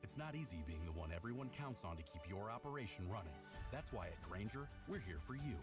It's not easy being the one everyone counts on to keep your operation running. That's why at Grainger, we're here for you.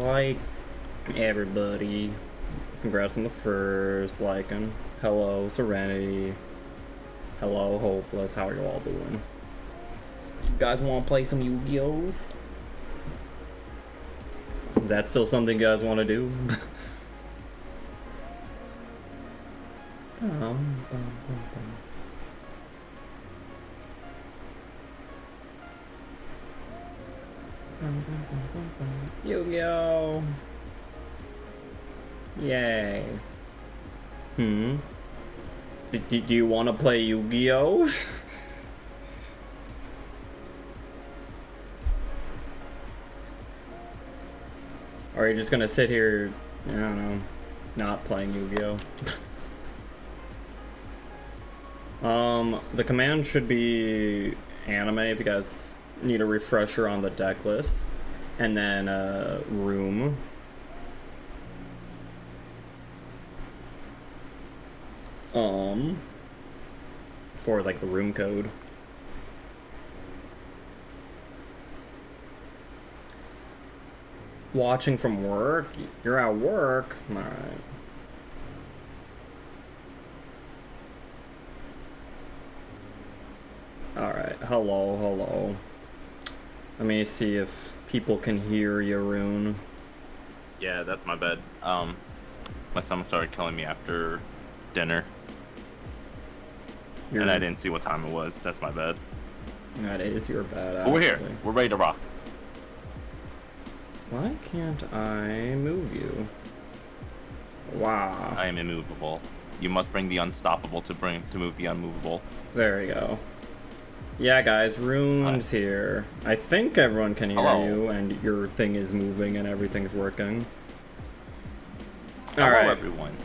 Hi, everybody. Congrats on the first liking. Hello, Serenity. Hello, Hopeless. How are you all doing? You guys want to play some Yu-Gi-Ohs? Is that still something you guys want to do? Yu-Gi-Oh! Yay. Do you want to play Yu-Gi-Oh? Or are you just gonna sit here, I don't know, not playing Yu-Gi-Oh? The command should be anime if you guys need a refresher on the deck list. And then, room. For like the room code. Watching from work? You're at work? Alright. Alright, hello. Let me see if people can hear you, Rune. Yeah, that's my bad. My stomach started killing me after dinner. And I didn't see what time it was. That's my bad. That is your bad, but we're here. We're ready to rock. Why can't I move you? Wow. I am immovable. You must bring the unstoppable to move the unmovable. There we go. Yeah, guys, Rune's here. I think everyone can hear you, and your thing is moving and everything's working. Hello, everyone.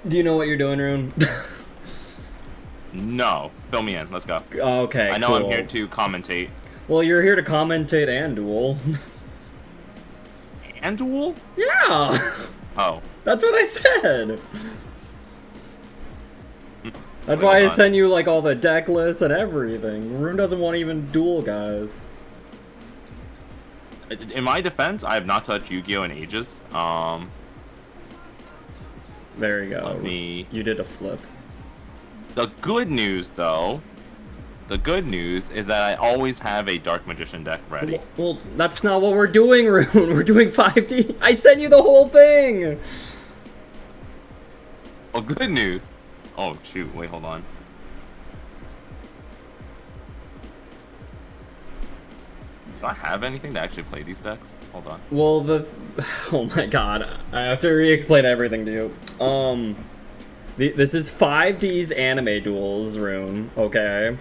Do you know what you're doing, Rune? No. Fill me in. Let's go. Okay, I know cool. I'm here to commentate. Well, you're here to commentate and duel. And duel? Yeah! Oh. That's what I said! That's why I sent you, like, all the deck lists and everything. Rune doesn't want to even duel, guys. In my defense, I have not touched Yu-Gi-Oh! In ages. There you go. Let me... You did a flip. The good news, though, The good news is that I always have a Dark Magician deck ready. Well, that's not what we're doing, Rune. We're doing 5D. I sent you the whole thing. Oh, good news. Oh, shoot. Wait, hold on. Do I have anything to actually play these decks? Hold on. Well, oh my god, I have to re-explain everything to you. This is 5D's anime duels room, okay?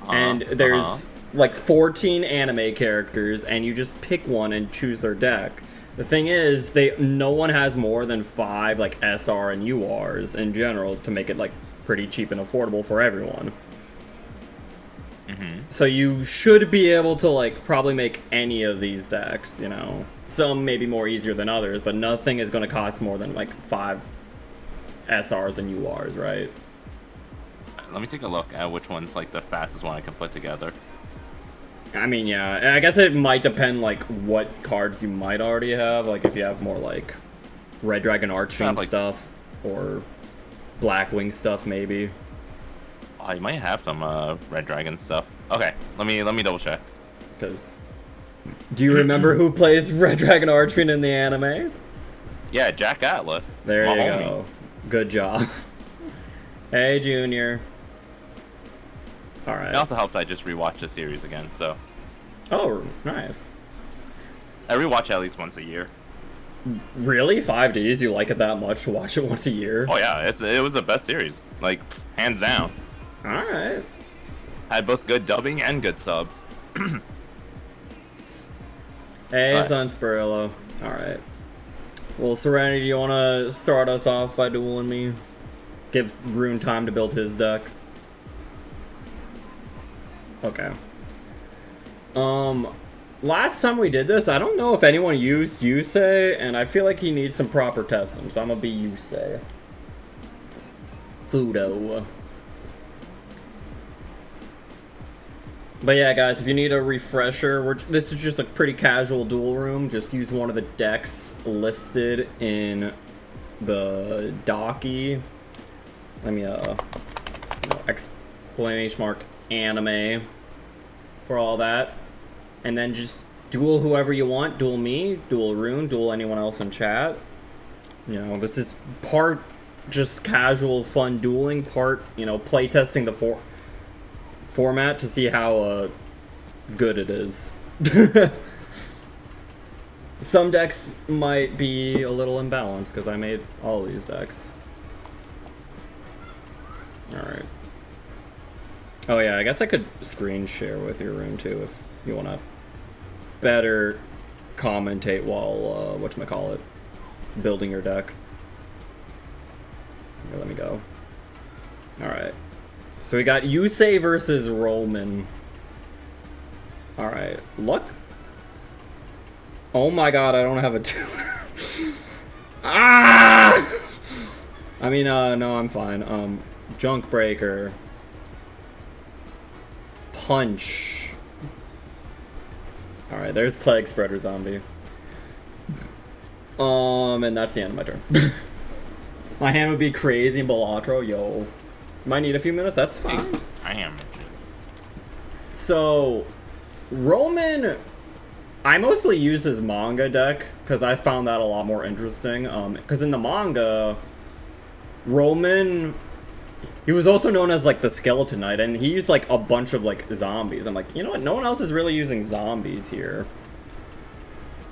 And there's like 14 anime characters, and you just pick one and choose their deck. The thing is, no one has more than 5 like SR and URs in general to make it like pretty cheap and affordable for everyone. So you should be able to like probably make any of these decks, you know. Some may be more easier than others, but nothing is going to cost more than like 5 SRs and URs, right? Let me take a look at which one's like the fastest one I can put together. I mean, yeah, I guess it might depend like what cards you might already have, like if you have more like Red Dragon Archfiend like, stuff or Blackwing stuff maybe. Oh, you might have some Red Dragon stuff. Okay, let me double check. Because do you remember who plays Red Dragon Archfiend in the anime? Yeah, Jack Atlas. There my you homie. go. Good job. Hey, Junior. All right. It also helps I just rewatch the series again, so. Oh, nice. I rewatch at least once a year. Really? 5Ds? You like it that much to watch it once a year? Oh yeah, it was the best series, like hands down. All right. Had both good dubbing and good subs. Hey, Right. Sunspurlo. All right. Well, Serenity, do you want to start us off by dueling me? Give Rune time to build his deck. Okay. Last time we did this, I don't know if anyone used Yusei, and I feel like he needs some proper testing, so I'm gonna be Yusei. Fudo. But yeah, guys, if you need a refresher, this is just a pretty casual duel room. Just use one of the decks listed in the docky. Let me, exclamation mark anime for all that. And then just duel whoever you want. Duel me, duel Rune, duel anyone else in chat. You know, this is part just casual fun dueling, part, you know, playtesting the format to see how good it is. Some decks might be a little imbalanced because I made all these decks. Alright. Oh yeah, I guess I could screen share with your room too if you want to better commentate while, whatchamacallit, building your deck. Here, let me go. Alright. So we got Yusei versus Roman. Alright. Luck? Oh my god, I don't have a tutor. Ah! I mean, no, I'm fine. Junk Breaker. Punch. Alright, there's Plague Spreader Zombie. And that's the end of my turn. My hand would be crazy in Balatro, yo. Might need a few minutes, that's fine. I am. So, Roman, I mostly use his manga deck, because I found that a lot more interesting. Because in the manga, Roman, he was also known as, like, the Skeleton Knight, and he used, like, a bunch of, like, zombies. I'm like, you know what, no one else is really using zombies here.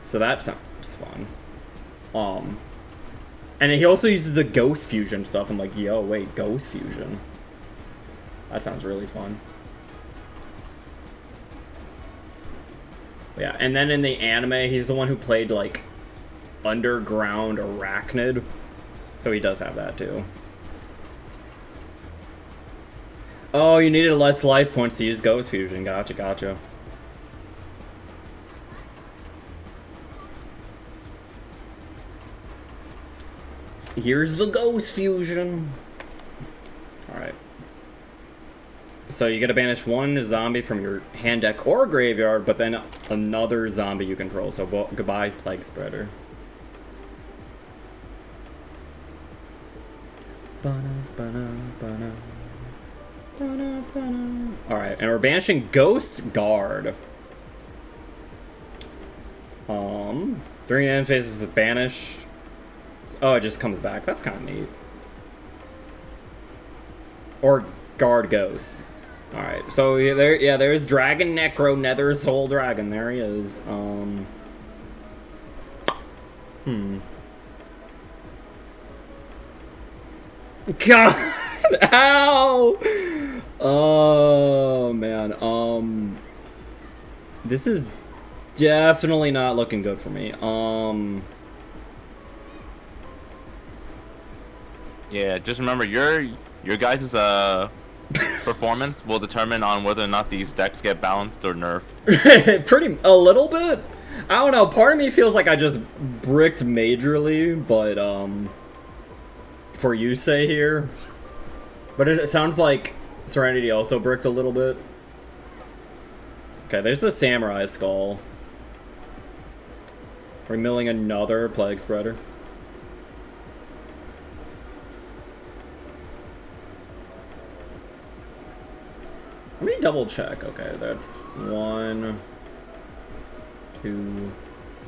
So that sounds fun. And he also uses the Ghost Fusion stuff. I'm like, yo, wait, Ghost Fusion? That sounds really fun. Yeah, and then in the anime, he's the one who played, like, Underground Arachnid. So he does have that, too. Oh, you needed less life points to use Ghost Fusion. Gotcha, gotcha. Here's the Ghost Fusion. Alright. So you get to banish one zombie from your hand deck or graveyard, but then another zombie you control. So goodbye, Plague Spreader. Alright, and we're banishing Ghost Guard. During the end phase, is banished. Oh, it just comes back. That's kind of neat. Or Guard Ghost. Alright, so there's Dragon Necro Nether Soul Dragon. There he is. God, ow! Oh man. This is definitely not looking good for me. Yeah, just remember your guys' performance will determine on whether or not these decks get balanced or nerfed. A little bit. I don't know. Part of me feels like I just bricked majorly, but for you say here. But it sounds like Serenity also bricked a little bit. Okay, there's the Samurai Skull. We're milling another Plague Spreader. Let me double check. Okay, that's 1, 2,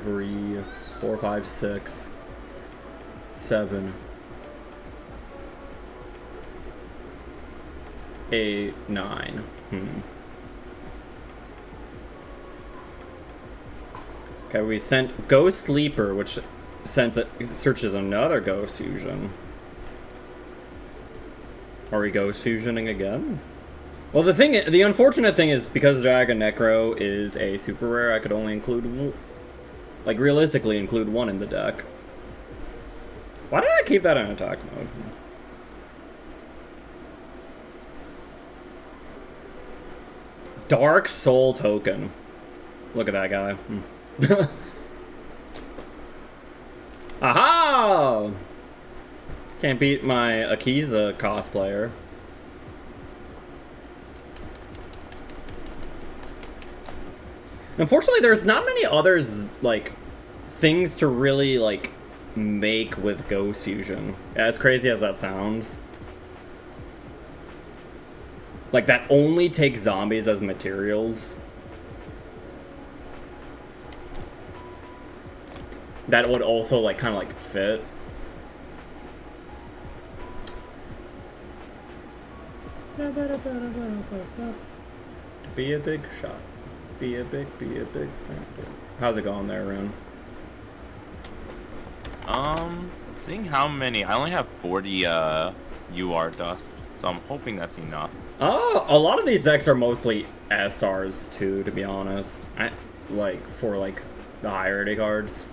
3, 4, 5, 6, 7, 8, 9. Okay, we sent Ghost Sleeper, which searches another Ghost Fusion. Are we Ghost Fusioning again? Well, the unfortunate thing is, because Dragon Necro is a super rare, I could only include, like, realistically include one in the deck. Why did I keep that in attack mode? Dark Soul Token. Look at that guy. Aha! Can't beat my Akiza cosplayer. Unfortunately, there's not many others, like, things to really, like, make with Ghost Fusion. As crazy as that sounds. Like, that only takes zombies as materials. That would also, like, kind of, like, fit. Be a big shot. Be a big. How's it going there, Rune? Seeing how many, I only have 40 UR dust, so I'm hoping that's enough. Oh, a lot of these decks are mostly SRs too, to be honest. For like the higher cards.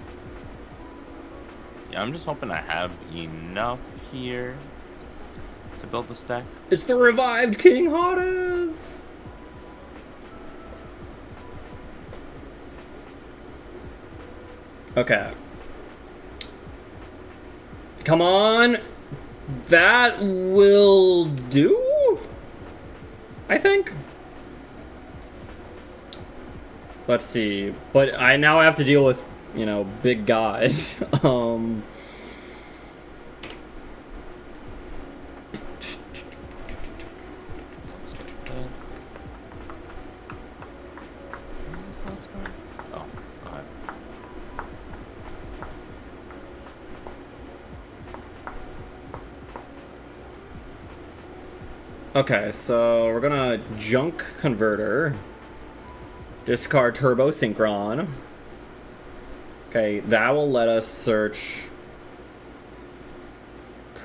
Yeah, I'm just hoping I have enough here to build this deck. It's the revived King Hades! Okay. Come on! That will do? I think. Let's see. But I now have to deal with, you know, big guys. Okay, so we're gonna Junk Converter. Discard Turbo Synchron. Okay, that will let us search.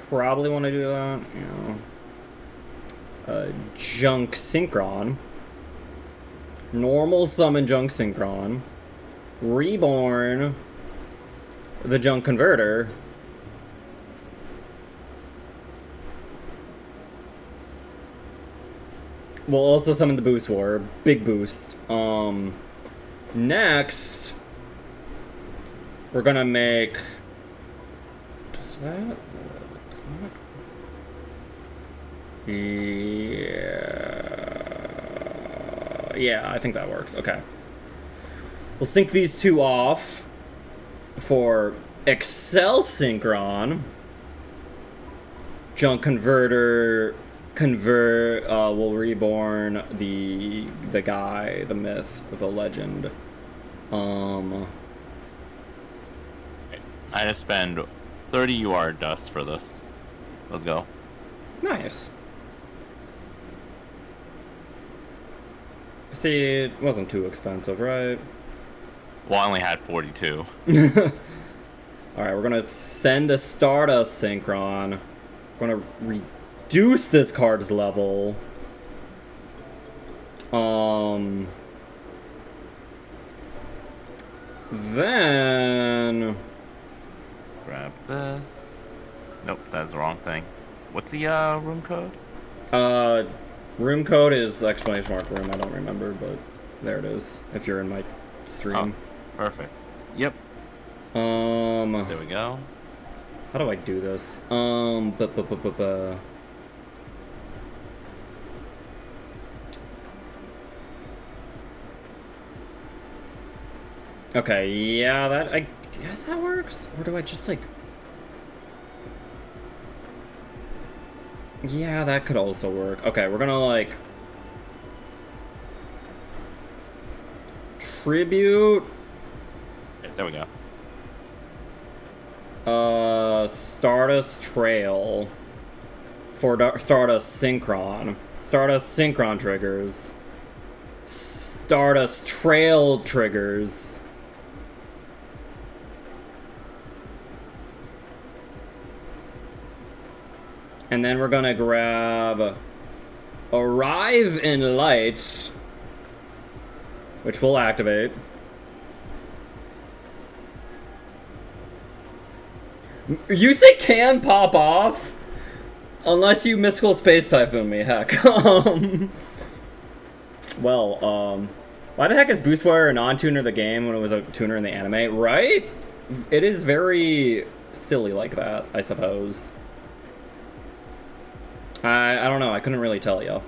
Probably want to do that, you know. Junk Synchron. Normal summon Junk Synchron. Reborn the Junk Converter. We'll also summon the Boost War. Big boost. Next, we're gonna make... Does that... Yeah, I think that works. Okay. We'll sync these two off for Excel Synchron. Junk Converter convert, we'll reborn the guy, the myth, the legend. I just spend 30 UR dust for this. Let's go. Nice. See, it wasn't too expensive, right? Well, I only had 42. Alright, we're gonna send the Stardust Synchron. We're gonna reduce this card's level. Then... Grab this. Nope, that's the wrong thing. What's the room code? Room code is exclamation mark room. I don't remember, but there it is. If you're in my stream. Oh, perfect. Yep. There we go. How do I do this? Okay, yeah, that, I guess that works? Or do I just, like... Yeah, that could also work. Okay, we're gonna, like... Tribute... Yeah, there we go. Stardust Trail. For Stardust Synchron. Stardust Synchron triggers. Stardust Trail triggers. And then we're gonna grab Arrive in Light, which will activate. You say can pop off? Unless you Mystical Space Typhoon me, heck. Well, why the heck is Boost Warrior a non-tuner of the game when it was a tuner in the anime, right? It is very silly like that, I suppose. I don't know, I couldn't really tell you.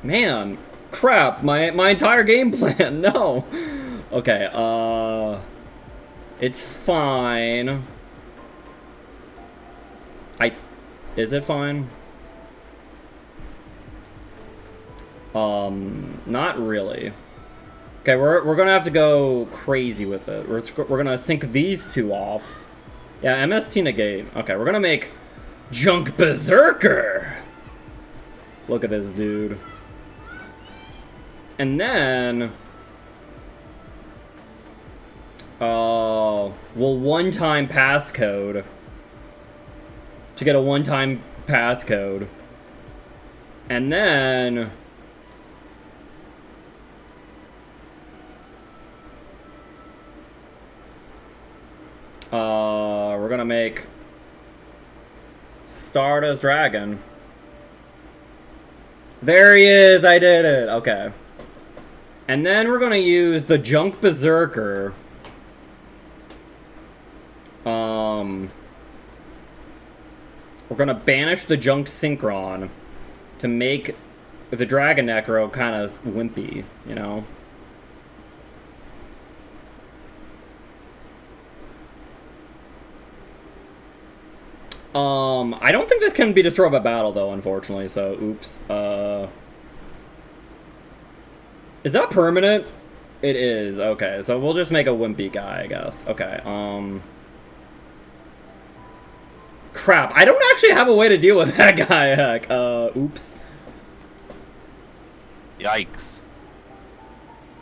Man, crap, my entire game plan, no. Okay, it's fine. Is it fine? Not really. Okay, we're gonna have to go crazy with it. We're gonna sync these two off. Yeah, MST negate. Okay, we're gonna make Junk Berserker. Look at this dude. And then... we'll one-time passcode. To get a one-time passcode. And then... we're gonna make Stardust Dragon. There he is! I did it! Okay. And then we're gonna use the Junk Berserker. We're gonna banish the Junk Synchron to make the Dragon Necro kind of wimpy, you know? I don't think this can be destroyed by battle, though, unfortunately, so, oops. Is that permanent? It is, okay, so we'll just make a wimpy guy, I guess. Okay, crap, I don't actually have a way to deal with that guy, heck. Oops. Yikes.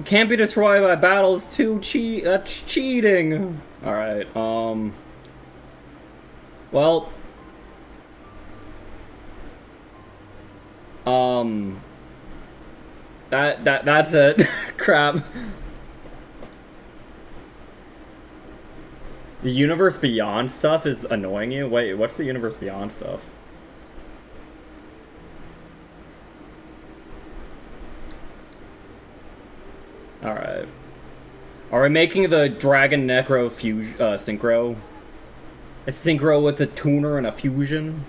Can't be destroyed by battles, too that's cheating. Alright, well... That's it. Crap. The Universe Beyond stuff is annoying you? Wait, what's the Universe Beyond stuff? Alright. Are we making the Dragon Necro synchro? A synchro with a tuner and a fusion?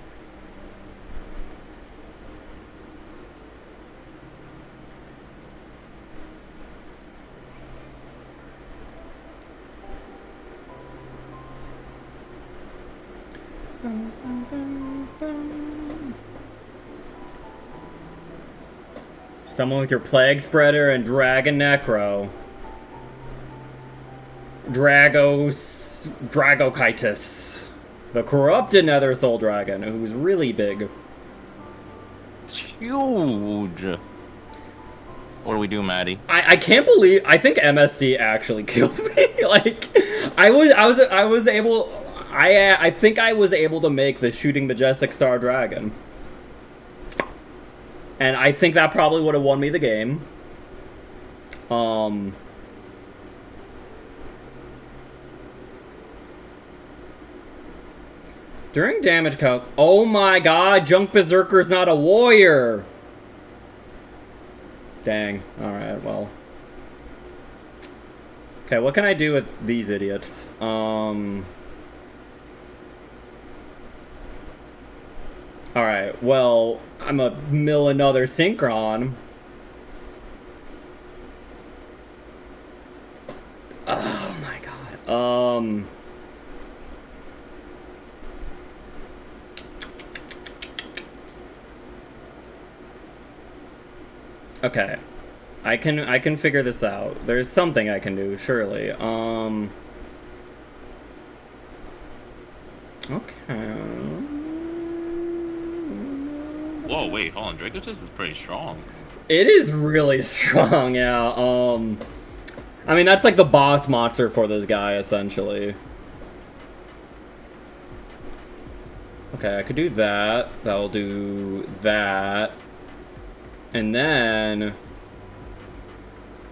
Someone with your Plague Spreader and Dragon Necro. Dragochitis. The corrupted Nether Soul Dragon, who's really big. It's huge. What do we do, Maddie? I can't believe, I think MSC actually kills me. Like, I think I was able to make the Shooting Majestic Star Dragon. And I think that probably would have won me the game. During damage calc... Oh my god, Junk Berserker's not a warrior! Dang. Alright, well. Okay, what can I do with these idiots? Alright, well, I'm a mill another Synchron. Oh my god. Okay. I can figure this out. There's something I can do, surely. Okay. Whoa, wait, hold on. Dracotis is pretty strong. It is really strong, yeah. I mean, that's like the boss monster for this guy, essentially. Okay, I could do that. That'll do that. And then...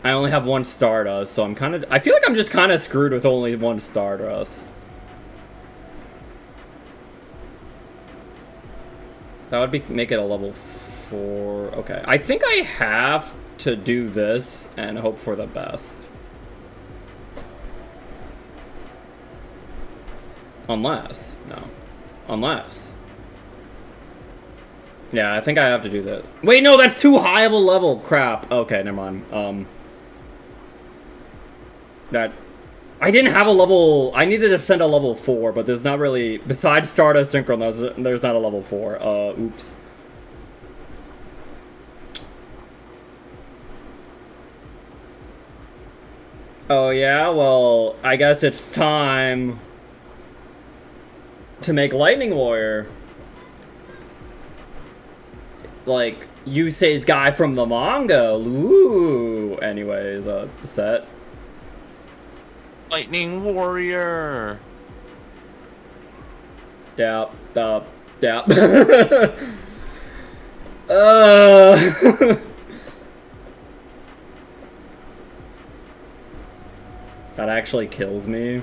I only have one Stardust, so I'm kind of... I feel like I'm just kind of screwed with only one Stardust. That would make it a level 4. Okay. I think I have to do this and hope for the best. Unless. No. Unless. Yeah, I think I have to do this. Wait, no, that's too high of a level. Crap. Okay, never mind. That... I didn't have a level... I needed to send a level 4, but there's not really... Besides Stardust Synchron, there's not a level 4. Oops. Oh, yeah? Well, I guess it's time... to make Lightning Warrior. Like, Yusei's guy from the manga. Ooh. Anyways, set. Lightning Warrior. Yeah. Yeah. That actually kills me.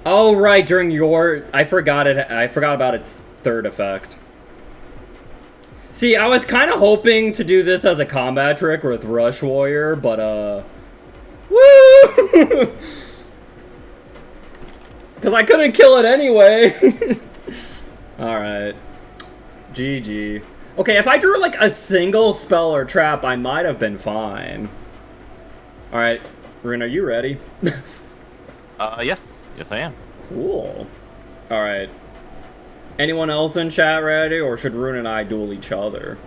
Oh, right, during your... I forgot about its third effect. See, I was kind of hoping to do this as a combat trick with Rush Warrior, but, woo! Because I couldn't kill it anyway. Alright. GG. Okay, if I drew, like, a single spell or trap, I might have been fine. Alright. Rune, are you ready? Yes. Yes, I am. Cool. Alright. Anyone else in chat ready, or should Rune and I duel each other?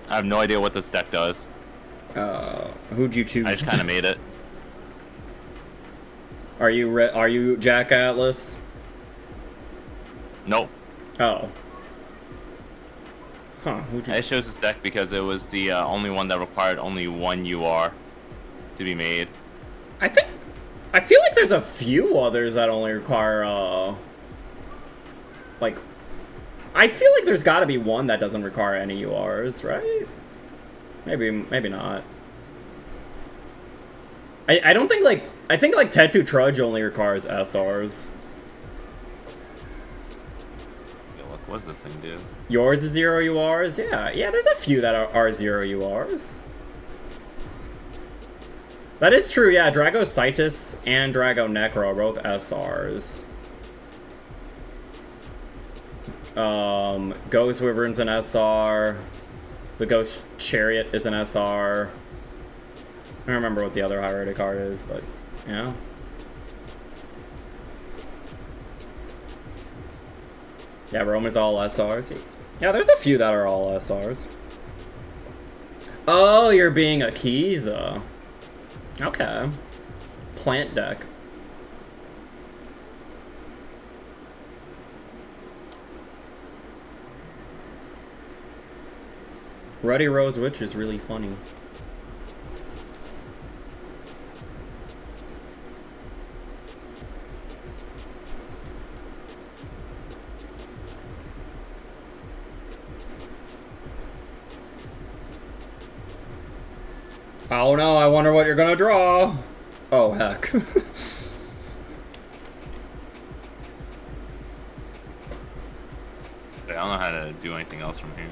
I have no idea what this deck does. Who'd you choose? I just kind of made it. Are you Jack Atlas? Nope. Oh. Huh, who'd you... I chose this deck because it was the only one that required only one UR to be made. I feel like there's a few others that only require, like... I feel like there's gotta be one that doesn't require any URs, right? Maybe not. I don't think, like... I think, like, Tetsu Trudge only requires SRs. Yo, what does this thing do? Yours is 0 URs? Yeah, there's a few that are 0 URs. That is true, yeah. Dragocytis and Dragonecro are both SRs. Ghost Wyvern's an SR. The Ghost Chariot is an SR. I don't remember what the other high rated card is, but yeah. Yeah, Rome is all SRs. Yeah, there's a few that are all SRs. Oh, you're being a Kiza. Okay. Plant deck. Ruddy Rose Witch is really funny. Oh no, I wonder what you're gonna draw. Oh heck. I don't know how to do anything else from here.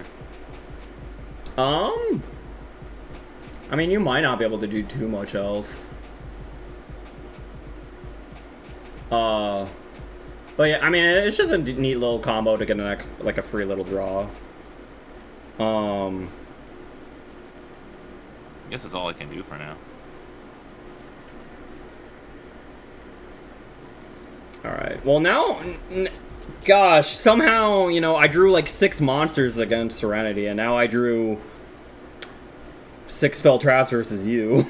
I mean, you might not be able to do too much else. But yeah, I mean, it's just a neat little combo to get like a free little draw. I guess that's all I can do for now. Alright, well now, gosh, somehow, you know, I drew like 6 monsters against Serenity, and now I drew 6 spell traps versus you.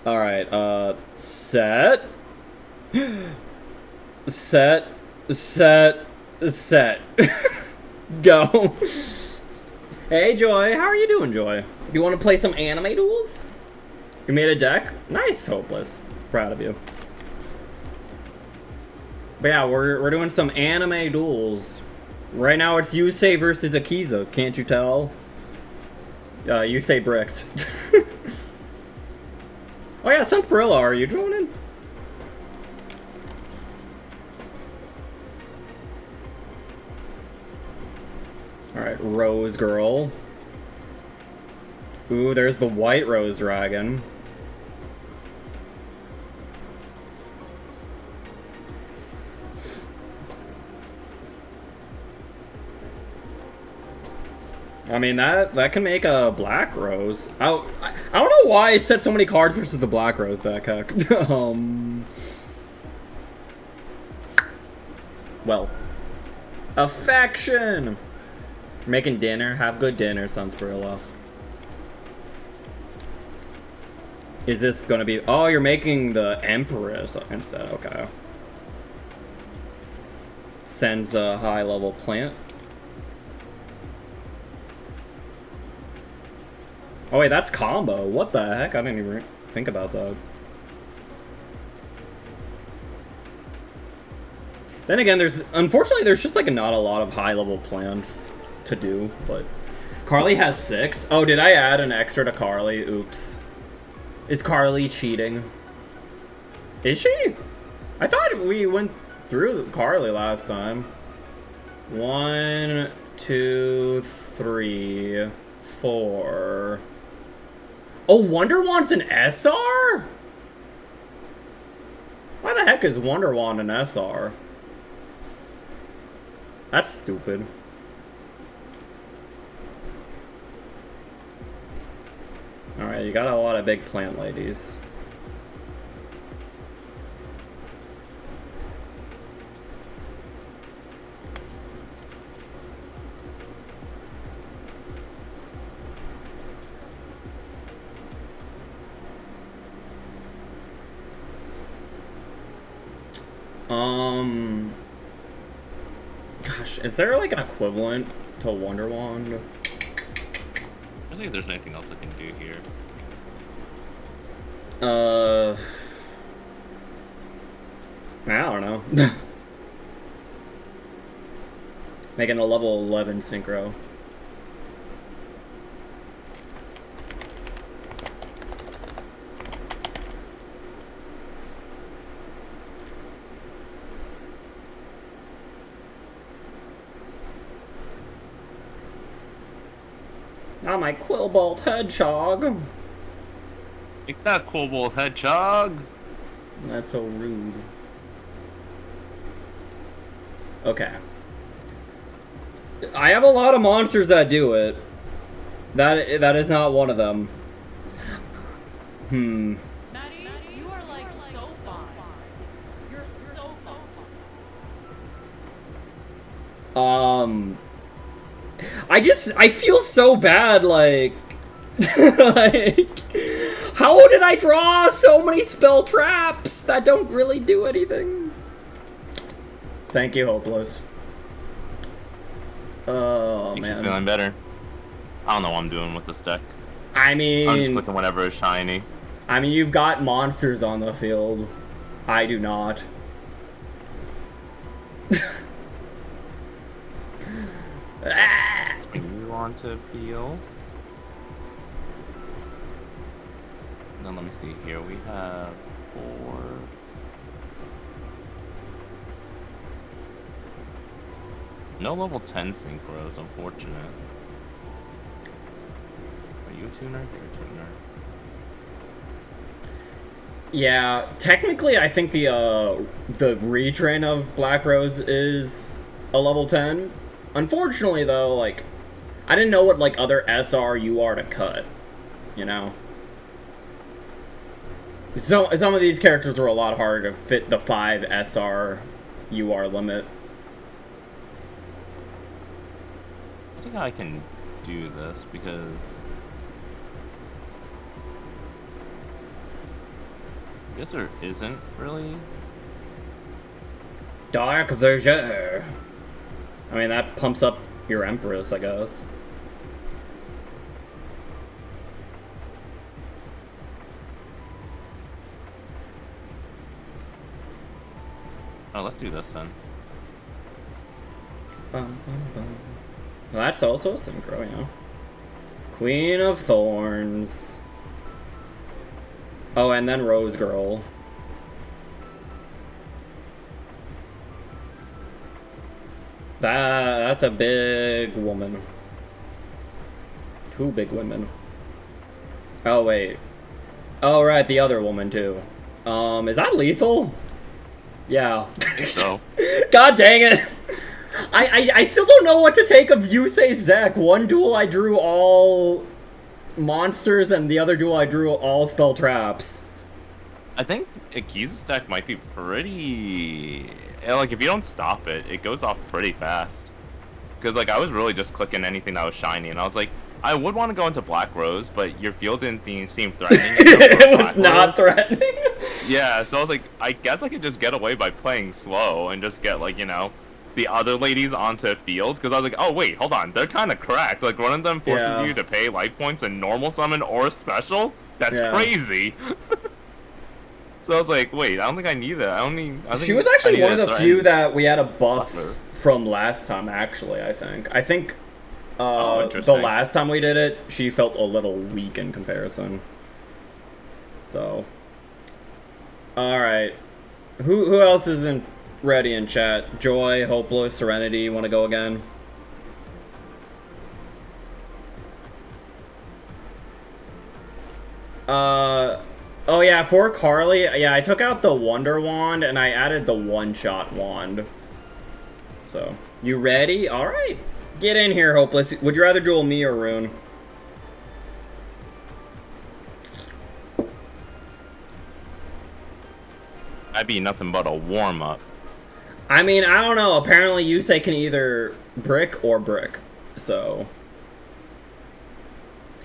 Alright, set. Set. Set. Set. Go. Hey, Joy. How are you doing, Joy? You want to play some anime duels? You made a deck? Nice, Hopeless. Proud of you. But yeah, we're doing some anime duels. Right now it's Yusei versus Akiza. Can't you tell? Yusei bricked. Oh yeah, Sunsperilla, are you joining? Alright, Rose Girl. Ooh, there's the White Rose Dragon. I mean, that can make a Black Rose. I don't know why I set so many cards versus the Black Rose deck, heck. Well. Affection! Making dinner. Have good dinner, Sunsperilla. Is this gonna be... Oh, you're making the Empress instead. Okay. Sends a high-level plant. Oh wait, that's combo. What the heck? I didn't even think about that. Then again, unfortunately there's just like not a lot of high-level plants to do, but Carly has 6. Oh, did I add an extra to Carly? Oops. Is Carly cheating? Is she? I thought we went through Carly last time. 1, 2, 3, 4. Oh, Wonder Wand's an SR? Why the heck is Wonder Wand an SR? That's stupid. Alright, you got a lot of big plant ladies. Gosh, is there like an equivalent to Wonder Wand? I don't think there's anything else I can do here. I don't know. Making a level 11 synchro. Not my Quillbolt Hedgehog. Take that, Cobalt Hedgehog. That's so rude. Okay. I have a lot of monsters that do it. That is not one of them. Maddie, you are like so fine. You're so fine. I feel so bad, like, like, how did I draw so many spell traps that don't really do anything? Thank you, Hopeless. Oh, Makes man. you feeling better. I don't know what I'm doing with this deck. I I'm just mean, clicking whatever is shiny. you've got monsters on the field. I do not. When you want to feel. Now let me see here. We have 4. No level 10 synchros, unfortunate. Are you a tuner? You're a tuner. Yeah, technically, I think the retrain of Black Rose is a level 10. Unfortunately, though, like, I didn't know what, like, other SR you are to cut, you know? So, some of these characters were a lot harder to fit the 5 SR UR limit. I think I can do this because I guess there isn't really. Dark Verger. I mean, that pumps up your Empress, I guess. Oh, let's do this then. Bum, bum, bum. Well, that's also a synchro, yeah. Queen of Thorns. Oh, and then Rose Girl. That's a big woman. 2 big women. Oh, wait. Oh, right, the other woman, too. Is that lethal? Yeah. I think so. God dang it! I still don't know what to take of Yusei's deck. One duel I drew all monsters, and the other duel I drew all spell traps. I think Akiza's deck might be pretty. Like, if you don't stop it, it goes off pretty fast. Because, like, I was really just clicking anything that was shiny, and I was like, I would want to go into Black Rose, but your field didn't seem threatening. It was not threatening. Yeah, so I was like, I guess I could just get away by playing slow and just get, like, you know, the other ladies onto field. Because I was like, oh, wait, hold on. They're kind of cracked. Like, one of them forces you to pay life points in normal summon or special? That's crazy. So I was like, wait, I don't think I need that. I think she was actually one of the few that we had a buff from last time, actually, I think. I think the last time we did it, she felt a little weak in comparison. So. Alright. Who else isn't ready in chat? Joy, Hopeless, Serenity, want to go again? Oh yeah, for Carly, yeah, I took out the Wonder Wand and I added the one-shot wand. So, you ready? Alright. Get in here, Hopeless. Would you rather duel me or Rune? That'd be nothing but a warm-up. I mean, I don't know. Apparently Yusei can either brick or brick. So.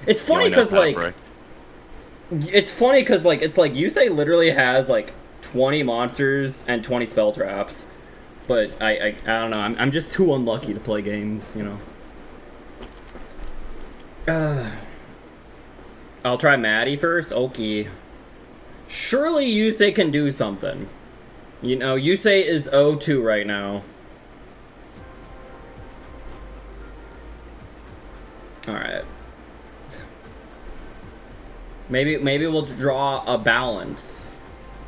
It's funny because, like... It's funny because, like, it's like Yusei literally has, like, 20 monsters and 20 spell traps. But I don't know. I'm just too unlucky to play games, you know. I'll try Maddie first. Okay. Surely Yusei can do something. You know, Yusei is 0-2 right now. Alright. Maybe we'll draw a balance.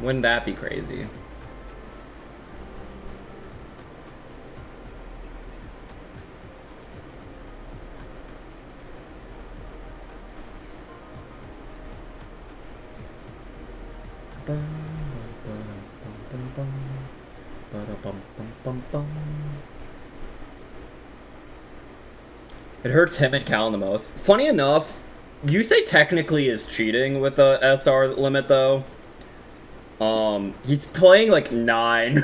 Wouldn't that be crazy? It hurts him and Callan the most. Funny enough, Yusei technically is cheating with the SR limit though. He's playing like 9.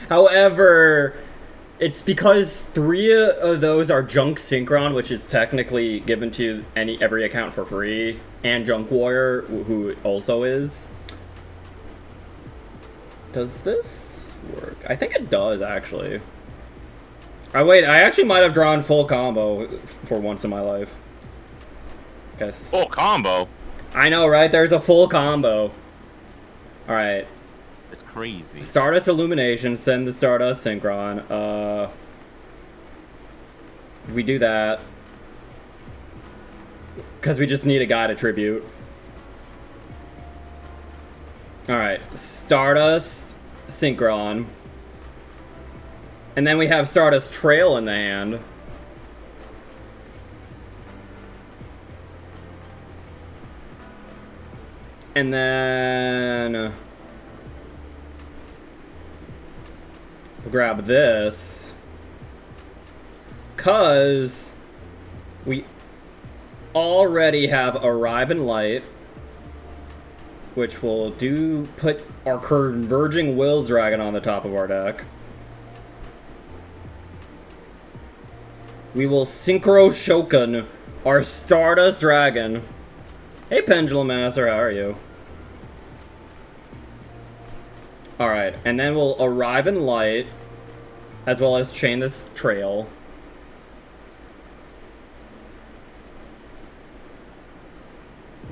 However, It's because 3 of those are Junk Synchron, which is technically given to every account for free, and Junk Warrior, who also is. Does this work? I think it does, actually. Oh, wait, I actually might have drawn full combo for once in my life. Guess. Full combo? I know, right? There's a full combo. Alright. It's crazy. Stardust Illumination, send the Stardust Synchron. We do that. Because we just need a guy to tribute. Alright, Stardust Synchron. And then we have Stardust Trail in the hand. And then we'll grab this, cause we already have Arrive in Light, which will put our Converging Wills Dragon on the top of our deck. We will Synchro Shogun our Stardust Dragon. Hey, Pendulum Master, how are you? Alright, and then we'll Arrive in Light, as well as chain this Trail.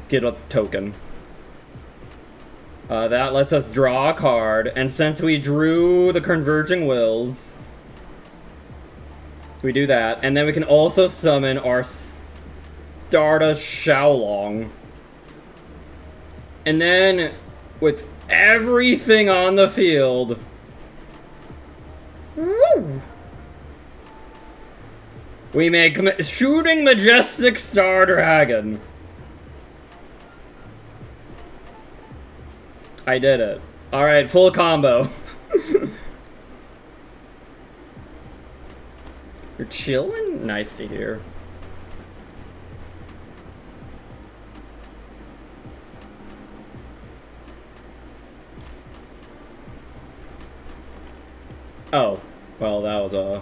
Get a token. That lets us draw a card, and since we drew the Converging Wills, we do that, and then we can also summon our Stardust Xiaolong. And then, with everything on the field, woo, we make Shooting Majestic Star Dragon. I did it. Alright, full combo. You're chilling? Nice to hear. Oh, well, that was a...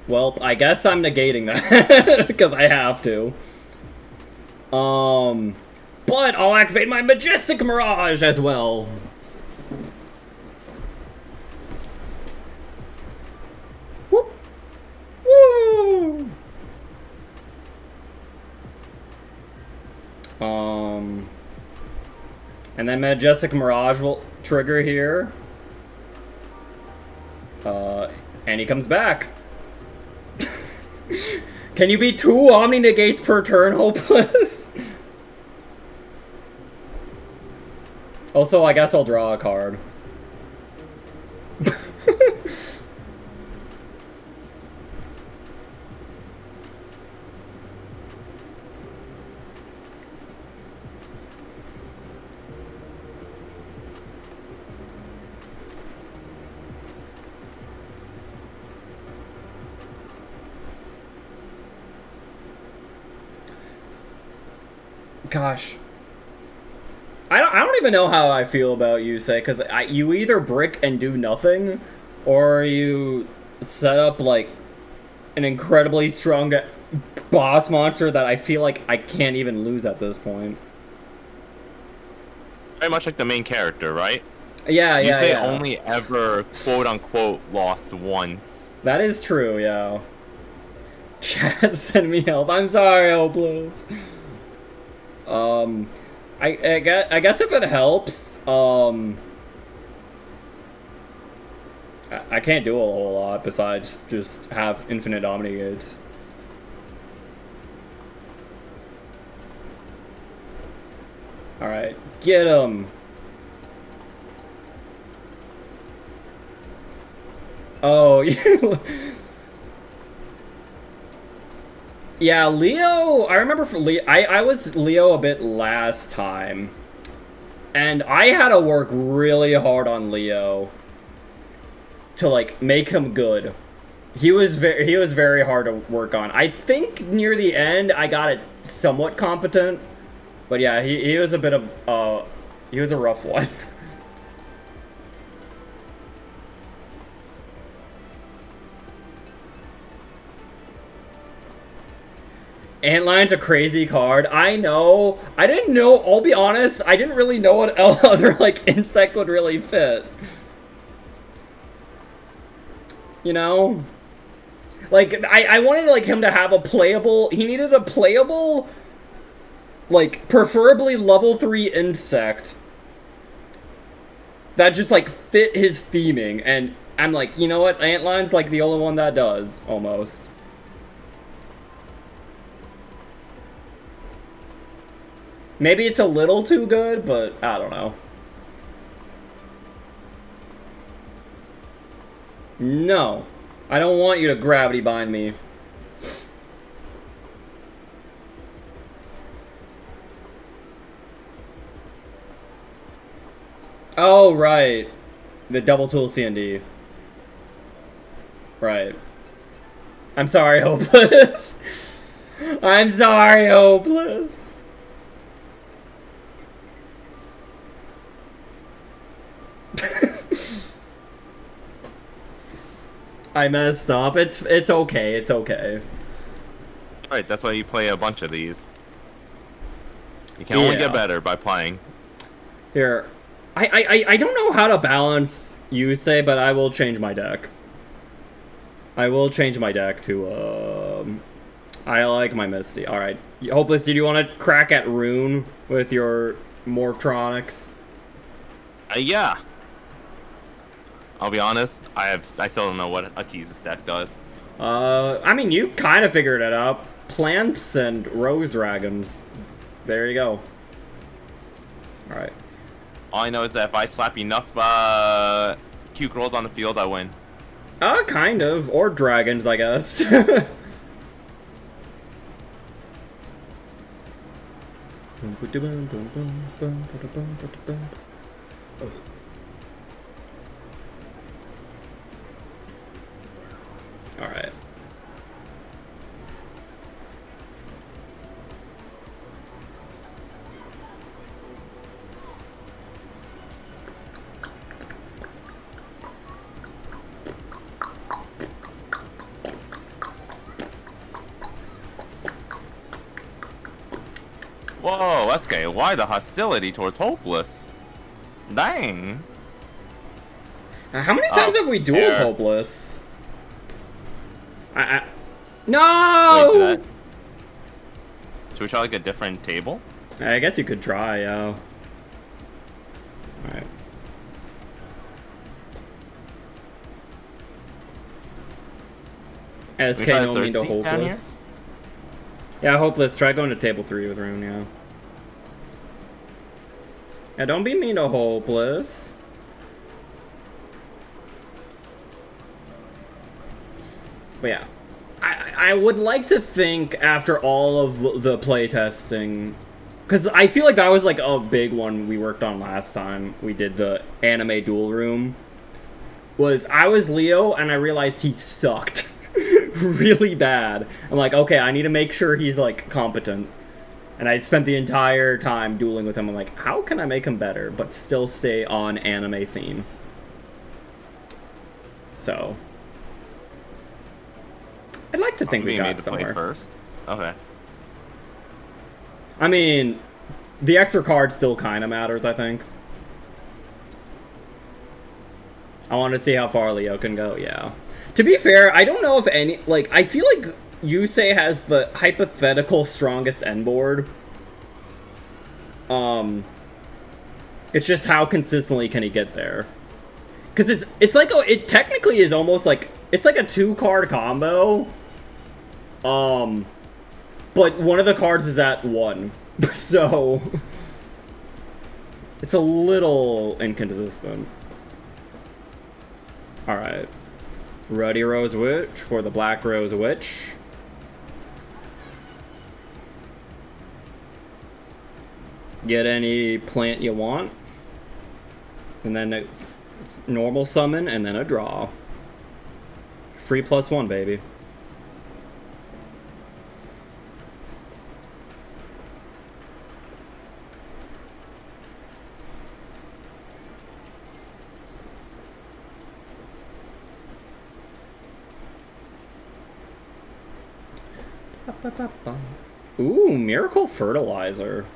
Well, I guess I'm negating that, because I have to. But I'll activate my Majestic Mirage as well. Whoop! Woo! And then Majestic Mirage will trigger here. And he comes back. Can you be 2 Omni Negates per turn, Hopeless? Also, I guess I'll draw a card. Gosh. I don't even know how I feel about Yusei, because you either brick and do nothing, or you set up, like, an incredibly strong boss monster that I feel like I can't even lose at this point. Very much like the main character, right? Yeah, yeah, Yusei yeah. only ever, quote-unquote, lost once. That is true, yeah. Chat, send me help. I'm sorry, Hopeless. I guess if it helps, I can't do a whole lot besides just have infinite Omni-Gates. Alright, get him! Oh, yeah, Leo, I remember for Leo, I was Leo a bit last time, and I had to work really hard on Leo to, like, make him good. He was very hard to work on. I think near the end, I got it somewhat competent, but yeah, he was a bit of, he was a rough one. Antlion's a crazy card. I know. I didn't know. I'll be honest. I didn't really know what other like insect would really fit. You know, like I wanted like him to have a playable. He needed a playable, like preferably level 3 insect that just like fit his theming. And I'm like, you know what? Antlion's like the only one that does almost. Maybe it's a little too good, but I don't know. No. I don't want you to gravity bind me. Oh, right. The double tool C&D. Right. I'm sorry, Hopeless. I'm sorry, Hopeless. I messed up. It's okay. It's okay. Right, that's why you play a bunch of these. You can only get better by playing. Here, I don't know how to balance Yusei, but I will change my deck. I will change my deck to I like my Misty. All right, Hopeless, did you want to crack at Rune with your Morphtronics? Yeah. I'll be honest, I still don't know what Akiz's deck does. I mean, you kind of figured it out. Plants and Rose Dragons. There you go. Alright. All I know is that if I slap enough cute girls on the field, I win. Kind of. Or dragons, I guess. Alright. Whoa, that's okay. Why the hostility towards Hopeless? Dang. How many times have we dueled Hopeless? No! Wait, should we try like a different table? I guess you could try, yeah. Alright. SK no mean to Hopeless. Yeah, Hopeless. Try going to table 3 with Rune, yeah. Yeah, don't be mean to Hopeless. But yeah. I would like to think after all of the playtesting, because I feel like that was like a big one we worked on last time we did the anime Duel Room, was I was Leo and I realized he sucked really bad. I'm like, okay, I need to make sure he's like competent. And I spent the entire time dueling with him. I'm like, how can I make him better but still stay on anime theme? So I'd like to think we got somewhere. Play first. Okay. I mean, the extra card still kind of matters, I think. I want to see how far Leo can go, yeah. To be fair, I don't know if any... Like, I feel like Yusei has the hypothetical strongest end board. It's just how consistently can he get there. Because it's like... It technically is almost like... It's like a 2-card combo. But one of the cards is at 1. So it's a little inconsistent. Alright. Ruddy Rose Witch for the Black Rose Witch. Get any plant you want. And then a normal summon, and then a draw. Free +1, baby. Ooh, Miracle Fertilizer.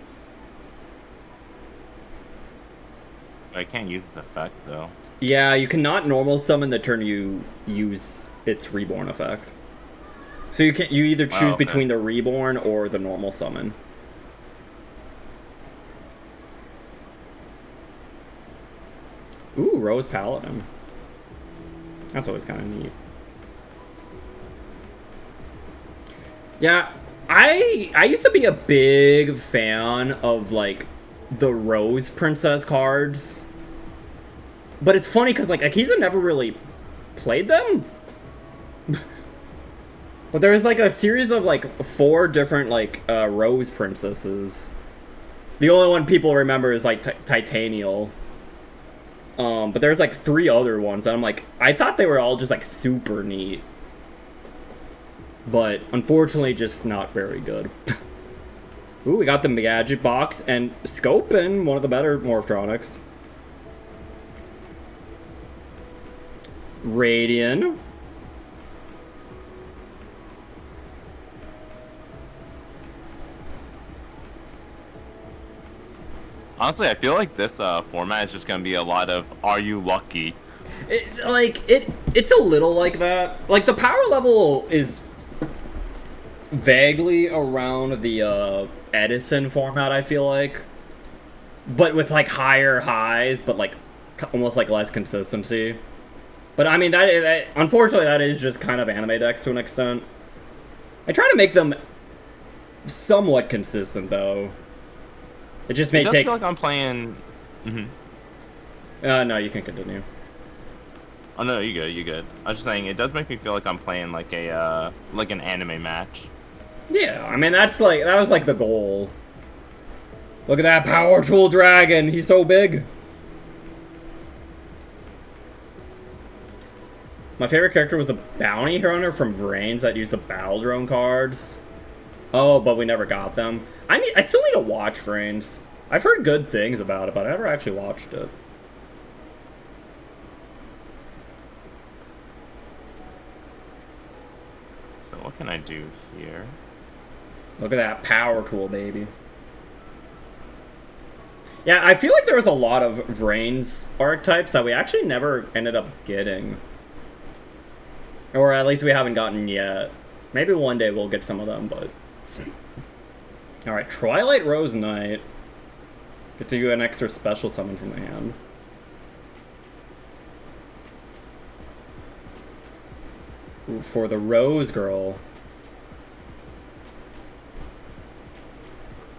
I can't use this effect though. Yeah, you cannot normal summon the turn you use its Reborn effect. So you either choose between the Reborn or the normal summon. Ooh, Rose Paladin. That's always kind of neat. Yeah, I used to be a big fan of like the Rose Princess cards. But it's funny because like Akiza never really played them. But there's like a series of like 4 different like Rose Princesses. The only one people remember is like Titanial. But there's like 3 other ones and I'm like, I thought they were all just like super neat. But unfortunately just not very good. Ooh, we got the Gadget Box and Scopin, one of the better Morphtronics. Radian. Honestly, I feel like this format is just gonna be a lot of "Are you lucky?" It's a little like that. Like the power level is vaguely around the Edison format. I feel like, but with like higher highs, but like almost like less consistency. But I mean that unfortunately that is just kind of anime decks to an extent. I try to make them somewhat consistent though. It just may take. Feel like I'm playing. No, you can continue. Oh no, you good, you good. I was just saying, it does make me feel like I'm playing like a like an anime match. Yeah, I mean that was like the goal. Look at that Power Tool Dragon. He's so big. My favorite character was a bounty hunter from Vrains that used the Battle Drone cards. Oh, but we never got them. I still need to watch Vrains. I've heard good things about it, but I never actually watched it. So what can I do here? Look at that Power Tool, baby. Yeah, I feel like there was a lot of Vrains archetypes that we actually never ended up getting. Or at least we haven't gotten yet. Maybe one day we'll get some of them, but... Alright, Twilight Rose Knight. Gets you an extra special summon from the hand. Ooh, for the Rose Girl.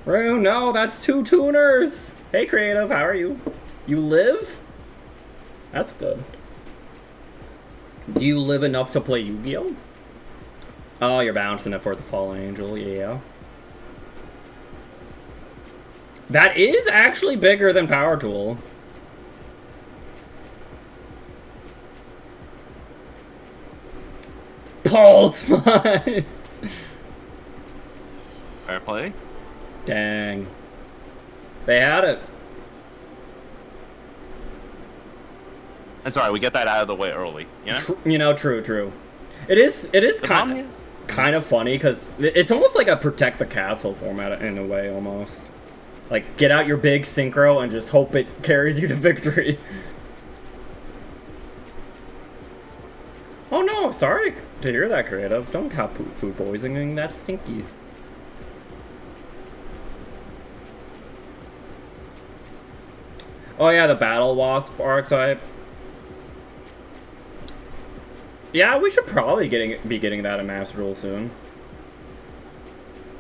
Oh no, that's 2 tuners! Hey Creative, how are you? You live? That's good. Do you live enough to play Yu-Gi-Oh? Oh, you're bouncing it for the Fallen Angel, yeah. That is actually bigger than Power Tool. Pulse Vibes! Fair play? Dang. They had it. It's alright, we get that out of the way early, you know? True. It is kind of funny, because it's almost like a Protect the Castle format in a way, almost. Like, get out your big synchro and just hope it carries you to victory. Oh no, sorry to hear that, Creative. Don't have food poisoning, that's stinky. Oh yeah, the Battle Wasp archetype. Yeah, we should probably be getting that in Master Duel soon.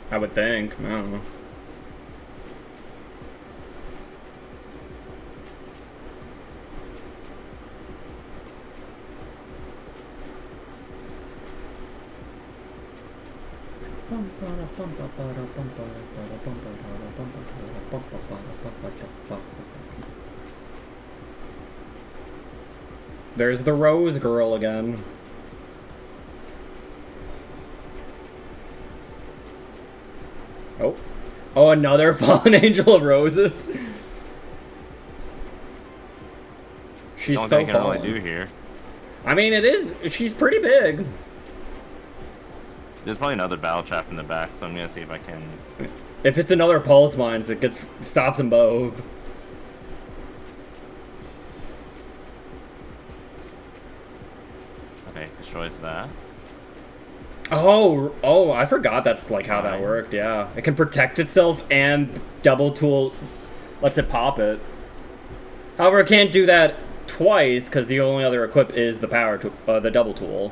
I would think. I don't know. There's the Rose Girl again. Oh. Oh, another Fallen Angel of Roses. She's so fallen. Really do here. I mean, it is. She's pretty big. There's probably another battle trap in the back, so I'm gonna see if I can. If it's another pulse mines, it stops them both. Okay, destroys that. Oh, I forgot that's like how that worked, yeah. It can protect itself and double tool lets it pop it. However, it can't do that twice because the only other equip is the the double tool.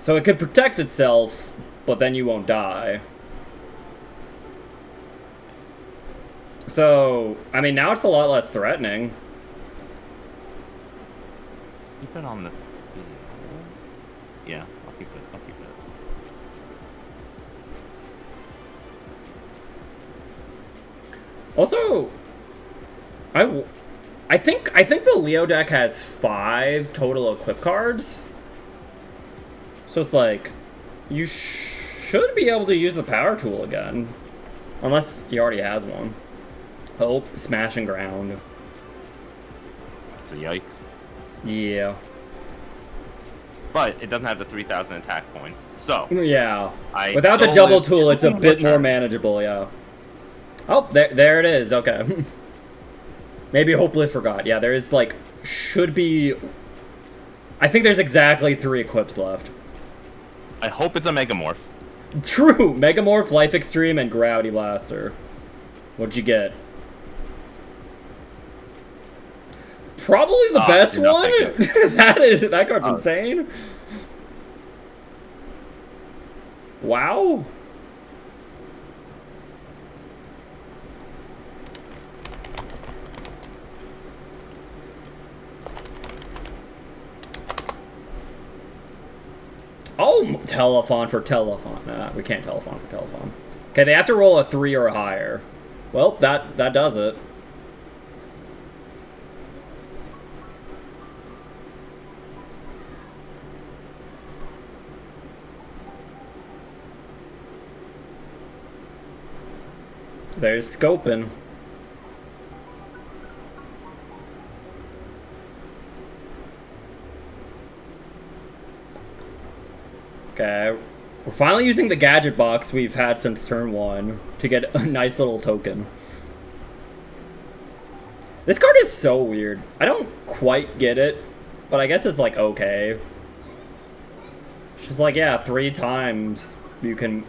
So it could protect itself, but then you won't die. So, I mean, now it's a lot less threatening. Keep it on the field. Yeah, I'll keep it. I'll keep it. Also, I think the Leo deck has 5 total equip cards. So it's like, you should be able to use the power tool again. Unless he already has one. Oh, smashing ground. That's a yikes. Yeah. But it doesn't have the 3,000 attack points, so... Yeah. Without the double tool, it's a bit more manageable, yeah. Oh, there it is, okay. Maybe Hopeless forgot. Yeah, there is, like, should be... I think there's exactly 3 equips left. I hope it's a Megamorph. True! Megamorph, Life Extreme, and Gravity Blaster. What'd you get? Probably the best one? That card's insane. Wow. Oh, telephone for telephone. Nah, we can't telephone for telephone. Okay, they have to roll a 3 or higher. Well, that does it. There's scoping. Okay, we're finally using the gadget box we've had since turn 1 to get a nice little token. This card is so weird. I don't quite get it, but I guess it's like okay. She's like, yeah, 3 times you can,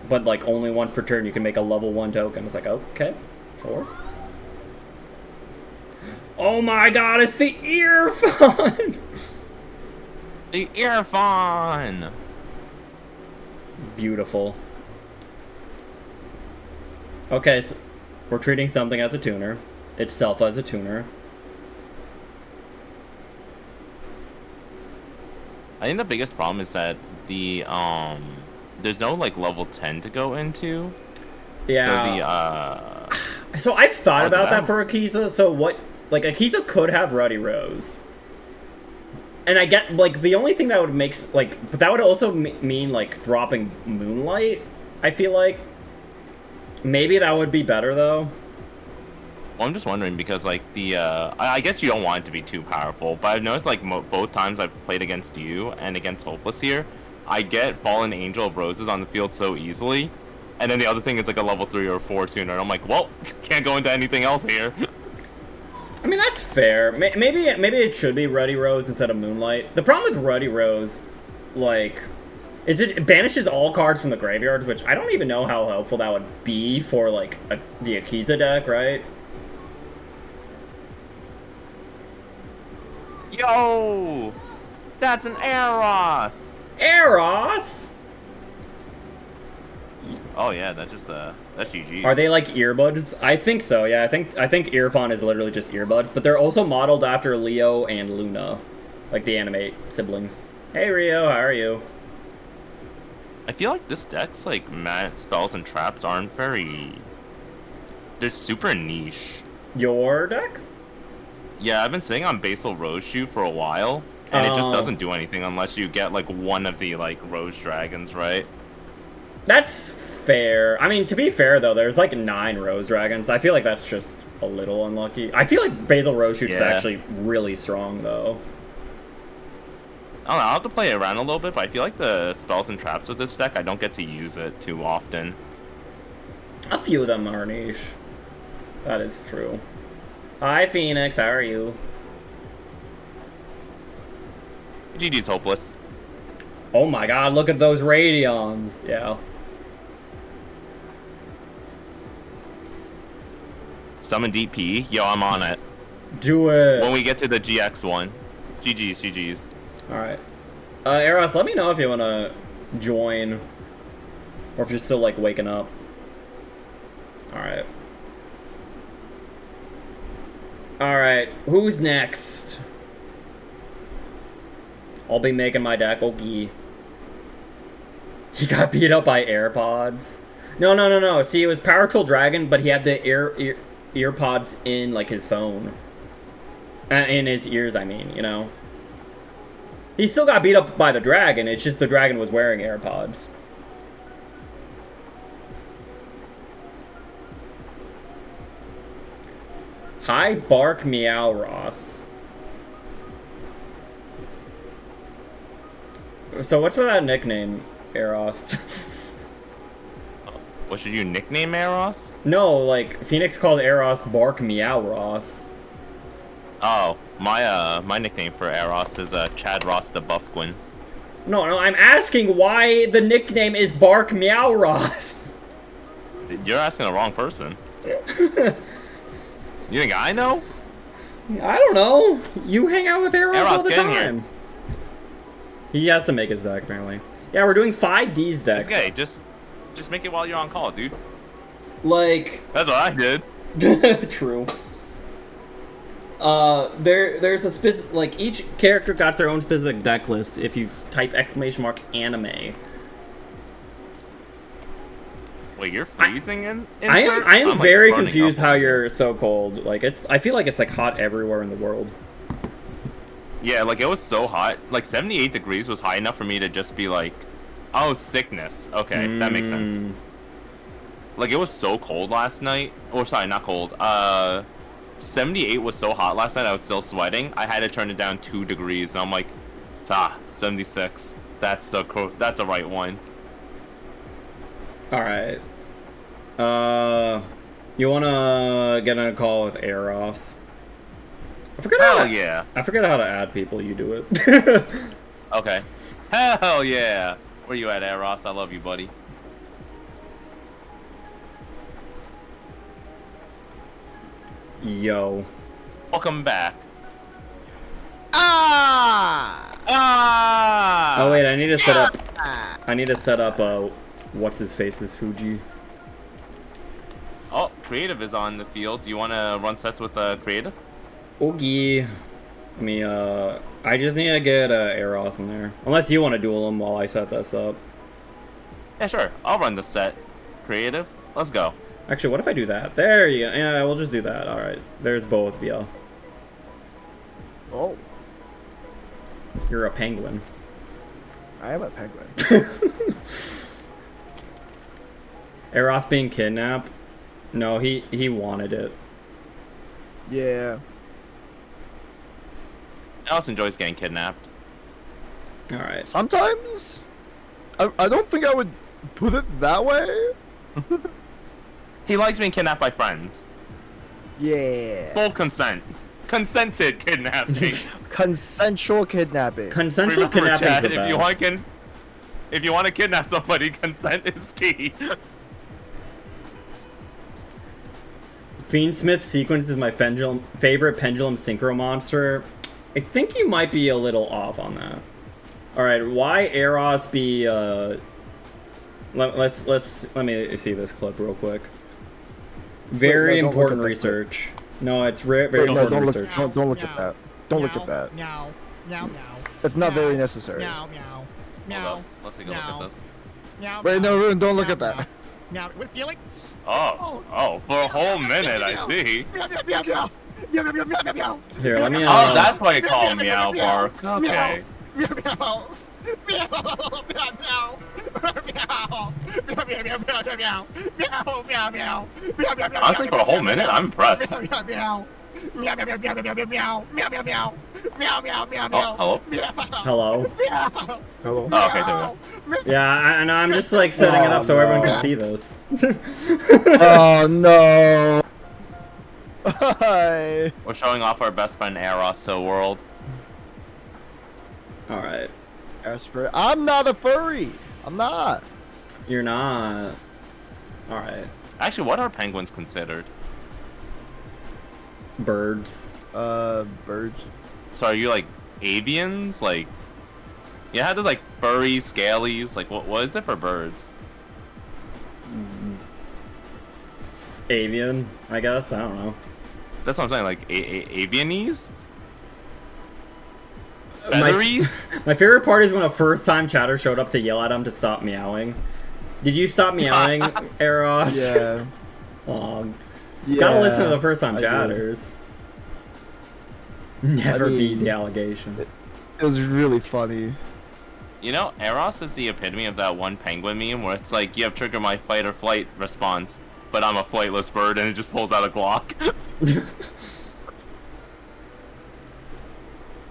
but like only once per turn you can make a level 1 token. It's like, okay, sure. Oh my god, it's the earphone! The earphone! Beautiful. Okay, so we're treating something as a tuner. Itself as a tuner. I think the biggest problem is that the there's no like level 10 to go into. Yeah. So I've thought about that for Akiza. So what, like Akiza could have Ruddy Rose. And I get, like, the only thing that would make, like, but that would also mean, like, dropping Moonlight, I feel like. Maybe that would be better, though. Well, I'm just wondering, because, like, the, I guess you don't want it to be too powerful, but I've noticed, like, both times I've played against you and against Hopeless here, I get Fallen Angel of Roses on the field so easily, and then the other thing is, like, a level 3 or 4 tuner, and I'm like, well, can't go into anything else here. I mean, that's fair. Maybe it should be Ruddy Rose instead of Moonlight. The problem with Ruddy Rose, like, is it banishes all cards from the graveyards, which I don't even know how helpful that would be for, like, the Akiza deck, right? Yo! That's an Eros! Eros? Oh yeah, that's just that's GG. Are they like earbuds? I think so. Yeah, I think Earphone is literally just earbuds, but they're also modeled after Leo and Luna, like the anime siblings. Hey Rio, how are you? I feel like this deck's like spells and traps aren't very. They're super niche. Your deck? Yeah, I've been sitting on Basal Rose Shoe for a while, and it just doesn't do anything unless you get like one of the like Rose Dragons, right? That's fair. I mean, to be fair though, there's like 9 Rose Dragons. I feel like that's just a little unlucky. I feel like Basil Rose Shoot's actually really strong though. I don't know, I'll have to play around a little bit, but I feel like the spells and traps with this deck, I don't get to use it too often. A few of them are niche. That is true. Hi, Phoenix. How are you? GG's hopeless. Oh my god, look at those Radions. Yeah. Summon DP? Yo, I'm on it. Do it. When we get to the GX one. GG's. Alright. Eros, let me know if you want to join. Or if you're still, like, waking up. Alright. Alright, who's next? I'll be making my deck. Okay. He got beat up by AirPods. No. See, it was Power Tool Dragon, but he had the earpods in, like, his phone. In his ears, I mean, you know. He still got beat up by the dragon, it's just the dragon was wearing AirPods. Hi, Bark Meow Ross. So what's with that nickname, Eros? What should you nickname Eros? No, like, Phoenix called Eros Bark Meow Ross. Oh, my nickname for Eros is Chad Ross the Buffquin. No, I'm asking why the nickname is Bark Meow Ross. You're asking the wrong person. You think I know? I don't know. You hang out with Eros all the get in time. here. He has to make his deck, apparently. Yeah, we're doing 5D's decks. Okay, just make it while you're on call, dude. Like... That's what I did. True. There's a specific... Like, each character got their own specific deck list if you type !anime. Wait, you're freezing in I am I'm, very like, confused how you're so cold. Like, I feel like it's, like, hot everywhere in the world. Yeah, like, it was so hot. Like, 78 degrees was high enough for me to just be like, oh, sickness. Okay, that makes sense. Like, it was so cold last night. Or, sorry, not cold. 78 was so hot last night, I was still sweating. I had to turn it down 2 degrees, and I'm like, 76. That's the right one. Alright. You wanna get on a call with Eros? I forget how to add people. You do it. Okay. Hell yeah. Where you at, Eros? I love you, buddy. Yo. Welcome back. Oh wait, I need to set up. I need to set up. What's his face's Fuji. Oh, creative is on the field. Do you want to run sets with creative? Okay. Let me. I just need to get Eros in there. Unless you want to duel him while I set this up. Yeah, sure. I'll run the set. Creative. Let's go. Actually, what if I do that? There you go. Yeah, we'll just do that. All right. There's both of you. Oh. You're a penguin. I am a penguin. Eros being kidnapped? No, he wanted it. Yeah. Alice enjoys getting kidnapped. Alright. Sometimes? I don't think I would put it that way. He likes being kidnapped by friends. Yeah. Full consent. Consented kidnapping. Consensual kidnapping. Consensual kidnapping is the best. If you want to kidnap somebody, consent is key. Fiendsmith Sequence is my favorite pendulum synchro monster. I think you might be a little off on that. Alright, why Eros be let me see this clip real quick. Very important research. No, it's very important research. Don't look at that. Don't look at that. Meow, meow, meow. It's not very necessary. Meow, meow, meow. Hold up. Let's take a look at this. Meow, Wait, meow, no, don't look meow, at that. Meow, with feeling. Oh, for a whole minute, I see. Meow, meow, meow, meow. Meow, meow, meow, meow, meow. Here, let me Oh, that's why you call him Meow Bark. Okay. Meow, meow. Meow, meow, meow. Meow. Meow, meow, meow, meow, meow. Meow, meow, meow. Meow, meow, meow. Honestly, for a whole minute, I'm impressed. Meow, meow, meow. Meow meow meow meow meow meow meow meow meow meow meow meow meow. hello? Hello. Meow. Hello. Oh, okay, there we go. Yeah, and I'm just like setting it up so everyone can see this. Oh no. Hi. We're showing off our best friend Eros to the world. All right. As for I'm not a furry. I'm not. You're not. All right. Actually, what are penguins considered? Birds. Birds. So are you like avians? Like, you have those like furry scalies. Like, what is it for birds? Avian, I guess. I don't know. That's what I'm saying. Like, avianese? My, Featheries? my favorite part is when a first-time chatter showed up to yell at him to stop meowing. Did you stop meowing, Eros? Yeah. Aw, Yeah. gotta listen to the first-time I did. chatters. Never beat mean, the allegations. It was really funny. You know, Eros is the epitome of that one penguin meme where it's like, you have triggered my fight or flight response, but I'm a flightless bird, and it just pulls out a Glock.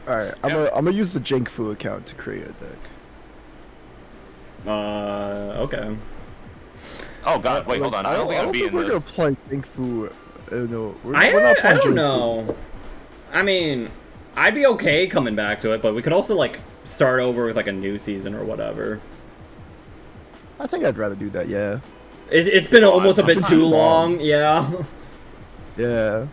Alright, I'm gonna use the Jinkfu account to create a deck. Okay. Oh god, wait, hold on. I don't think I'm think beating we're gonna this. play Jinkfu. No, we're I not playing don't Jinkfu. know. I mean, I'd be okay coming back to it, but we could also, like, start over with, like, a new season or whatever. I think I'd rather do that, yeah. It's been almost a bit it's too been long, long. yeah. Yeah.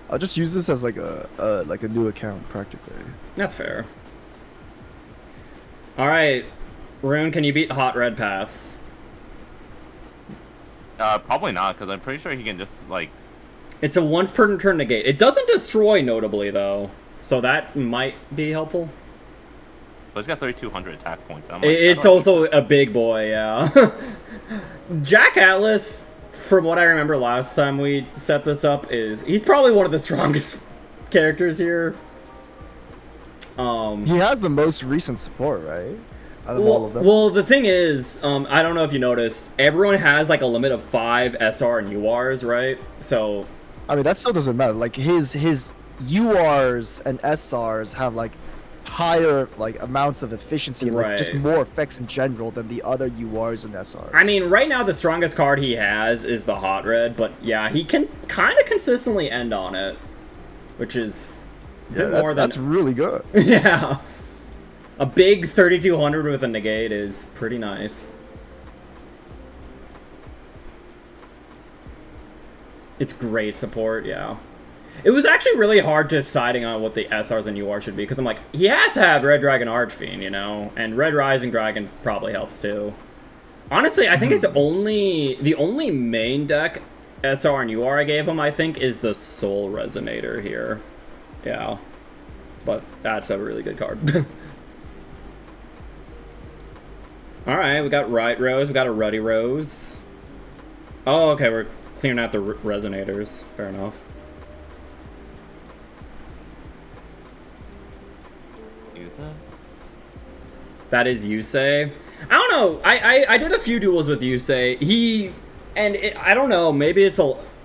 I'll just use this as like a new account practically. That's fair. Alright, Rune, can you beat Hot Red Pass? Probably not, because I'm pretty sure he can just, like... It's a once per turn negate. It doesn't destroy, notably, though. So that might be helpful. But he's got 3,200 attack points. I'm like, It's how do I also keep a big boy, yeah. Jack Atlas, from what I remember last time we set this up, he's probably one of the strongest characters here. He has the most recent support, right? Out of all of them. Well, the thing is, I don't know if you noticed, everyone has like a limit of 5 SR and URs, right? So, I mean, that still doesn't matter. Like his URs and SRs have like higher like amounts of efficiency and like just Right. more effects in general than the other URs and SRs. I mean, right now the strongest card he has is the Hot Red, but yeah, he can kind of consistently end on it, which is a bit more than that's really good. yeah. A big 3,200 with a negate is pretty nice. It's great support, yeah. It was actually really hard deciding on what the SRs and UR should be, because I'm like, he has to have Red Dragon Archfiend, you know? And Red Rising Dragon probably helps too. Honestly, I think it's the only main deck SR and UR I gave him, I think, is the Soul Resonator here. Yeah. But that's a really good card. Alright, we got Right Rose, we got a Ruddy Rose. Oh, okay, we're clearing out the Resonators. Fair enough. do this? That is Yusei. I don't know. I did a few duels with Yusei. I don't know. Maybe it's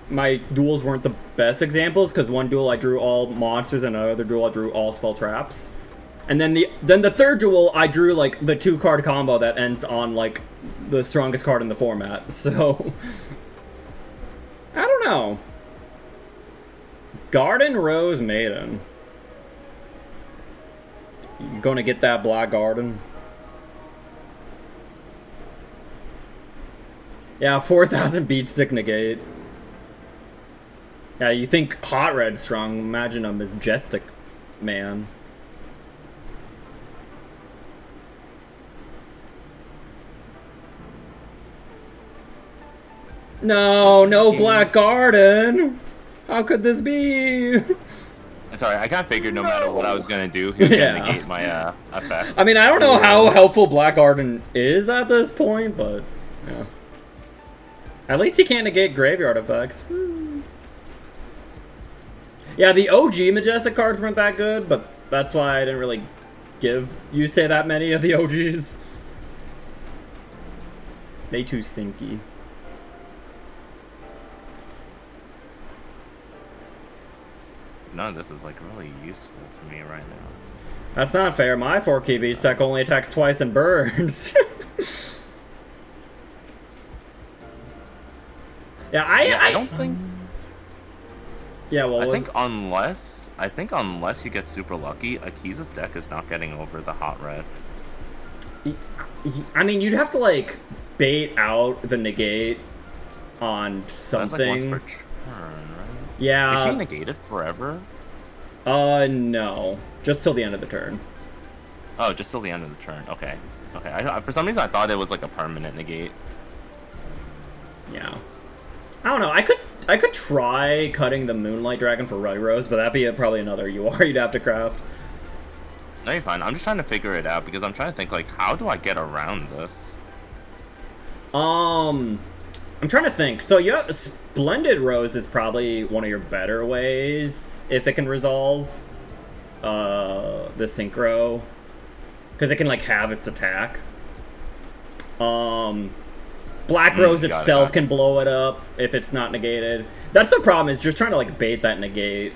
my duels weren't the best examples because one duel I drew all monsters and another duel I drew all spell traps. And then the third duel I drew like the 2-card combo that ends on like the strongest card in the format. So I don't know. Garden Rose Maiden. You gonna get that Black Garden? Yeah, 4,000 beat stick negate. Yeah, you think Hot Red strong, imagine a Majestic man. No Black Garden! How could this be? Sorry, I kind of figured no matter what I was gonna do, he was Yeah. gonna negate my effect. I mean, I don't know how helpful Black Garden is at this point, but yeah. At least he can't negate graveyard effects. Woo. Yeah, the OG Majestic cards weren't that good, but that's why I didn't really give Yusei that many of the OGs. They too stinky. none of this is like really useful to me right now. That's not fair. My 4-key beat deck only attacks twice and burns. Yeah, I don't think. Yeah, well, I think unless you get super lucky, Akiza's deck is not getting over the hot red. I mean, you'd have to like bait out the negate on something. That's like once per turn, right? Yeah. Is she negated forever? No, just till the end of the turn. Oh, just till the end of the turn. Okay. Okay. For some reason, I thought it was like a permanent negate. Yeah. I don't know. I could try cutting the Moonlight Dragon for Rug Rose, but that'd be probably another UR you'd have to craft. No, you're fine. I'm just trying to figure it out because I'm trying to think like, how do I get around this? I'm trying to think. So you have Splendid Rose is probably one of your better ways if it can resolve the synchro, because it can like have its attack. Black Rose itself can blow it up if it's not negated. That's the problem, is just trying to like bait that negate.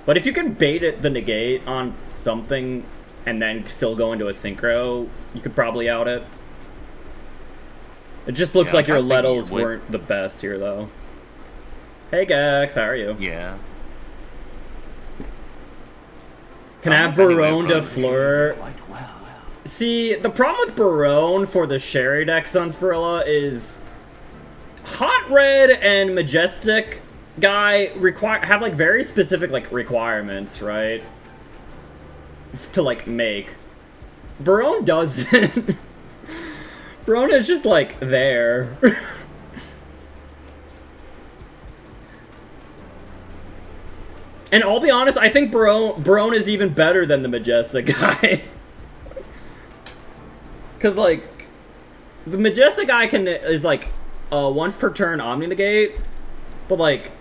But if you can bait the negate on something and then still go into a synchro, you could probably out it. It just looks like your Lettles weren't the best here, though. Hey, Gex, how are you? Yeah. Can I have Barone to Fleur? See, the problem with Barone for the Sherry deck Sunspirilla is Hot Red and Majestic guy have like very specific like requirements, right? To like make. Barone doesn't. Barone is just like there. And I'll be honest, I think Barone is even better than the Majestic guy. Cause like the Majestic guy is like a once per turn Omni Negate, but like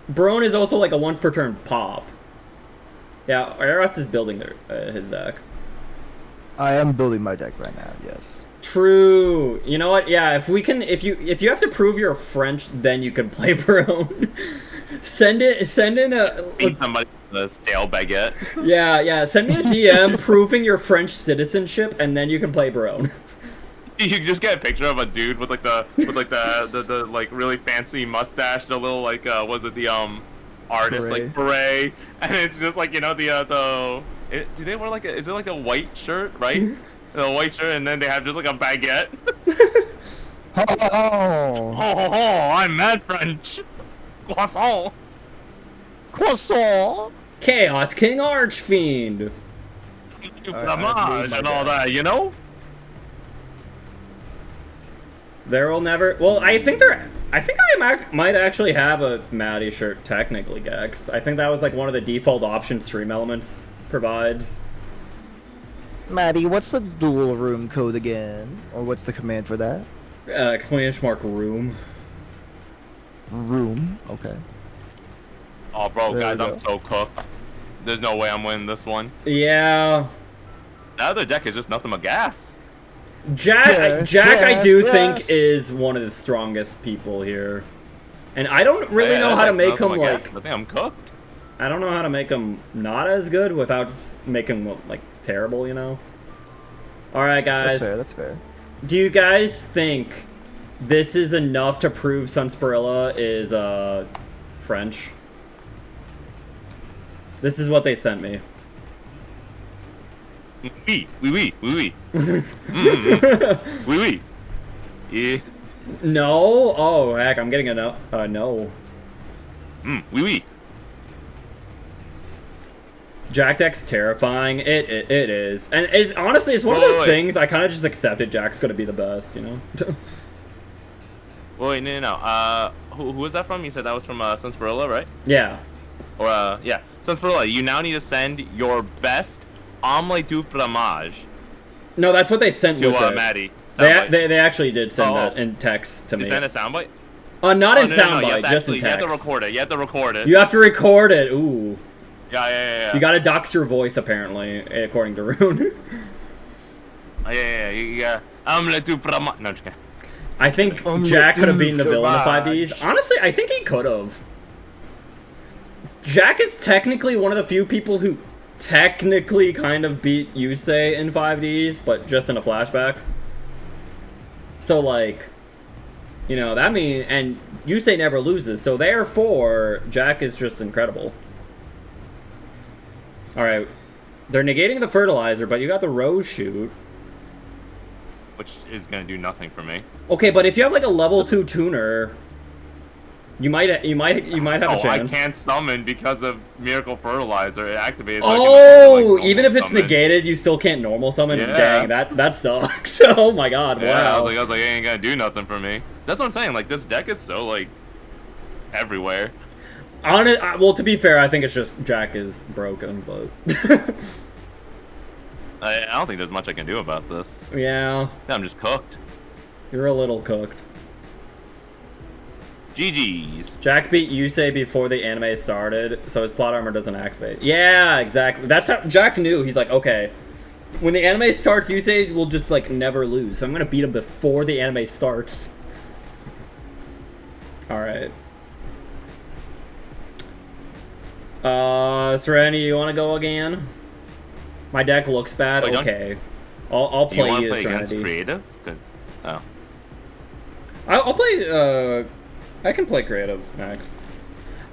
Barone is also like a once per turn pop. Yeah, Eros is building his deck. I am building my deck right now. Yes. True. You know what? Yeah, if you have to prove you're French, then you can play Barone. Send in a Eat somebody with a stale baguette. Yeah. Send me a DM proving your French citizenship, and then you can play Barone. You can just get a picture of a dude with like the like really fancy mustache, the little like the artist beret. Like beret, and it's just like, you know, do they wear like is it like a white shirt, right? A white shirt, and then they have just like a baguette. Oh, I'm mad French. Croissant. croissant. Chaos King Archfiend. Fromage and all that, you know? There will never. Well, I think I might actually have a Maddie shirt technically, Gex. I think that was like one of the default options Stream Elements provides. Maddie, what's the Duel Room code again? Or what's the command for that? Exclamation mark room. Room. Okay. Oh, bro, There guys, we go. I'm so cooked. There's no way I'm winning this one. Yeah. The other deck is just nothing but gas. Jack, Yes, I do yes. think is one of the strongest people here, and I don't really know how to make him like. I think I'm cooked. I don't know how to make him not as good without just making him like terrible, you know. All right, guys. That's fair. That's fair. Do you guys think this is enough to prove Sunspirilla is French? This is what they sent me. Oui. Oui. Yeah. No? Oh heck, I'm getting a no. No. Oui. Jack deck's terrifying. It is, and honestly, it's one of those things. I kind of just accepted Jack's gonna be the best, you know. Wait, no. Who was that from? You said that was from Sunspirilla, right? Yeah. Or yeah, Sunspirilla. You now need to send your best omelette du fromage No, that's what they sent to with it. Maddie. They actually did send Oh. that in text to You me. send a soundbite? Not in No, soundbite, just in You have text. to record it. You have to record it. You have to record it. Ooh. Yeah. You gotta dox your voice, apparently, according to Rune. Yeah. Omelette du fromage. No, I'm just kidding. I think Jack could have beaten the villain of 5Ds. Honestly, I think he could have. Jack is technically one of the few people who technically kind of beat Yusei in 5Ds, but just in a flashback. So, like, you know, that means, and Yusei never loses, so therefore, Jack is just incredible. Alright, they're negating the fertilizer, but you got the rose shoot. Which is gonna do nothing for me. Okay, but if you have like a level 2 tuner, you might have a chance. I can't summon because of Miracle Fertilizer. It activates. Oh, like, even if it's negated, you still can't normal summon. Yeah. Dang, that sucks. Oh my god! Yeah, Wow. I was like, it ain't gonna do nothing for me. That's what I'm saying. Like, this deck is so like everywhere. Well, to be fair, I think it's just Jack is broken, but I don't think there's much I can do about this. yeah, I'm just cooked. you're a little cooked. GG's. Jack beat Yusei before the anime started, so his plot armor doesn't activate. Yeah, exactly. That's how Jack knew. He's like, okay, when the anime starts, Yusei will just like never lose. So I'm gonna beat him before the anime starts. All right. Serenity, you want to go again? My deck looks bad. Wait, okay, I'll Do you play want you, to play Serenity. against creative? Oh. I'll play. I can play creative next.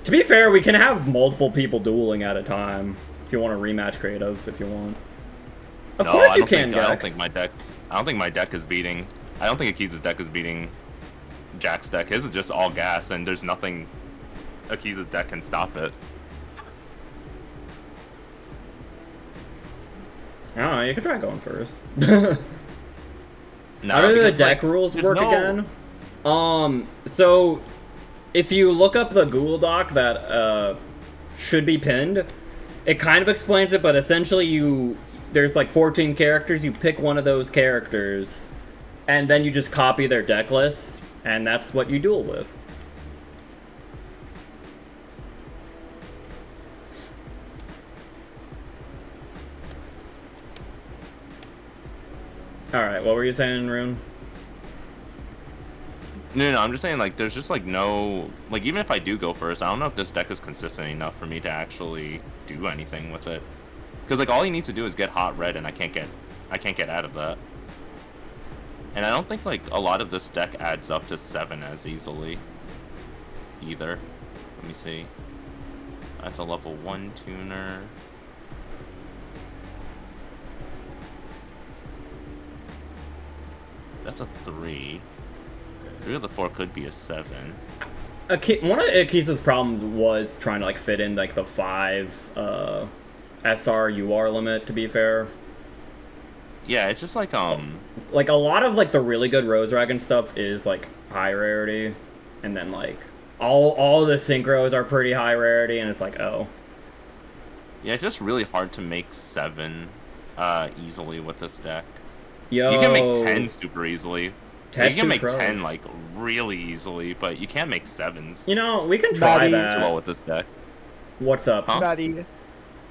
To be fair, we can have multiple people dueling at a time. If you want to rematch creative, if you want. Of No, course I you don't can, think, I don't Gex. think my deck. I don't think my deck is beating. I don't think Akiza's deck is beating Jack's deck. His is just all gas, and there's nothing Akiza's deck can stop it. I don't know. You could try going first. No, How do the because, deck like, rules there's work no- again? So if you look up the Google Doc that should be pinned, it kind of explains it, but essentially there's like 14 characters, you pick one of those characters, and then you just copy their deck list, and that's what you duel with. Alright, what were you saying, Rune? No, I'm just saying, like, there's just, like, no... Like, even if I do go first, I don't know if this deck is consistent enough for me to actually do anything with it. Because, like, all you need to do is get hot red, and I can't get out of that. And I don't think, like, a lot of this deck adds up to 7 as easily. Either. Let me see. That's a level 1 tuner. That's a 3. 3 of the 4 could be a 7. One of Akiza's problems was trying to like fit in like the 5 SR UR limit, to be fair. Yeah, it's just like Like a lot of like the really good Rose Dragon stuff is like high rarity, and then like all the synchros are pretty high rarity, and it's like, oh. Yeah, it's just really hard to make 7 easily with this deck. Yo, You can make 10 super easily. You can make Tetsu 10 Trudge. like really easily, but you can't make 7s. You know, we can try Maddie. that. Well with this deck. What's up? Huh? Maddie,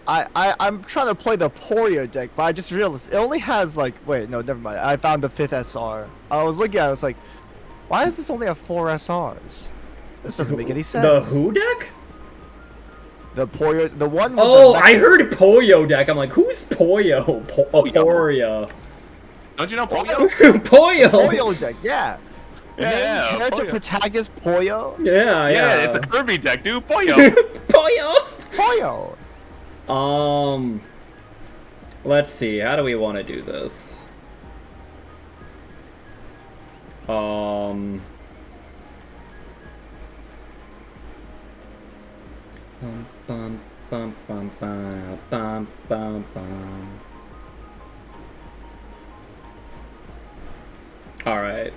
I'm trying to play the Porio deck, but I just realized it only has like, wait, no, never mind. I found the 5th SR. I was looking at it, I was like, why does this only have 4 SRs? This doesn't make any sense. The who deck? The Porio, the one with Oh, the I heard Poyo deck. I'm like, who's Poyo? Poria. Don't you know Poyo? Poyo. Porio deck, yeah. Yeah, Main character Poyo. protagonist Poyo? Yeah, Yeah, yeah. it's a Kirby deck, dude. Poyo. Poyo. Poyo! Let's see. How do we want to do this? Bum, bum, bum, bum, bum, bum, bum, bum. All right.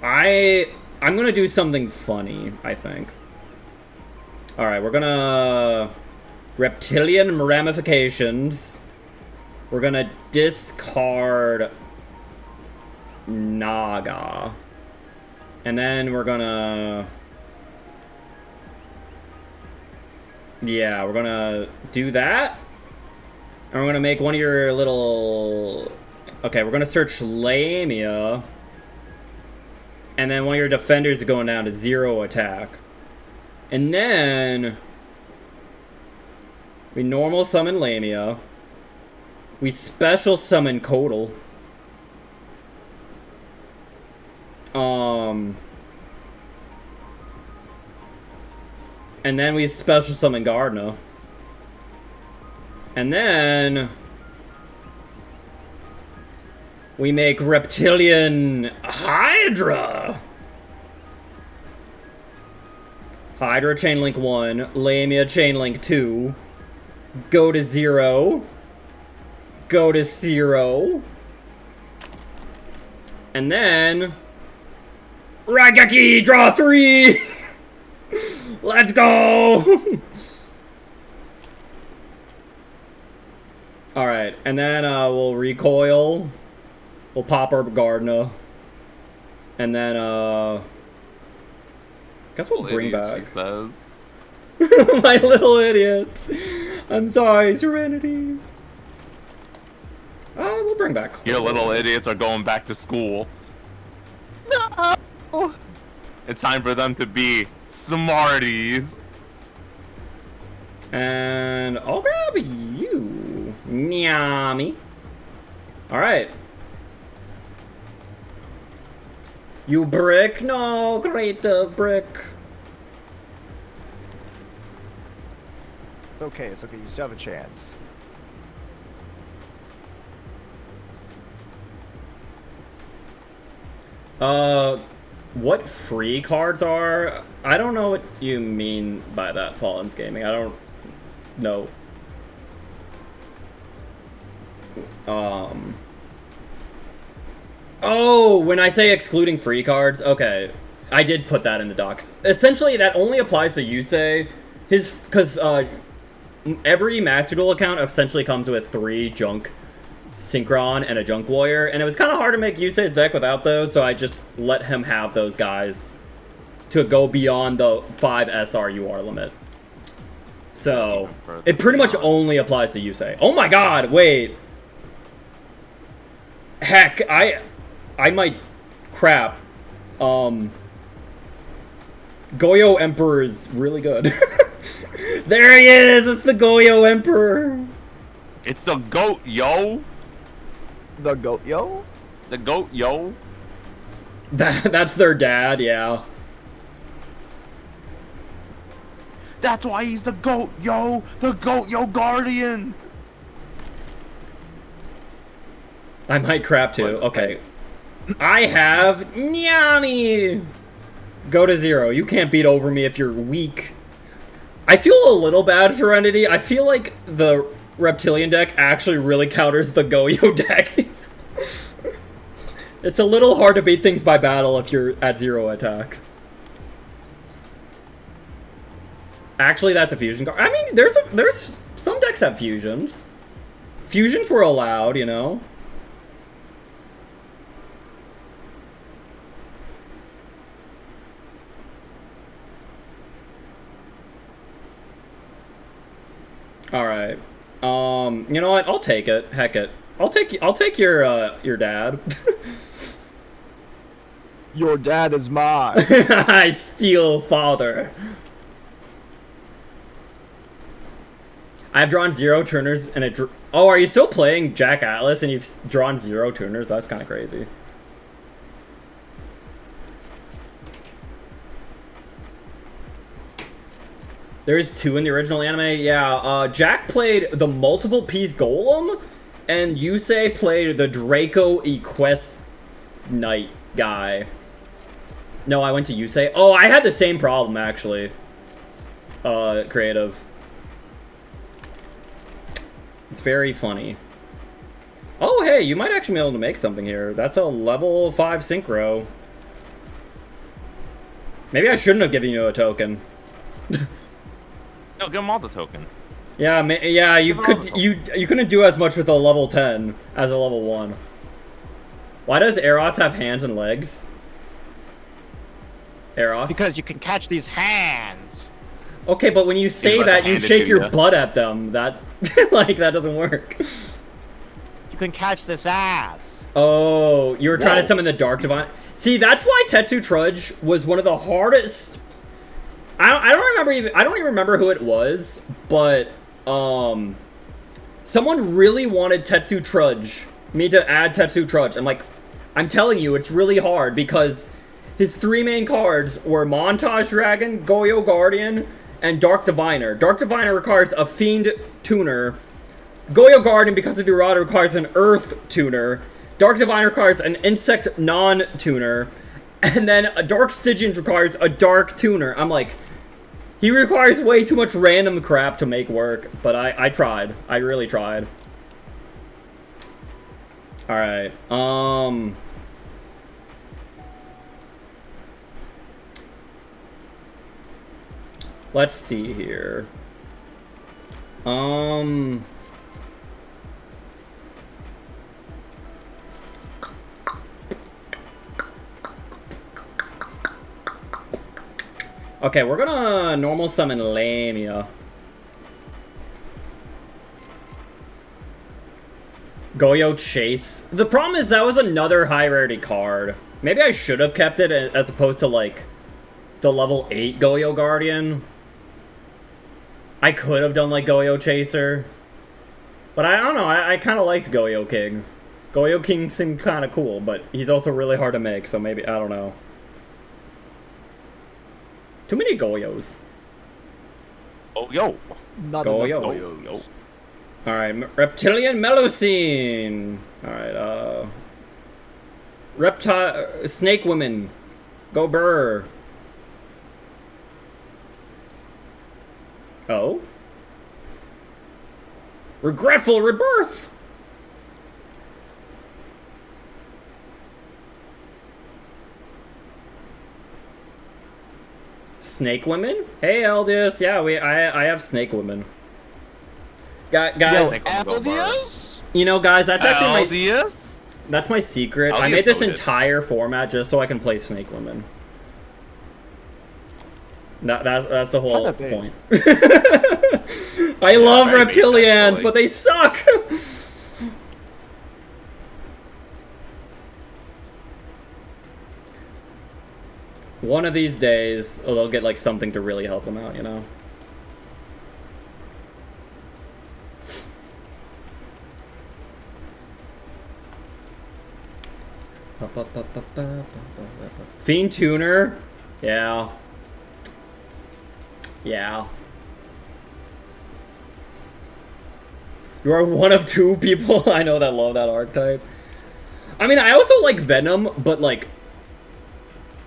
I'm gonna do something funny, I think. All right, we're gonna reptilian ramifications. We're gonna discard Naga, and then we're gonna we're gonna do that, and we're gonna make one of your little. Okay, we're gonna search Lamia. And then one of your defenders is going down to 0 attack. And then We normal summon Lamia. We special summon Kodal. And then we special summon Gardner. And then we make Reptilian Hydra. Hydra Chainlink 1, Lamia Chainlink 2. Go to 0. Go to 0. And then Raigeki, draw 3! Let's go! Alright, and then we'll recoil. We'll pop our Gardner. And then guess we'll bring back. She says. My little idiots. I'm sorry, Serenity. We'll bring back. Your little idiots are going back to school. No. It's time for them to be smarties. And I'll grab you. Nyami. Alright. You brick? No, creative brick. Okay, it's okay. You still have a chance. What free cards are? I don't know what you mean by that, Fallen's Gaming. I don't know. Oh, when I say excluding free cards, okay. I did put that in the docs. Essentially, that only applies to Yusei. Because, every Master Duel account essentially comes with 3 junk Synchron and a Junk Warrior, and it was kind of hard to make Yusei's deck without those, so I just let him have those guys to go beyond the 5 SR UR limit. So, it pretty much only applies to Yusei. Oh my god, wait. Heck, I might crap. Goyo Emperor is really good. There he is! It's the Goyo Emperor! It's a goat, yo! The goat, yo? The goat, yo! That's their dad, yeah. That's why he's the goat, yo! The goat, yo guardian! I might crap too. Okay. I have Nyami! Go to 0. You can't beat over me if you're weak. I feel a little bad, Serenity. I feel like the Reptilian deck actually really counters the Goyo deck. It's a little hard to beat things by battle if you're at 0 attack. Actually, that's a fusion card. I mean, there's some decks have fusions. Fusions were allowed, you know. All right. You know what? I'll take it. Heck it. I'll take your dad. Your dad is mine. I steal father. I've drawn 0 tuners and it. Oh, are you still playing Jack Atlas and you've drawn 0 tuners? That's kind of crazy. There's 2 in the original anime. Yeah, Jack played the multiple piece golem, and Yusei played the Draco Equest Knight guy. No, I went to Yusei. Oh, I had the same problem actually. Creative. It's very funny. Oh, hey, you might actually be able to make something here. That's a level 5 synchro. Maybe I shouldn't have given you a token. No, give them all the tokens. Yeah, yeah, you couldn't do as much with a level 10 as a level 1. Why does Eros have hands and legs? Eros? Because you can catch these hands. Okay, but when you say that, you shake your butt at them. That, like, that doesn't work. You can catch this ass. Oh, you were trying to summon the Dark Divine. See, that's why Tetsu Trudge was one of the hardest. I don't even remember who it was, but someone really wanted Tetsu Trudge, me to add Tetsu Trudge. I'm like, I'm telling you, it's really hard because his 3 main cards were Montage Dragon, Goyo Guardian, and Dark Diviner. Dark Diviner requires a Fiend Tuner. Goyo Guardian, because of Durada, requires an Earth Tuner. Dark Diviner requires an Insect Non-Tuner. And then Dark Stygians requires a Dark Tuner. I'm like, he requires way too much random crap to make work. But I tried. I really tried. Alright, let's see here. Okay, we're gonna normal summon Lamia. Goyo Chase. The problem is that was another high rarity card. Maybe I should have kept it as opposed to like the level 8 Goyo Guardian. I could have done like Goyo Chaser. But I don't know, I kind of liked Goyo King. Goyo King seemed kind of cool, but he's also really hard to make, so maybe, I don't know. Too many Goyos. Oh, yo. Not Goyo. enough Goyos. Alright, Reptilian Melusine. Alright, Reptile... Snake Women. Go Burr. Oh? Regretful Rebirth! Snake Women? Hey, Eldius. Yeah, I have Snake Women. Guys, Eldius? you know, guys, that's actually LDS? that's my secret. I Eldius made this voted. entire format just so I can play Snake Women. That's the whole Kinda point. I love very big, reptilians, actually. but they suck. One of these days, they'll get like something to really help them out, you know. Fiend Tuner? Yeah. Yeah. You are one of 2 people I know that love that archetype. I mean, I also like Venom, but like...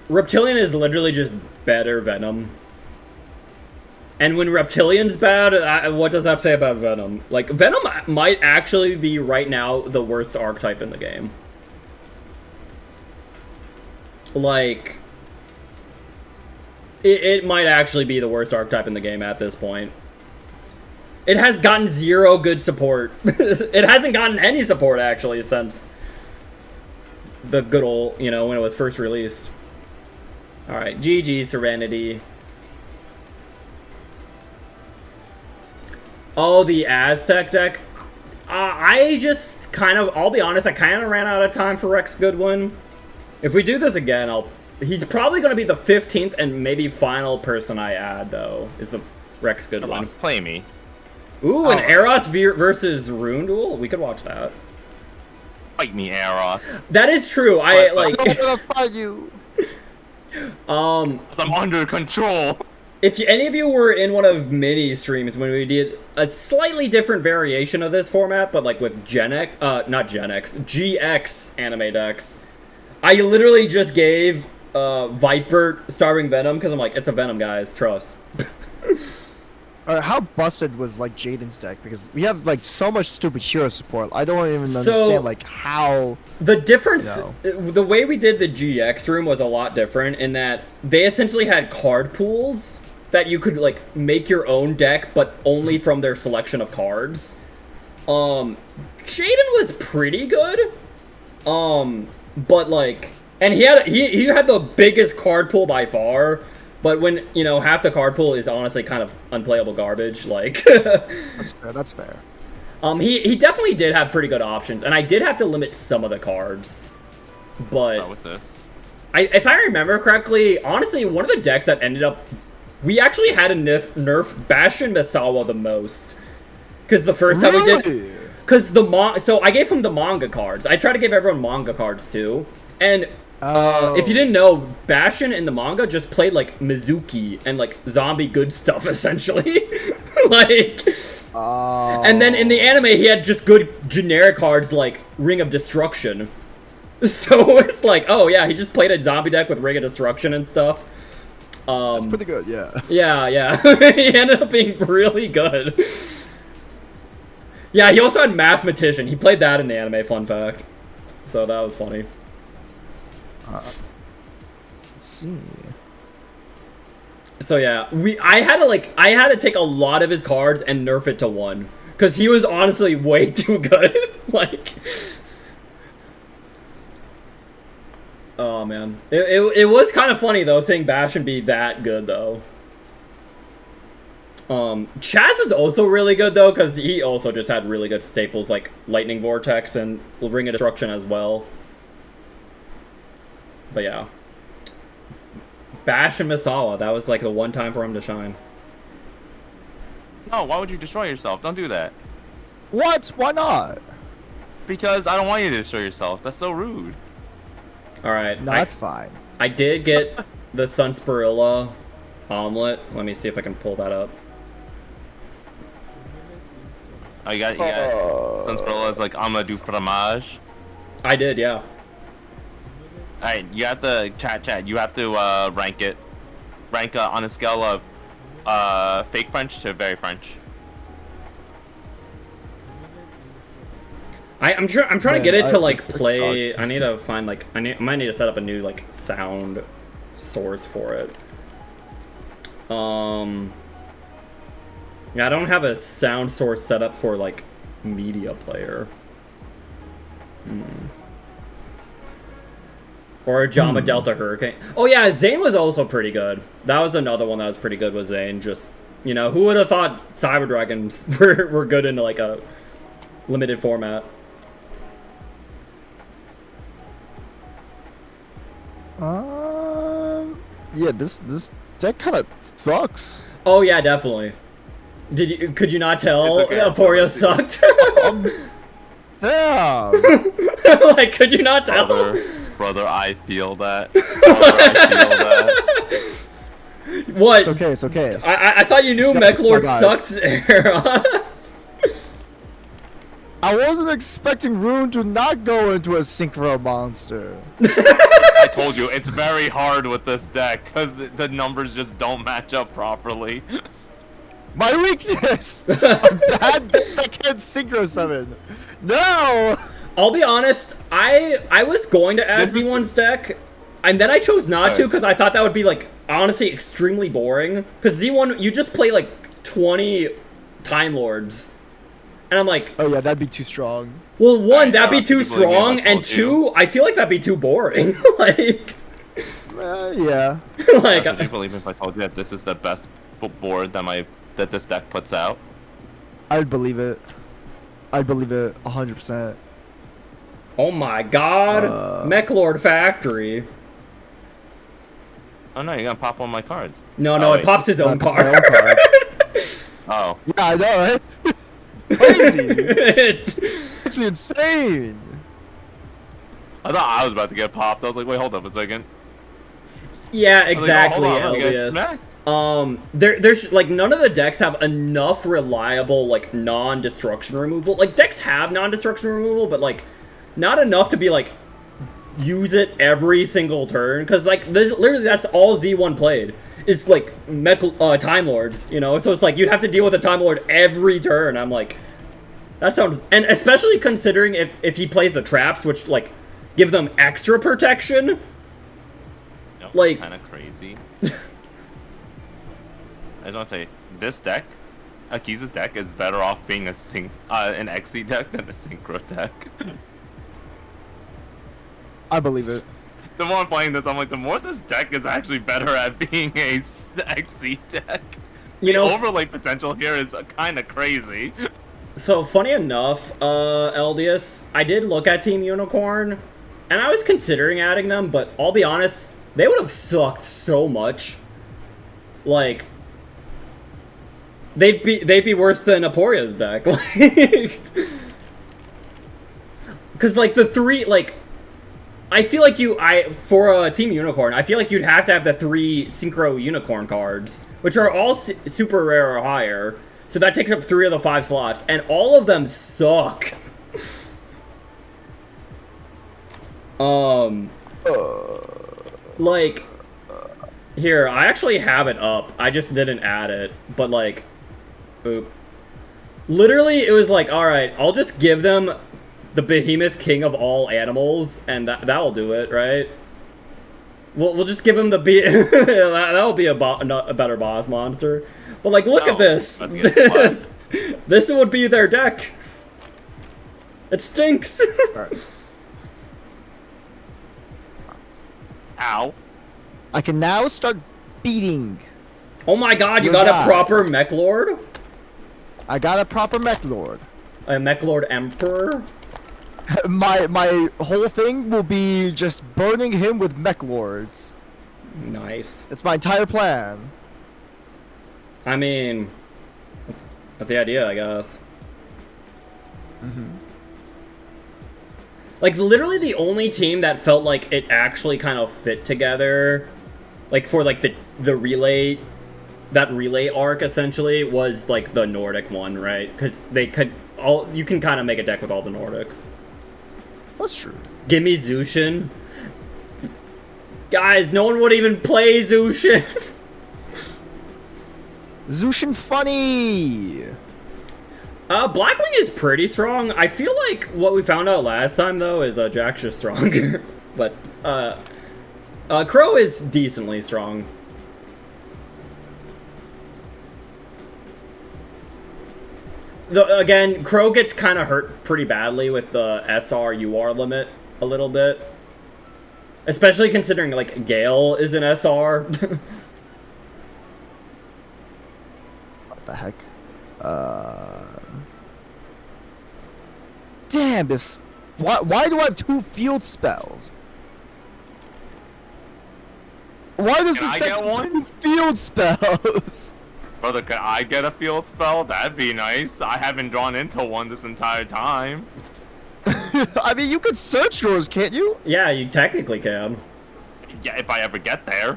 Reptilian is literally just better Venom. And when Reptilian's bad, what does that say about Venom? Like, Venom might actually be, right now, the worst archetype in the game. Like, it might actually be the worst archetype in the game at this point. It has gotten 0 good support. It hasn't gotten any support, actually, since the good old, you know, when it was first released. Alright, GG, Serenity. Oh, the Aztec deck? I just kind of, I'll be honest, I kind of ran out of time for Rex Goodwin. If we do this again, he's probably going to be the 15th and maybe final person I add, though, is the Rex Come Goodwin. on, play me. Ooh, an Eros versus Rune duel? We could watch that. Fight me, Eros. That is true. I I'm like. gonna fight you. 'Cause I'm under control. If any of you were in one of mini streams when we did a slightly different variation of this format, but like with not Gen X, GX anime decks, I literally just gave Vipert Starving Venom because I'm like, it's a Venom, guys, trust. Alright, how busted was like Jaden's deck? Because we have like so much stupid hero support. I don't even So- understand like how. The difference, No. the way we did the GX room was a lot different in that they essentially had card pools that you could like make your own deck, but only from their selection of cards. Jaden was pretty good, but like, and he had the biggest card pool by far. But when, you know, half the card pool is honestly kind of unplayable garbage, like... That's fair. That's fair. He definitely did have pretty good options, and I did have to limit some of the cards. But... Not with this. if I remember correctly, honestly, one of the decks that ended up... We actually had to nerf Bastion Misawa the most. Because the first time we did... Really? Because so I gave him the manga cards. I try to give everyone manga cards too. And if you didn't know, Bastion in the manga just played like Mizuki and like zombie good stuff essentially. Like, and then in the anime he had just good generic cards like Ring of Destruction. So it's like, oh yeah, he just played a zombie deck with Ring of Destruction and stuff. That's pretty good, yeah. Yeah. He ended up being really good. Yeah, he also had Mathematician. He played that in the anime, fun fact. So that was funny. Let's see. So yeah, I had to take a lot of his cards and nerf it to 1. Because he was honestly way too good. Like... Oh man. It was kind of funny though, seeing Bastion be that good though. Chaz was also really good though, because he also just had really good staples like Lightning Vortex and Ring of Destruction as well. But yeah. Bash and Misawa, that was like the one time for him to shine. No, why would you destroy yourself? Don't do that. What? Why not? Because I don't want you to destroy yourself. That's so rude. Alright. No, that's fine. I did get the Sunspirilla omelet. Let me see if I can pull that up. Oh, you got Sunspirilla is like omelette du fromage. I did, yeah. Alright, you have to chat. You have to rank it. Rank on a scale of fake French to very French. I'm trying to get it to like this play. sucks. I need to find like I might need to set up a new like sound source for it. Yeah, I don't have a sound source set up for like media player. Or a Jama Delta Hurricane. Oh yeah, Zane was also pretty good. That was another one that was pretty good, was Zane. Just, you know, who would have thought Cyber Dragons were good in like a limited format? Yeah, this deck kind of sucks. Oh yeah, definitely. Could you not tell It's okay. Aporio sucked? Damn. Like, could you not tell? Brother, I feel that. Brother, I feel that. What? It's okay. I thought you knew Just gotta Mechlord plug eyes. sucked, Eros. I wasn't expecting Rune to not go into a synchro monster. I told you, it's very hard with this deck because the numbers just don't match up properly. My weakness! A bad deck that can't synchro summon. No! I'll be honest, I was going to add Z1's deck, and then I chose not to because I thought that would be, like, honestly extremely boring. Because Z1, you just play, like, 20 Time Lords. And I'm like... Oh yeah, that'd be too strong. Well, one, that'd be know, too people again, strong, I and told you. two, I feel like that'd be too boring. Like... Yeah. Like... Would you believe me if I told you that this is the best board that this deck puts out? I'd believe it. I'd believe it 100%. Oh my god! Mechlord Factory. Oh no, you're gonna pop one of my cards. No, Oh, it wait. pops his own My card. own card. Oh. Yeah, I know, right? Crazy. It- Actually insane. I thought I was about to get popped. I was like, wait, hold up a second. Yeah, was like, oh, exactly, hold on, I'm gonna get Elvius. smacked. There's like none of the decks have enough reliable like non-destruction removal. Like decks have non-destruction removal, but like not enough to be like use it every single turn. Because like literally that's all Z1 played. It's like Time Lords, you know. So it's like you'd have to deal with a Time Lord every turn. I'm like, that sounds, and especially considering if he plays the traps, which like give them extra protection. Nope, Like- kind of crazy. I just want to say, this deck, Akiza's deck, is better off being an XC deck than a Synchro deck. I believe it. The more I'm playing this, I'm like, the more this deck is actually better at being a XC deck. You know, The overlay potential here is kind of crazy. so funny enough, Eldius, I did look at Team Unicorn, and I was considering adding them, but I'll be honest, they would have sucked so much. Like, they'd be worse than Aporia's deck. Like, because like the three, like, I feel like for a Team Unicorn, I feel like you'd have to have the 3 Synchro Unicorn cards, which are all super rare or higher. So that takes up 3 of the 5 slots, and all of them suck. Like, here, I actually have it up. I just didn't add it, but like, oop. Literally, it was like, alright, I'll just give them the Behemoth King of all animals, and that'll do it, right? We'll just give him the that'll be a better boss monster. But like, look at this. This would be their deck. It stinks. Ow. I can now start beating. Oh my god, you Your got guys. a proper Mech Lord? I got a proper Mech Lord. A Mech Lord Emperor? My whole thing will be just burning him with Mech Lords. Nice. It's my entire plan. I mean, that's the idea, I guess. Like, literally the only team that felt like it actually kind of fit together, like, for, like, the relay, that relay arc, essentially, was, like, the Nordic one, right? Because they could, you can kind of make a deck with all the Nordics. That's true. Give me Zushin. Guys, no one would even play Zushin. Zushin funny! Blackwing is pretty strong. I feel like what we found out last time, though, is Jack's just stronger. But, Crow is decently strong. Again, Crow gets kind of hurt pretty badly with the SR-UR limit a little bit. Especially considering, like, Gale is an SR. What the heck? Damn, this... Why do I have 2 field spells? Why does Can this I deck get have one? 2 field spells? Brother, could I get a field spell? That'd be nice. I haven't drawn into one this entire time. I mean, you could search yours, can't you? Yeah, you technically can. Yeah, if I ever get there.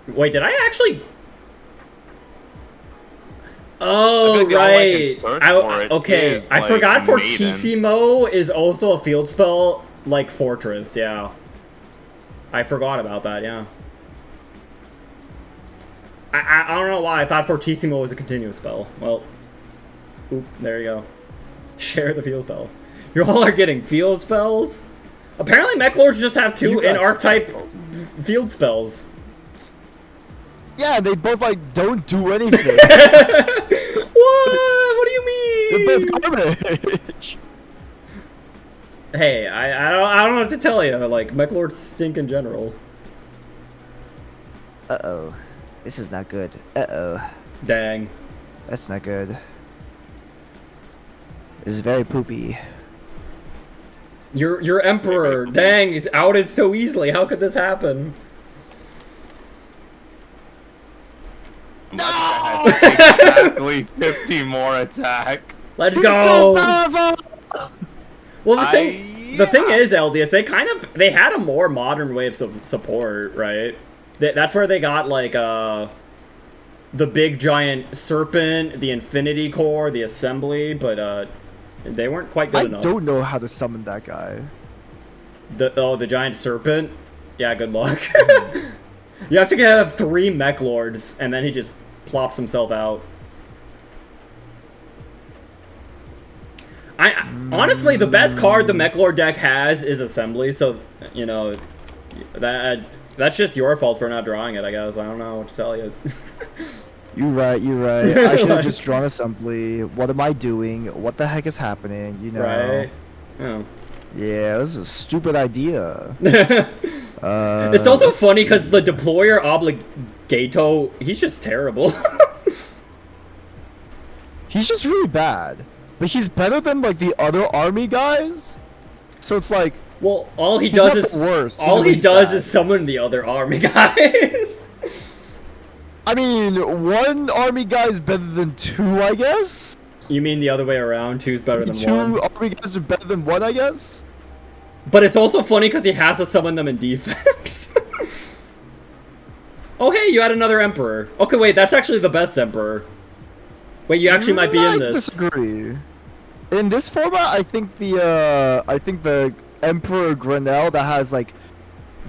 Wait, did I actually... Oh, I feel like the only way I can right. search for it Okay, is, I like, forgot Maiden. Fortissimo is also a field spell, like Fortress, yeah. I forgot about that, yeah. I don't know why I thought Fortissimo was a continuous spell. Well, oop, there you go. Share the field spell. You all are getting field spells? Apparently Mech Lords just have 2 You guys in-archetype field spells. Yeah, they both, like, don't do anything. What? What do you mean? They're both garbage. Hey, I don't know what to tell you. Like, Mech Lords stink in general. Uh-oh. This is not good. Uh-oh. Dang. That's not good. This is very poopy. Your Emperor, dang, is outed so easily. How could this happen? No! Exactly 50 more attack. Let's He's go. so powerful! Well, the thing Yeah. is, LDS, they had a more modern way of support, right? That's where they got, like, the big giant serpent, the infinity core, the assembly, but, they weren't quite good enough. I don't know how to summon that guy. The giant serpent? Yeah, good luck. You have to have 3 Mech Lords, and then he just plops himself out. Honestly, the best card the Mech Lord deck has is Assembly, so, you know, that's just your fault for not drawing it, I guess. I don't know what to tell you. You're right, you're right. I should have just drawn Assembly. What am I doing? What the heck is happening? You know? Right? Oh. Yeah, this is a stupid idea. It's also funny because the Deployer Obligato, he's just terrible. He's just really bad. But he's better than, like, the other army guys? So it's like... Well, all he He's does not is the worst. all He's he does bad. is summon the other army guys. I mean, one army guy's better than two, I guess. You mean the other way around? Two's better than Two one. army guys are better than one, I guess. But it's also funny because he has to summon them in defense. Oh, hey, you had another emperor. Okay, wait, that's actually the best emperor. Wait, you actually might be in this. I disagree. In this format, I think the Emperor Grenell that has like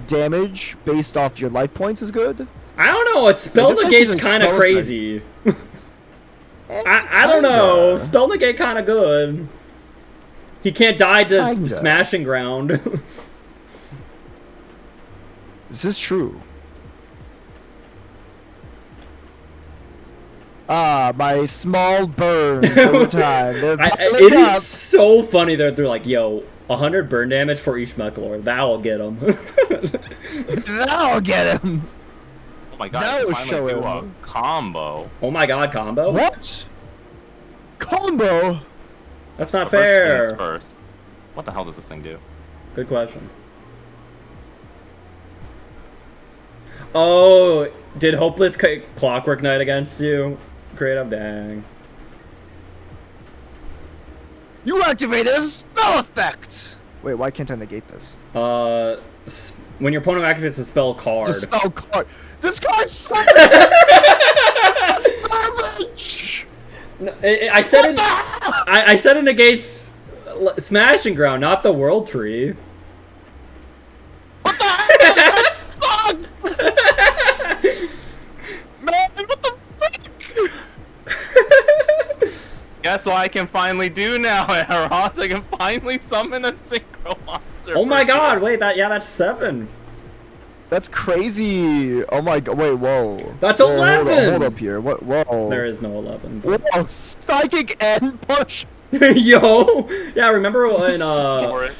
damage based off your life points is good. I don't know. A spell This negate's actually kind of smells crazy. I don't know. Spell negate kind of good. He can't die to Kinda. smashing ground. This is true. Ah, my small burn over time. It is so funny that they're like, yo, 100 burn damage for each Mechlord. That will get him. That'll get him. Oh my god, That I will can show finally do a him. combo. Oh my god, combo? What? Combo? That's not But first fair. things first. What the hell does this thing do? Good question. Oh, did Hopeless Clockwork Knight against you? Creative, dang. You activated a spell effect! Wait, why can't I negate this? When your opponent activates a spell card. It's a spell card. This card sucks! This card's garbage! No, I said it. I said it negates Smashing Ground, not the World Tree. What the heck? That sucks! Man, what the frick? Guess what I can finally do now, Eros? I can finally summon a synchro monster. Oh my for you. god, wait, that's 7. That's crazy. Oh my god, wait, whoa. That's Whoa, 11! Hold up here. What? Whoa. There is no 11. Whoa, psychic and push. Yo! Yeah, remember when, For it.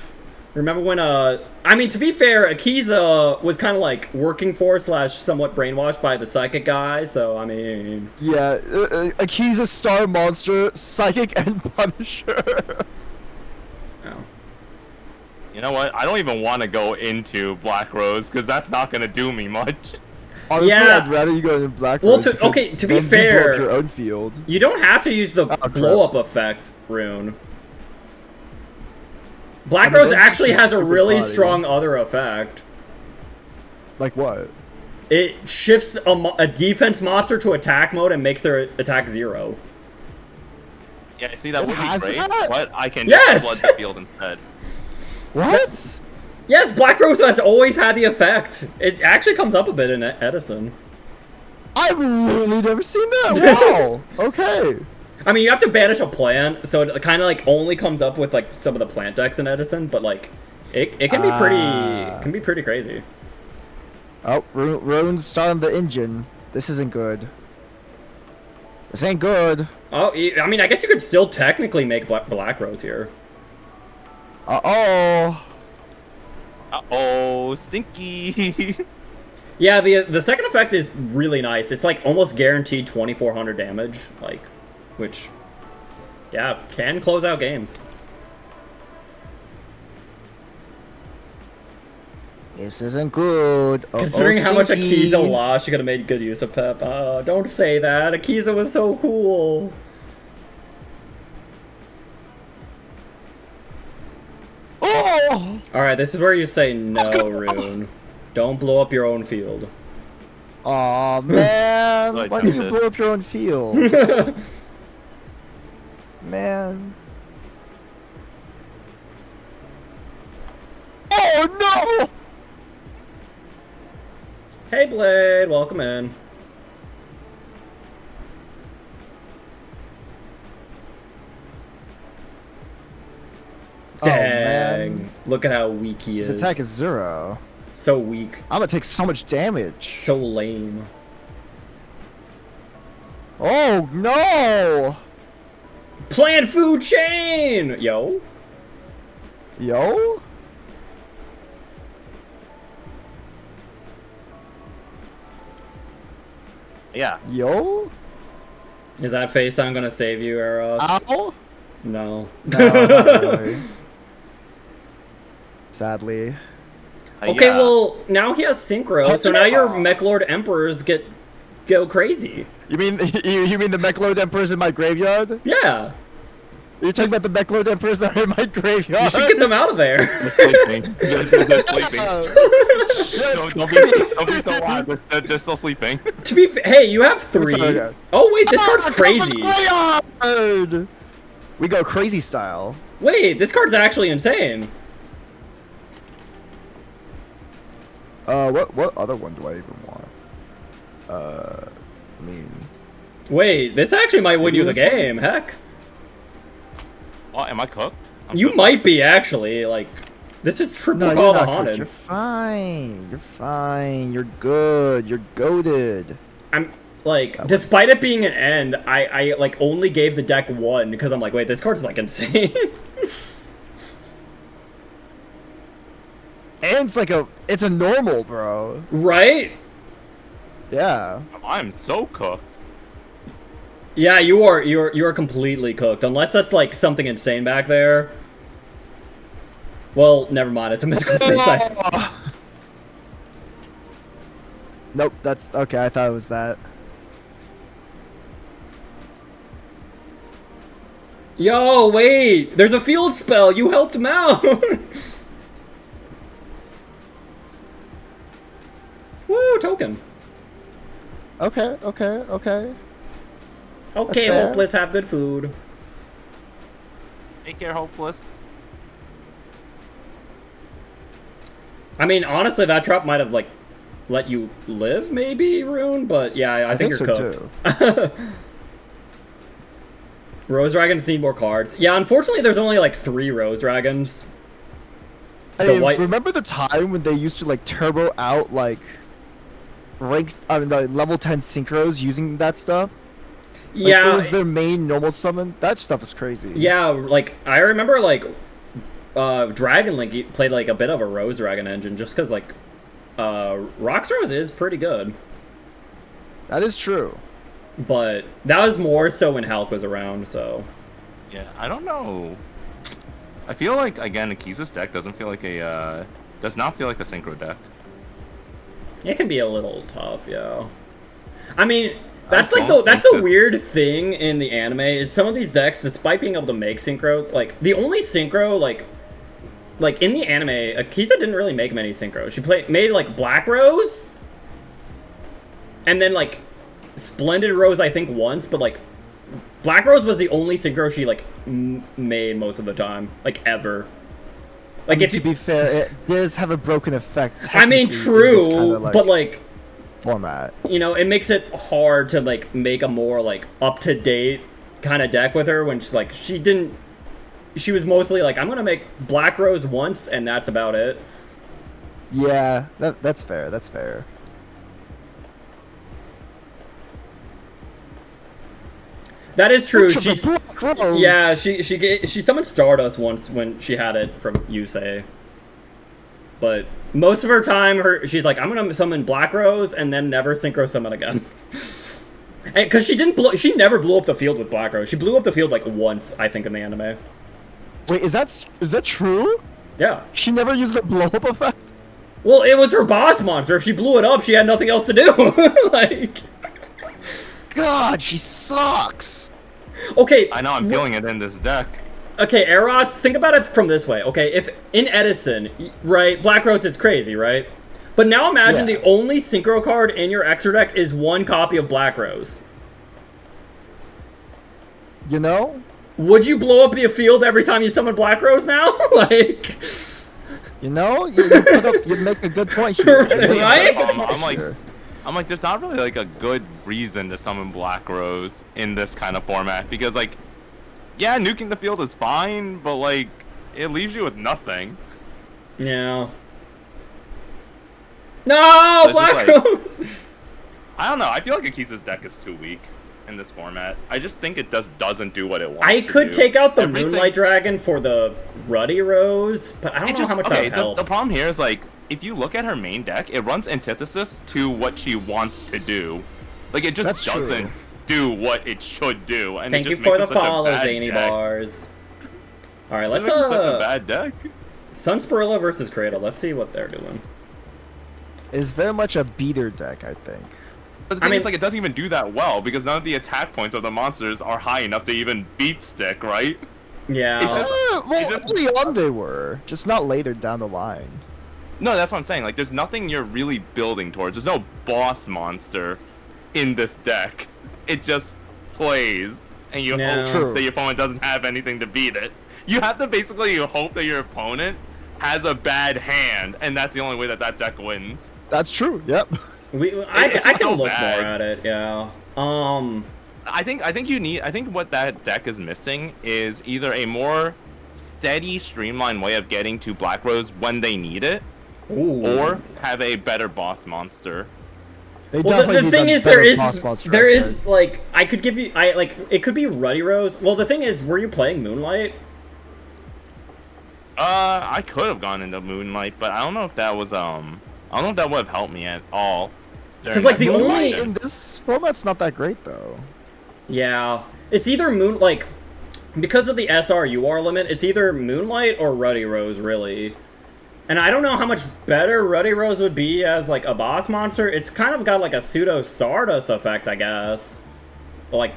I mean, to be fair, Akiza was kind of like working for / somewhat brainwashed by the psychic guy, so, I mean... Yeah, Akiza Star Monster, Psychic and Punisher. Oh. You know what? I don't even want to go into Black Rose because that's not gonna do me much. Honestly, Yeah. I'd rather you go into Black Well, Rose to- because okay, to be then you blow fair- up your own field. You don't have to use the crap. blow-up effect rune. Black I mean, Rose that's actually just has a super really body. strong other effect. Like what? It shifts a defense monster to attack mode and makes their attack 0. Yeah, see, that It would be has great, that? but I can Yes! just flood the field instead. What? Yes, Black Rose has always had the effect. It actually comes up a bit in Edison. I've literally never seen that. Wow. Okay. I mean, you have to banish a plant, so it kind of like only comes up with like some of the plant decks in Edison, but like it can be pretty crazy. Oh, Rune's starting the engine. This isn't good. This ain't good. Oh, I mean, I guess you could still technically make Black Rose here. Uh-oh. Uh-oh, stinky. Yeah, the second effect is really nice. It's like almost guaranteed 2400 damage, like, which, yeah, can close out games. This isn't good. Considering how much stinky. Akiza lost, you could have made good use of Pep. Don't say that. Akiza was so cool. Oh! Alright, this is where you say no, Rune. Don't blow up your own field. Aw, man. Like Why do you that. blow up your own field? Man. Oh, no! Hey, Blade, welcome in. Oh, Dang. man. Look at how weak he is. His attack is 0. so weak. I'm gonna take so much damage. So lame. Oh, no! Plant food chain! Yo. Yo? Yeah. Yo? Is that face I'm gonna save you, Eros? Ow? No. No, not really. Sadly. Okay, Yeah. well, now he has Synchro, so now your Mechlord Emperors get go crazy. You mean you mean the Mechlode Emperors in my graveyard? Yeah. You're talking about the Mechlode Emperors that are in my graveyard? You should get them out of there. They're sleeping. They're sleeping. Don't be so loud. They're still sleeping. To be hey, you have 3. Okay. Oh wait, this card's crazy. Graveyard! We go crazy style. Wait, this card's actually insane. What other one do I even want? I mean... Wait, this actually might win you the game, heck. Oh, am I cooked? You might be, actually, like... This is triple No, call you're the not haunted. good. You're fine. You're fine. You're good. You're goated. I'm, like, despite it being an end, I like, only gave the deck 1, because I'm like, wait, this card's, like, insane. And it's a normal, bro. Right? Yeah. I'm so cooked. Yeah, you're completely cooked, unless that's, like, something insane back there. Well, never mind, it's a mystical space. Nope, that's okay. I thought it was that. Yo, wait! There's a field spell! You helped him out! Woo, token. Okay. Okay, fair. hopeless, have good food. Take care, hopeless. I mean, honestly, that drop might have, like, let you live, maybe, Rune? But, yeah, I think you're so cooked. too. Rose Dragons need more cards. Yeah, unfortunately, there's only, like, 3 Rose Dragons. Hey, white- remember the time when they used to like turbo out like like level 10 synchros using that stuff? Like, Yeah, it was their main normal summon. That stuff is crazy. yeah, like, I remember, like, Dragon Link played, like, a bit of a Rose Dragon engine, just because, like, Rox Rose is pretty good. That is true. But that was more so when Hulk was around, so... Yeah, I don't know. I feel like, again, Akiza's deck doesn't feel like a, does not feel like a synchro deck. It can be a little tough, yeah. I mean, that's I like don't that's think the that- weird thing in the anime is some of these decks, despite being able to make synchros, like the only synchro like in the anime, Akiza didn't really make many synchros. She made like Black Rose, and then like Splendid Rose, I think once, but like Black Rose was the only synchro she like made most of the time, like ever. Like if To you, be fair, it does have a broken effect. I mean, technically, in this true, kinda, but like. format. You know, it makes it hard to like make a more like up-to-date kind of deck with her when she's like she was mostly like, I'm gonna make Black Rose once and that's about it. Yeah, that's fair. That's fair. That is true. Triple She Black Rose. yeah, she summoned Stardust once when she had it from Yusei. But most of her time, she's like, I'm gonna summon Black Rose and then never synchro summon again. And because she never blew up the field with Black Rose. She blew up the field like once, I think, in the anime. Wait, is that true? Yeah. She never used the blow up effect? Well, it was her boss monster. If she blew it up, she had nothing else to do. Like, God, she sucks. okay. I know, I'm feeling it in this deck. Okay, Eros, think about it from this way. Okay, if in Edison, right, Black Rose is crazy, right? But now imagine Yeah. the only synchro card in your extra deck is one copy of Black Rose. You know? Would you blow up the field every time you summon Black Rose now? Like, You know? You make a good point here. Right? I'm like, there's not really like a good reason to summon Black Rose in this kind of format because like, yeah, nuking the field is fine, but like, it leaves you with nothing. yeah. No, This is Black like- Rose. I don't know. I feel like Akiza's deck is too weak in this format. I just think it doesn't do what it wants. I to could do. take out the Everything- Moonlight Dragon for the Ruddy Rose, but I don't It know just, how much okay, that would the help. problem here is like, if you look at her main deck, it runs antithesis to what she wants to do. Like it just That's true. doesn't do what it should do, and Thank it you just for makes the it such a follow, bad Zany deck. Bars. All right, It let's makes it such a bad deck. Sunspirilla versus Cradle. Let's see what they're doing. It's very much a beater deck, I think. But the thing is, like, it doesn't even do that well because none of the attack points of the monsters are high enough to even beat Stick, right? Yeah. It's just, well, early on they were, just not later down the line. no, that's what I'm saying. Like, there's nothing you're really building towards. There's no boss monster in this deck. It just plays, and you No. hope True. that your opponent doesn't have anything to beat it. You have to basically hope that your opponent has a bad hand, and that's the only way that that deck wins. That's true. Yep. I It's can so look bad. more at it. Yeah. I think what that deck is missing is either a more steady, streamlined way of getting to Black Rose when they need it, Ooh. or have a better boss monster. They Well, definitely the need thing that is, better boss monster there out is like I could give you, it could be Ruddy Rose. Well, the thing is, were you playing Moonlight? I could have gone into Moonlight, but I don't know if that was I don't know if that would have helped me at all. 'Cause, like, the during that only- situation. in this format's not that great though. Yeah, it's either because of the SRUR limit, it's either Moonlight or Ruddy Rose, really. And I don't know how much better Ruddy Rose would be as, like, a boss monster. It's kind of got, like, a pseudo Stardust effect, I guess. But, like,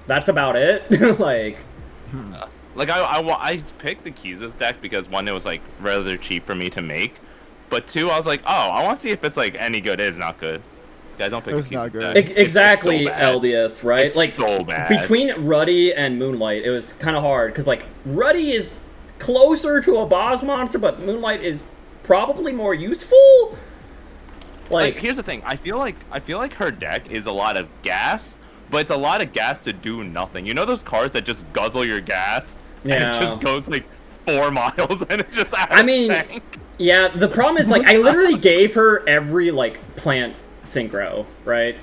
that's about it. Like, Like I picked the Keezus deck because one, it was like rather cheap for me to make, but two, I was like, oh, I want to see if it's like any good. It is not good. Guys, don't pick It's the not Keezus good. deck. exactly, It's so bad. LDS, right? It's like, so bad. between Ruddy and Moonlight, it was kind of hard, because, like, Ruddy is closer to a boss monster, but Moonlight is probably more useful? Like, here's the thing. I feel like her deck is a lot of gas, but it's a lot of gas to do nothing. You know those cards that just guzzle your gas? And Yeah. it just goes like 4 miles and it just out I of mean, tank. yeah, the problem is, like, I literally gave her every, like, plant synchro, right?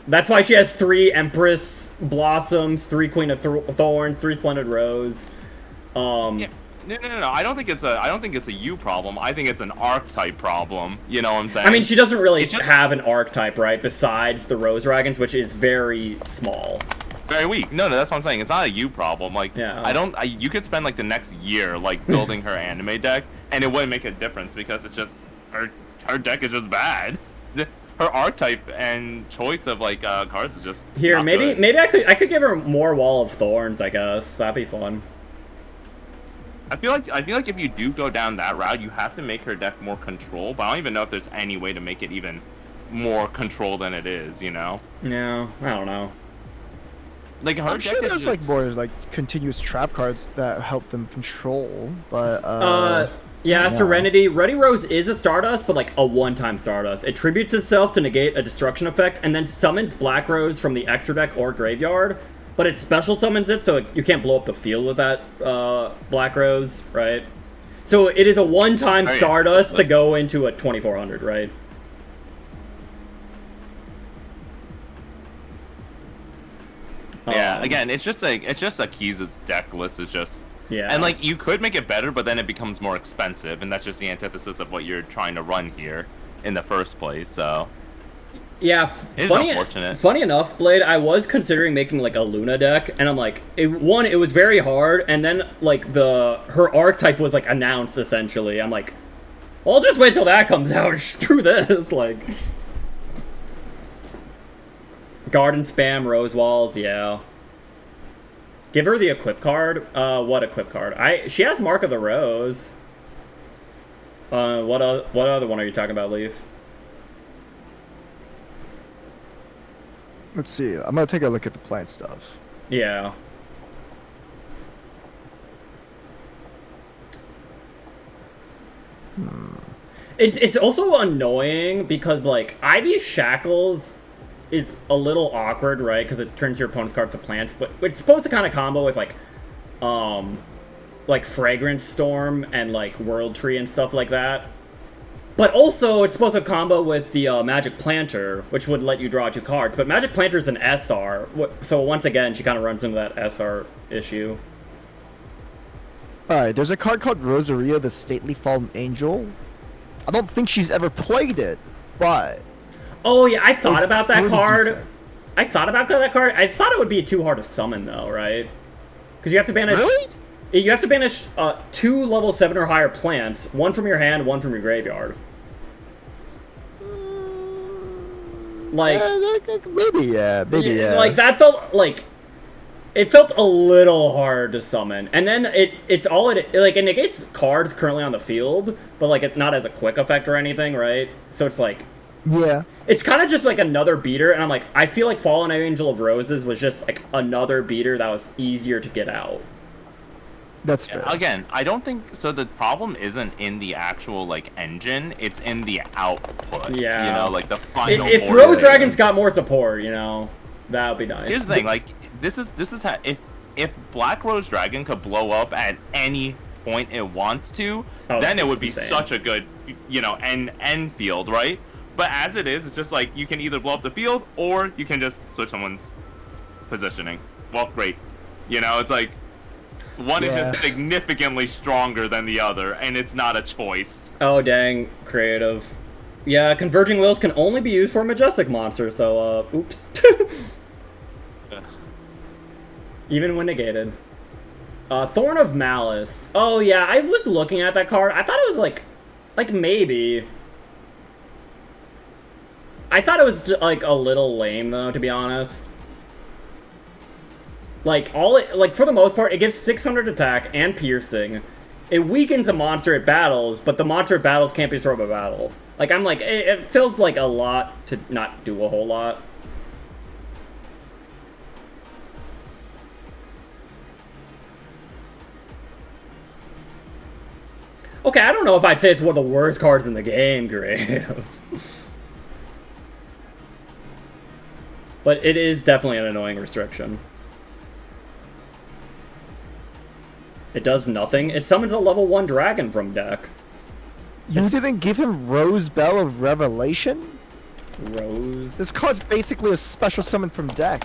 That's why she has 3 Empress Blossoms, 3 Queen of Thorns, 3 Splendid Rose. Yeah. No. I don't think it's a you problem. I think it's an archetype problem. You know what I'm saying? I mean, she doesn't really It's just- have an archetype, right? Besides the Rose Dragons, which is very small. very weak. No, that's what I'm saying. It's not a you problem. Like, Yeah. you could spend like the next year like building her anime deck, and it wouldn't make a difference because it's just her deck is just bad. Her archetype and choice of like cards is just Here, not maybe good. I could give her more Wall of Thorns, I guess. That'd be fun. I feel like if you do go down that route, you have to make her deck more control. But I don't even know if there's any way to make it even more control than it is. You know, No, I don't know. like her I'm deck sure is there's just, like more like continuous trap cards that help them control, but Yeah, yeah. Serenity. Ruddy Rose is a Stardust, but like a one-time Stardust. It tributes itself to negate a destruction effect, and then summons Black Rose from the extra deck or graveyard. But it special summons it, so you can't blow up the field with that Black Rose, right? So it is a one-time Very Stardust to useless. go into a 2400, right? yeah. Again, it's just a Keys' deck list is just. Yeah. And like you could make it better, but then it becomes more expensive, and that's just the antithesis of what you're trying to run here in the first place. So Yeah, It is unfortunate. Funny enough, Blade, I was considering making like a Luna deck, and I'm like, it was very hard, and then like her archetype was like announced essentially. I'm like, well, I'll just wait till that comes out. Screw this, like. Garden Spam, Rose Walls, yeah. Give her the equip card. What equip card? She has Mark of the Rose. What other one are you talking about, Leaf? let's see. I'm gonna take a look at the plant stuff. Yeah. It's also annoying because like Ivy Shackles is a little awkward, right? Because it turns your opponent's cards to plants, but it's supposed to kind of combo with like Fragrance Storm and like World Tree and stuff like that. But also, it's supposed to combo with the Magic Planter, which would let you draw 2 cards. But Magic Planter is an SR, so once again, she kind of runs into that SR issue. Alright, there's a card called Rosaria, the Stately Fallen Angel. I don't think she's ever played it, but Oh yeah, I thought It's about that pretty card. decent. I thought about that card. I thought it would be too hard to summon though, right? Because you have to banish. Really? You have to banish 2 level 7 or higher plants, 1 from your hand, 1 from your graveyard. Like, maybe yeah. Like that felt like it felt a little hard to summon, and then it's all it like it negates cards currently on the field, but like it not as a quick effect or anything, right? So it's like Yeah. it's kind of just like another beater, and I'm like I feel like Fallen Angel of Roses was just like another beater that was easier to get out. That's fair. Again, I don't think so. The problem isn't in the actual like engine; it's in the output. Yeah, you know, like the final. If order. Rose Dragon's got more support, you know, that would be nice. Here's the thing: like this is how if Black Rose Dragon could blow up at any point it wants to, then it would be insane. such a good, you know, end field, right? But as it is, it's just like you can either blow up the field or you can just switch someone's positioning. Well, great. You know, it's like. One is just significantly stronger than the other, and it's not a choice. Oh, dang. Creative. Yeah, Converging Wills can only be used for Majestic monsters, so, oops. Even when negated. Thorn of Malice. Oh, yeah, I was looking at that card. I thought it was, like maybe. I thought it was, like, a little lame, though, to be honest. Like, for the most part, it gives 600 attack and piercing. It weakens a monster it battles, but the monster it battles can't be destroyed by battle. Like, I'm like, it feels like a lot to not do a whole lot. Okay, I don't know if I'd say it's one of the worst cards in the game, Creative. But it is definitely an annoying restriction. It does nothing. It summons a level 1 dragon from deck. You didn't give him Rose Bell of Revelation? Rose? This card's basically a special summon from deck.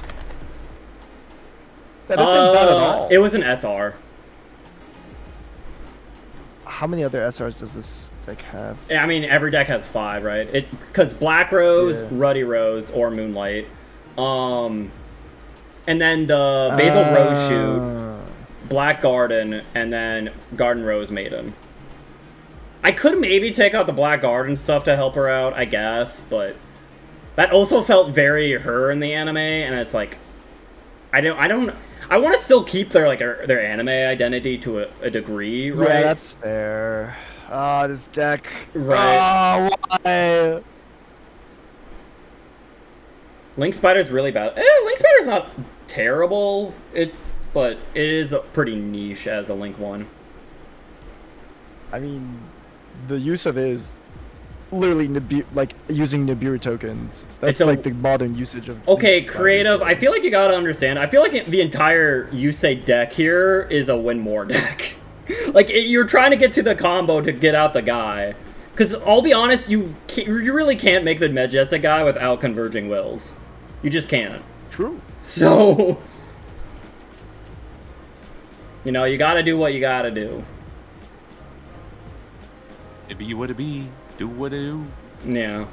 That isn't bad at all. It was an SR. How many other SRs does this deck have? I mean, every deck has 5, right? Because Black Rose, Ruddy Rose, or Moonlight. And then the Basil Rose Shoot. Black Garden, and then Garden Rose Maiden. I could maybe take out the Black Garden stuff to help her out, I guess, but that also felt very her in the anime, and it's like, I want to still keep their their anime identity to a degree, right? Yeah, that's fair. Ah, this deck. Right. Oh, why? Link Spider's really bad. Link Spider's not terrible. But it is pretty niche as a Link one. I mean, the use of it is literally using Nibiru tokens. That's like the modern usage of. Okay, Creative. I feel like you gotta understand. I feel like the entire Yusei deck here is a win more deck. Like you're trying to get to the combo to get out the guy. Because I'll be honest, you really can't make the Majestic guy without Converging Wills. You just can't. True. So. You know, you gotta do what you gotta do. It be what it be. Do what it do. Yeah.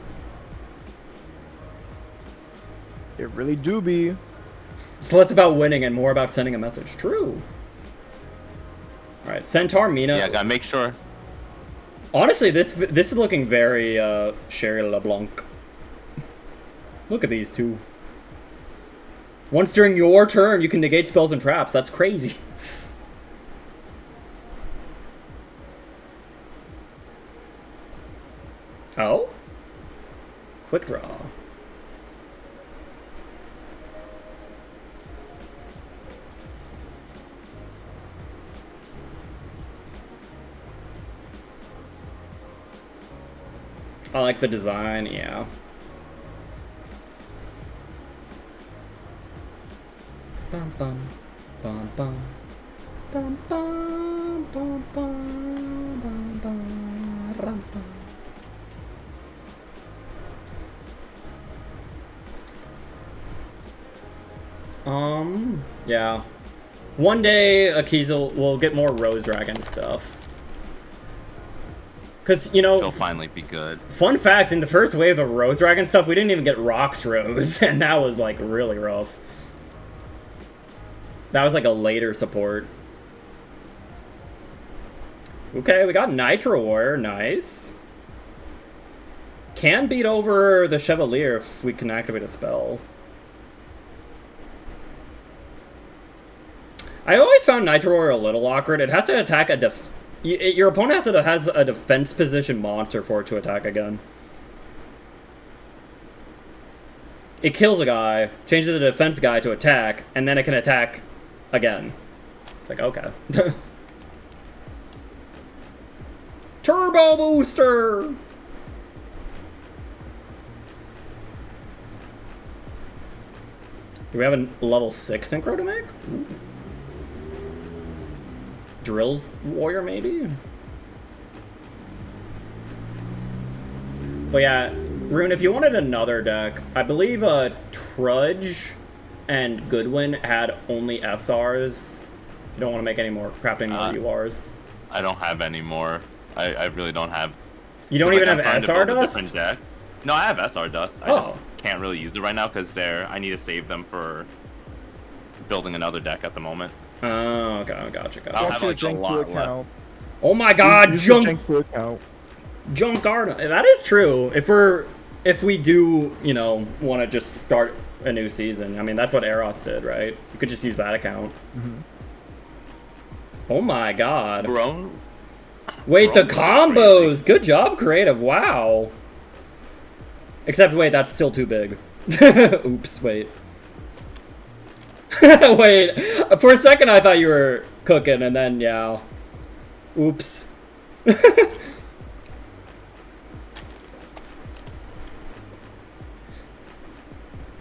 It really do be. It's less about winning and more about sending a message. True. Alright, Centaur, Mina. Yeah, gotta make sure. Honestly, this is looking very, Sherry LeBlanc. Look at these two. Once during your turn, you can negate spells and traps. That's crazy. Oh? Quick draw. I like the design, yeah. Bum bum bum bum bum bum bum bum bum bum rum, bum. Yeah. One day, Akiza will get more Rose Dragon stuff. Because, you know... She'll finally be good. Fun fact, in the first wave of Rose Dragon stuff, we didn't even get Rox Rose, and that was, like, really rough. That was, like, a later support. Okay, we got Nitro Warrior, nice. can beat over the Chevalier if we can activate a spell. I always found Nitro Warrior a little awkward. It has to attack your opponent has a defense position monster for it to attack again. It kills a guy, changes the defense guy to attack, and then it can attack again. It's like, okay. Turbo Booster! Do we have a level 6 synchro to make? Ooh. Drills Warrior, maybe? But yeah, Rune, if you wanted another deck, I believe Trudge and Goodwin had only SRs. You don't want to make any more, crafting more URs. I don't have any more. I really don't have. You don't even have SR Dust? Different deck. No, I have SR Dust. I just can't really use it right now because I need to save them for building another deck at the moment. Oh, okay, gotcha. I'll have like a lot left. Oh my god, Junk Garden. That is true. If we do, you know, want to just start a new season. I mean, that's what Eros did, right? You could just use that account. Mm-hmm. Oh my god. Wait, the combos! Good job, creative. Wow. Except, wait, that's still too big. Oops, wait. Wait, for a second I thought you were cooking, and then, yeah. Oops.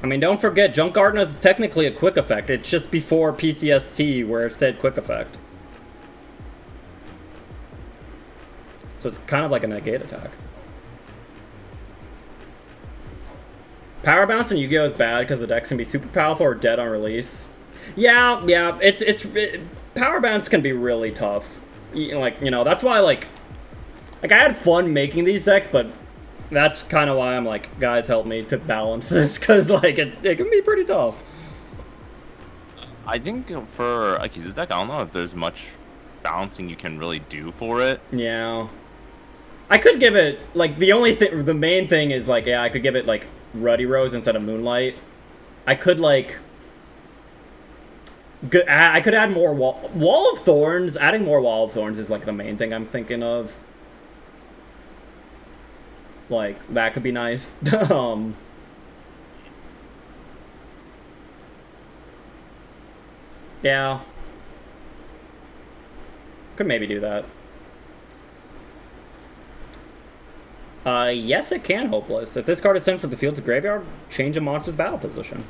I mean, don't forget, Junk Garden is technically a quick effect. It's just before PCST where it said quick effect. So it's kind of like a negate attack. Power Bounce in Yu-Gi-Oh! Is bad because the decks can be super powerful or dead on release. Yeah, Power Bounce can be really tough. Like, you know, that's why, like I had fun making these decks, but that's kind of why I'm like, guys, help me to balance this, because, like, it can be pretty tough. I think for Akiza's deck, I don't know if there's much balancing you can really do for it. Yeah. I could give it, like, the main thing is, like, yeah, I could give it, like, Ruddy Rose instead of Moonlight. I could, like, I could add more Wall of Thorns. Adding more Wall of Thorns is, like, the main thing I'm thinking of. Like, that could be nice. Yeah. Could maybe do that. Yes, it can, Hopeless. If this card is sent from the field to graveyard, change a monster's battle position.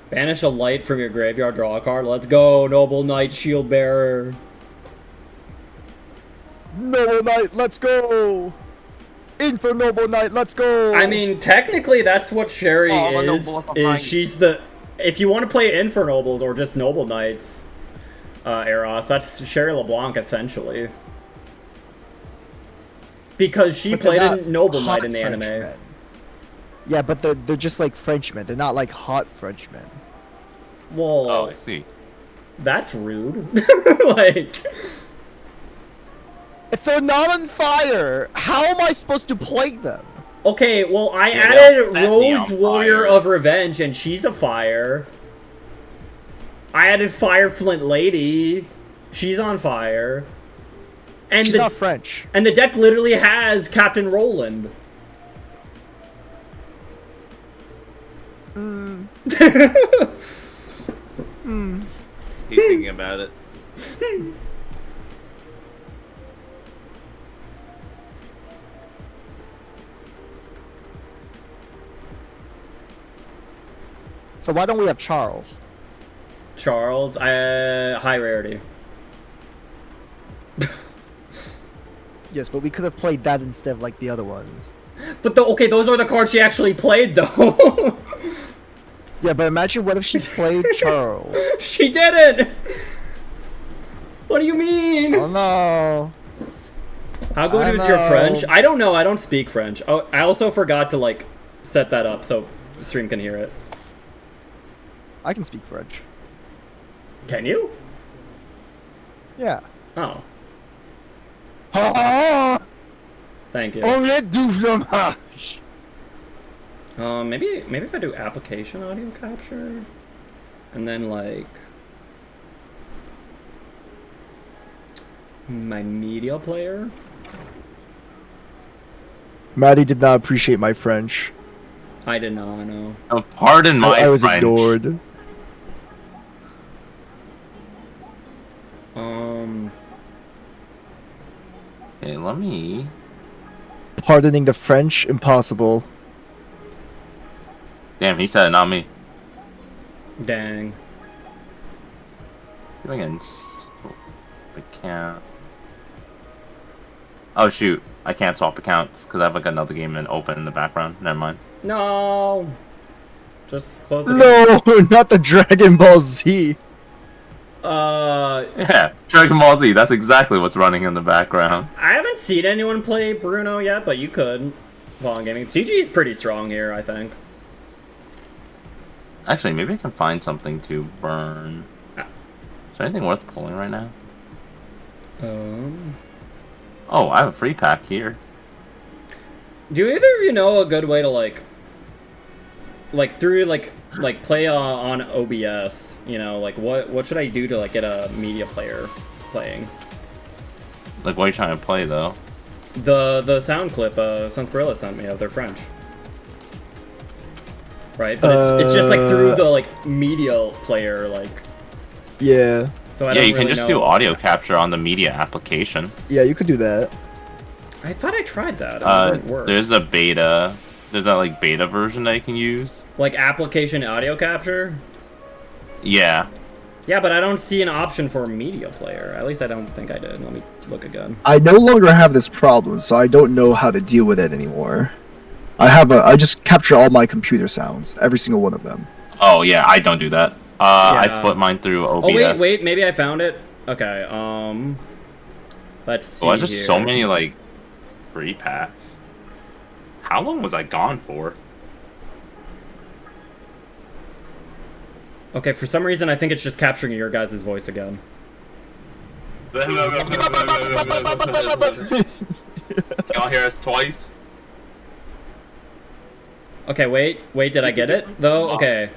Banish a light from your graveyard, draw a card. Let's go, Noble Knight, Shield Bearer. Noble Knight, let's go! In for Noble Knight, let's go! I mean, technically, that's what Sherry is she's the... If you want to play in for Nobles or just Noble Knights, Eros, that's Sherry LeBlanc, essentially. Because she played a Noble Knight in the anime. Yeah, but they're just like Frenchmen. They're not like hot Frenchmen. Well, oh, I see. That's rude. Like, if they're not on fire, how am I supposed to play them? Okay, well, I added Rose Warrior of Revenge, and she's a fire. I added Fire Flint Lady. She's on fire. And she's not French. And the deck literally has Captain Roland. He's thinking about it. So why don't we have Charles? Charles, high rarity. Yes, but we could have played that instead of like the other ones. But okay, those are the cards she actually played, though. Yeah, but imagine what if she played Charles? She didn't! What do you mean? Oh no. How good is your French? I don't know, I don't speak French. Oh, I also forgot to, like, set that up so the stream can hear it. I can speak French. Can you? Yeah. Oh, Ah, thank you. arrête du fromage. Maybe if I do application audio capture, and then like my media player. Maddie did not appreciate my French. I did not know. Oh, pardon my I was French. ignored. Okay, let me. Pardoning the French, impossible. Damn, he said it, not me. Dang. See if I can swap account. Oh shoot, I can't swap accounts because I have like another game open in the background. Never mind. No. Just close the game. No, not the Dragon Ball Z. Yeah, Dragon Ball Z. That's exactly what's running in the background. I haven't seen anyone play Bruno yet, but you could. While on gaming, CG is pretty strong here, I think. Actually, maybe I can find something to burn. Is there anything worth pulling right now? Oh, I have a free pack here. Do either of you know a good way to like through like play on OBS? You know, like what should I do to like get a media player playing? Like, what are you trying to play though? The sound clip Sansparilla sent me of their French. Right, but it's just like through the like media player, like. Yeah. So I Yeah, don't you can really just know. do audio capture on the media application. Yeah, you could do that. I thought I tried that. And it didn't work. There's a beta. There's that like beta version that you can use. Like application audio capture. Yeah. Yeah, but I don't see an option for a media player. At least I don't think I did. Let me look again. I no longer have this problem, so I don't know how to deal with it anymore. I just capture all my computer sounds, every single one of them. Oh yeah, I don't do that. I Yeah. split mine through OBS. Oh wait, maybe I found it. Okay, let's see. Oh, there's just so here. many like free packs. How long was I gone for? Okay, for some reason I think it's just capturing your guys' voice again. Y'all hear us twice? Okay, wait, did I get it though? Okay.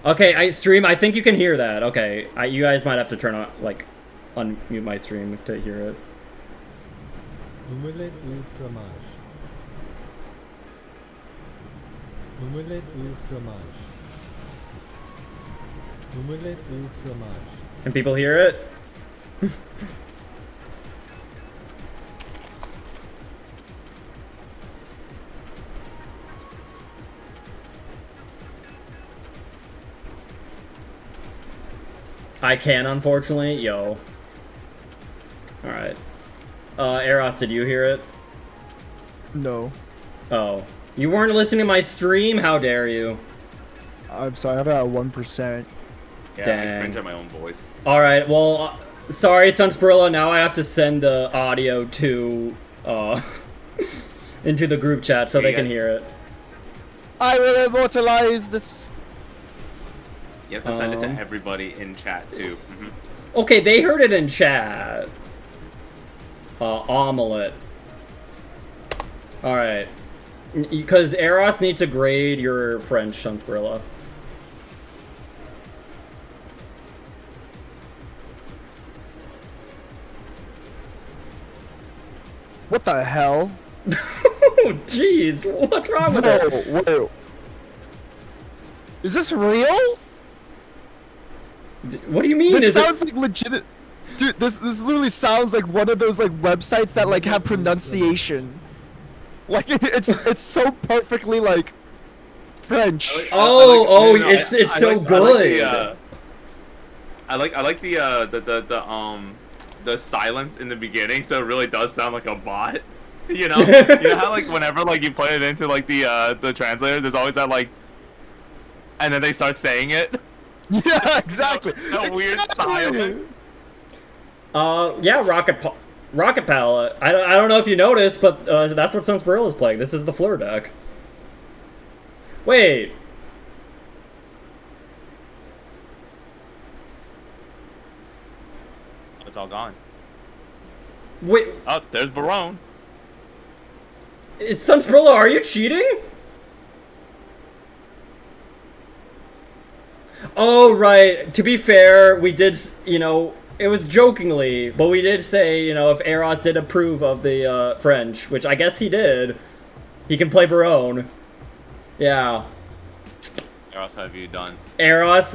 Okay, I think you can hear that. Okay, you guys might have to turn on, like, unmute my stream to hear it. Omelette au fromage. Omelette au fromage. Omelette au fromage. Can people hear it? I can, unfortunately. Yo. Alright. Eros, did you hear it? No. Oh. You weren't listening to my stream? How dare you? I'm sorry, I have it at 1%. Yeah, Dang. I cringe at my own voice. Alright, well, sorry, Sunsparilla, now I have to send the audio to, into the group chat so Okay, they can guys. hear it. I will immortalize this. You have to send it to everybody in chat too. Okay, they heard it in chat. Omelette. Alright. Because Eros needs to grade your French, Sunsparilla. What the hell? Oh, jeez. What's wrong with it? Whoa. Is this real? What do you mean? This Is sounds like legit. Dude, this literally sounds like one of those like websites that like have pronunciation. Like it's so perfectly like French. It's so good. I like the silence in the beginning, so it really does sound like a bot. You know, you know how like whenever like you put it into like the translator, there's always that like, and then they start saying it. Yeah, exactly. That weird silence. Yeah, Rocket Pal. I don't know if you noticed, but that's what Sunsparilla is playing. This is the Fleur deck. Wait. it's all gone. Wait, Oh, there's Barone. Sunsprilla, are you cheating? Oh, right. To be fair, we did, you know, it was jokingly, but we did say, you know, if Eros did approve of the French, which I guess he did, he can play Barone. Yeah. Eros, have you done? Eros,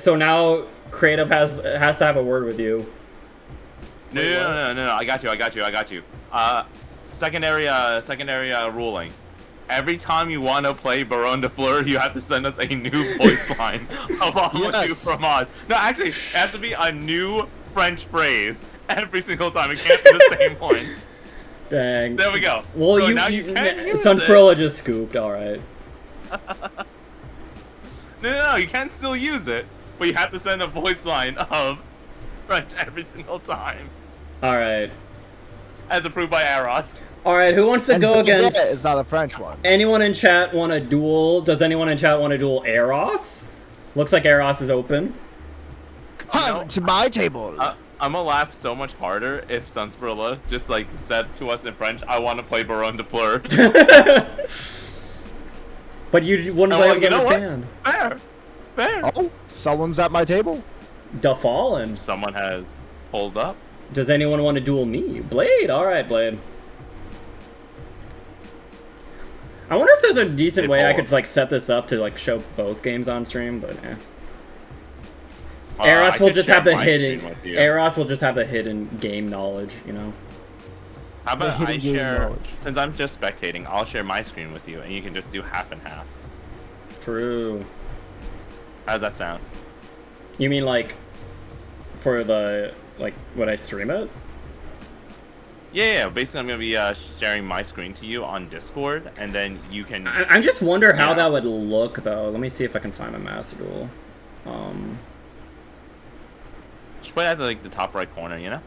so now Creative has to have a word with you. No. I got you. Secondary ruling. Every time you want to play Baron de Fleur, you have to send us a new voice line of Yes. fromage. No, actually, it has to be a new French phrase every single time. It can't be the same one. Dang. There we go. Well, so you now you can use Sunsprilla just scooped, alright. No, you can still use it, but you have to send a voice line of French every single time, Alright. as approved by Eros. Alright, who wants to And go against... It's not a French one. Anyone in chat want a duel? Does anyone in chat want to duel Eros? Looks like Eros is open. Come to my table. I'm gonna laugh so much harder if Sunsprilla just like said to us in French, "I want to play Baron de Fleur." But you wouldn't I'm be able like, to you know what? understand. Fair. Oh, someone's at my table. Da Fallen. Someone has pulled up. Does anyone want to duel me? Blade? Alright, Blade. I wonder if there's a decent way I could like set this up to like show both games on stream, but eh. Eros will just have the hidden. Eros will just have the hidden game knowledge, you know. How about hidden I game share? knowledge. Since I'm just spectating, I'll share my screen with you, and you can just do half and half. True. How does that sound? You mean like for the like when I stream it? Yeah. Basically, I'm gonna be sharing my screen to you on Discord, and then you can. I just wonder how Yeah. that would look though. Let me see if I can find my master duel. Just put it at like the top right corner, you know.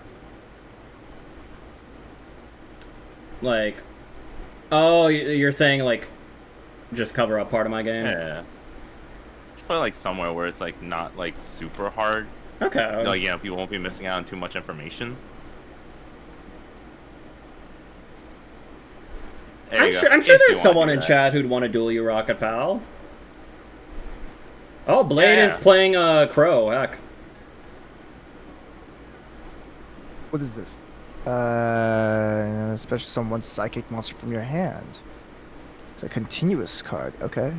Like, oh, you're saying like just cover up part of my game? Yeah. Just put it like somewhere where it's like not like super hard. Okay. Like, you know, people won't be missing out on too much information. There I'm you go, sure if you there's wanna someone do in that. chat who'd want to duel you, Rocket Pal. Oh, Blade Yeah. is playing Crow. Heck. What is this? Special summon psychic monster from your hand. It's a continuous card. Okay.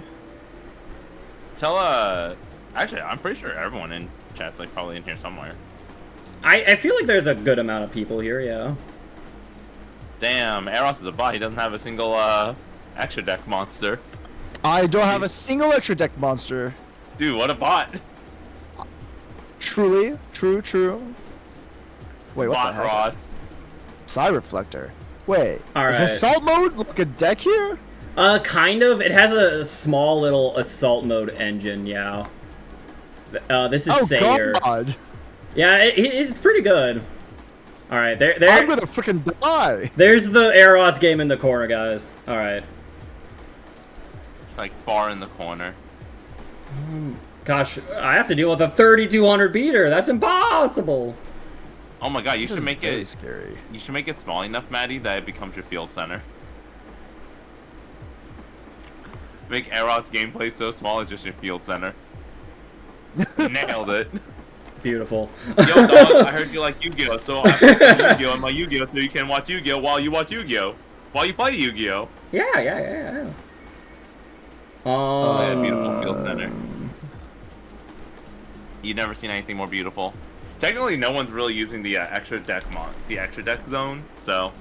Tell actually, I'm pretty sure everyone in chat's like probably in here somewhere. I feel like there's a good amount of people here. Yeah. Damn, Eros is a bot. He doesn't have a single extra deck monster. I don't have a single extra deck monster. Dude, what a bot! Truly, true. Wait, what Bot the heck? Ross. Side reflector. Wait, All is right. assault mode like a deck here? Kind of. It has a small little assault mode engine. Yeah. This is Oh Sayer. god! Yeah, it's pretty good. All right, I'm there. gonna freaking die. There's the Eros game in the corner, guys. All right. Like far in the corner. Gosh, I have to deal with a 3200 beater. That's impossible. Oh my god, you This should is make very it. scary. You should make it small enough, Maddie, that it becomes your field center. Make Eros gameplay so small it's just your field center. Nailed it. Beautiful. Yo, dog, I heard you like Yu-Gi-Oh, so I put some Yu-Gi-Oh in my Yu-Gi-Oh so you can watch Yu-Gi-Oh while you watch Yu-Gi-Oh. While you play Yu-Gi-Oh. Yeah. Oh, yeah, beautiful field center. You've never seen anything more beautiful. Technically, no one's really using the extra deck zone, so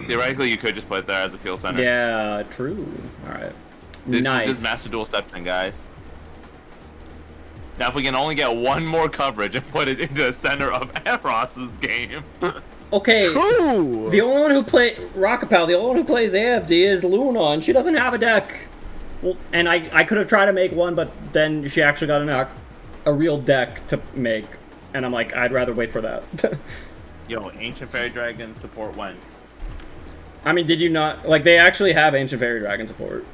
theoretically, you could just put it there as a field center. Yeah, true. All right. This Nice. is Master Duelception, guys. Now, if we can only get one more coverage and put it into the center of Eros's game. Okay. True. The only one who Rocket Pal, the only one who plays AFD is Luna, and she doesn't have a deck. Well, and I could have tried to make one, but then she actually got a real deck to make, and I'm like, I'd rather wait for that. Yo, Ancient Fairy Dragon support when? I mean, did you not like? They actually have Ancient Fairy Dragon support.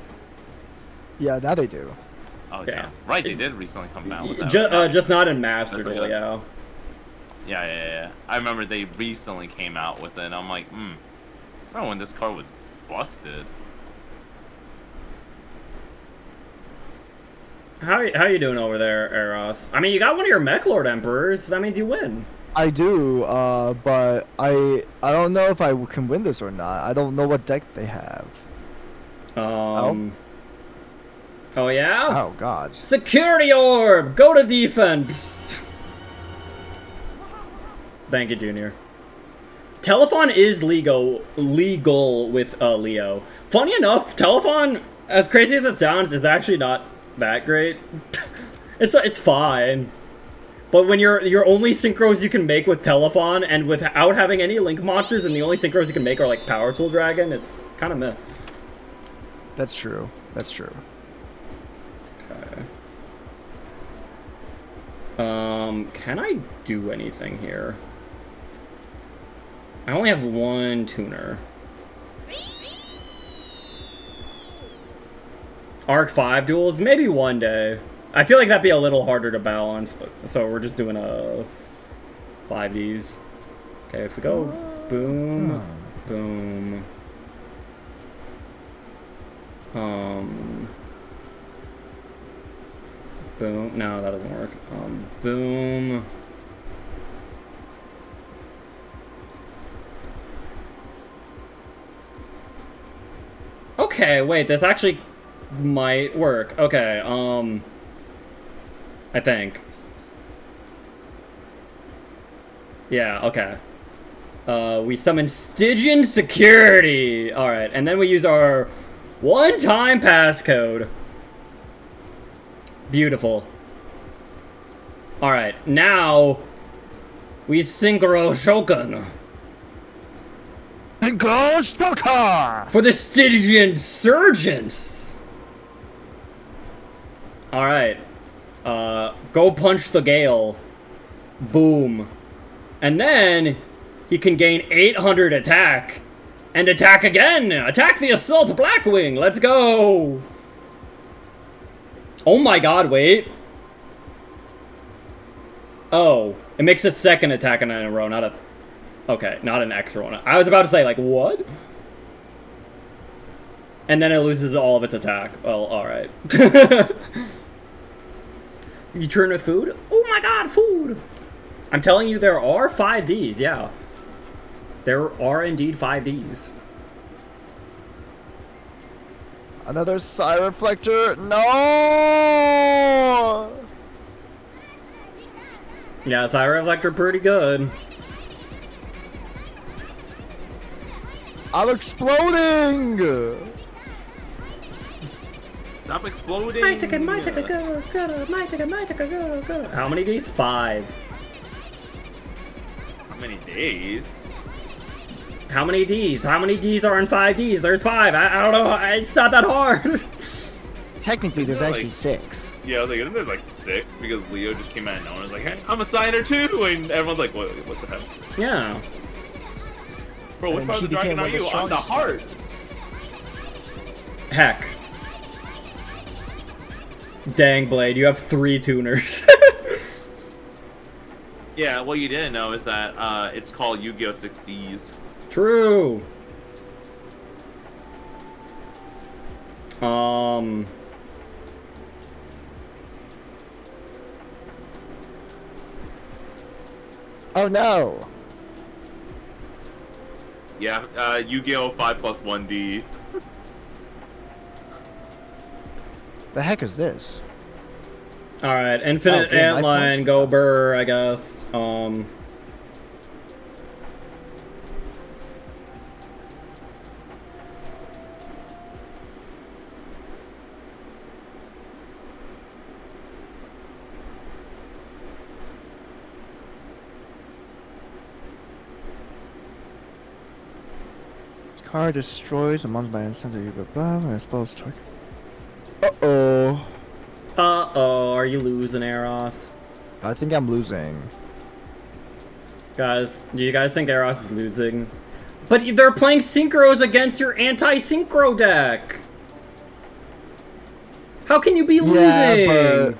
Yeah, now they do. Oh Yeah. yeah, right. They did recently come out with that. Just not in Master That's Duel, okay. yeah. Yeah. I remember they recently came out with it, and I'm like, I don't know when this card was busted. How you doing over there, Eros? I mean, you got one of your Mech Lord Emperors. That means you win. I do, but I don't know if I can win this or not. I don't know what deck they have. Oh yeah? Oh god. Security Orb! Go to defense! Thank you, Junior. Telephone is legal with Leo. Funny enough, Telephone, as crazy as it sounds, is actually not that great. It's fine. But when your only synchros you can make with Telephone and without having any link monsters, and the only synchros you can make are like Power Tool Dragon, it's kind of meh. That's true. That's true. Okay. Can I do anything here? I only have one tuner. Arc 5 duels? Maybe one day. I feel like that'd be a little harder to balance, but so we're just doing a 5Ds. Okay, if we go boom, boom. Boom. No, that doesn't work. Boom. Okay, wait, this actually might work. Okay, I think. Yeah, okay. We summon Stygian Security! Alright, and then we use our one-time passcode. Beautiful. Alright, now we Synchro Shogun. Go Shocker! For the Stygian Surgeons! Alright. Go punch the Gale. Boom. And then he can gain 800 attack. And attack again! Attack the Assault Blackwing! Let's go! Oh my god, wait. Oh. It makes a second attack in a row, not a... Okay, not an extra one. I was about to say, like, what? And then it loses all of its attack. Well, alright. You turn with food? Oh my god, food! I'm telling you, there are 5Ds, yeah. There are indeed 5Ds. Another Side Reflector? No! Yeah, Side Reflector pretty good. I'm exploding! Stop exploding! Go. How many Ds? 5. How many days? How many Ds? How many Ds are in 5Ds? There's 5. I don't know. It's not that hard. Technically, there's Like- actually 6. Yeah, I was like, isn't there like 6? Because Leo just came out and no one was like, hey, I'm a signer too! And everyone's like, what the heck? Yeah. Bro, which And part of he the dragon became are one of the you? I'm the strongest. heart! Heck. Dang, Blade, you have 3 tuners. Yeah, what you didn't know is that it's called Yu-Gi-Oh! 6Ds. True. Oh no! Yeah, Yu-Gi-Oh! 5+1D. The heck is this? Alright, Infinite Okay, my Antline, points. go Burr, I guess. This card destroys a monster by instance you above and expose target. Uh-oh. Uh-oh, are you losing, Eros? I think I'm losing. Guys, do you guys think Eros is losing? But they're playing synchros against your anti-synchro deck! How can you be losing? Yeah, but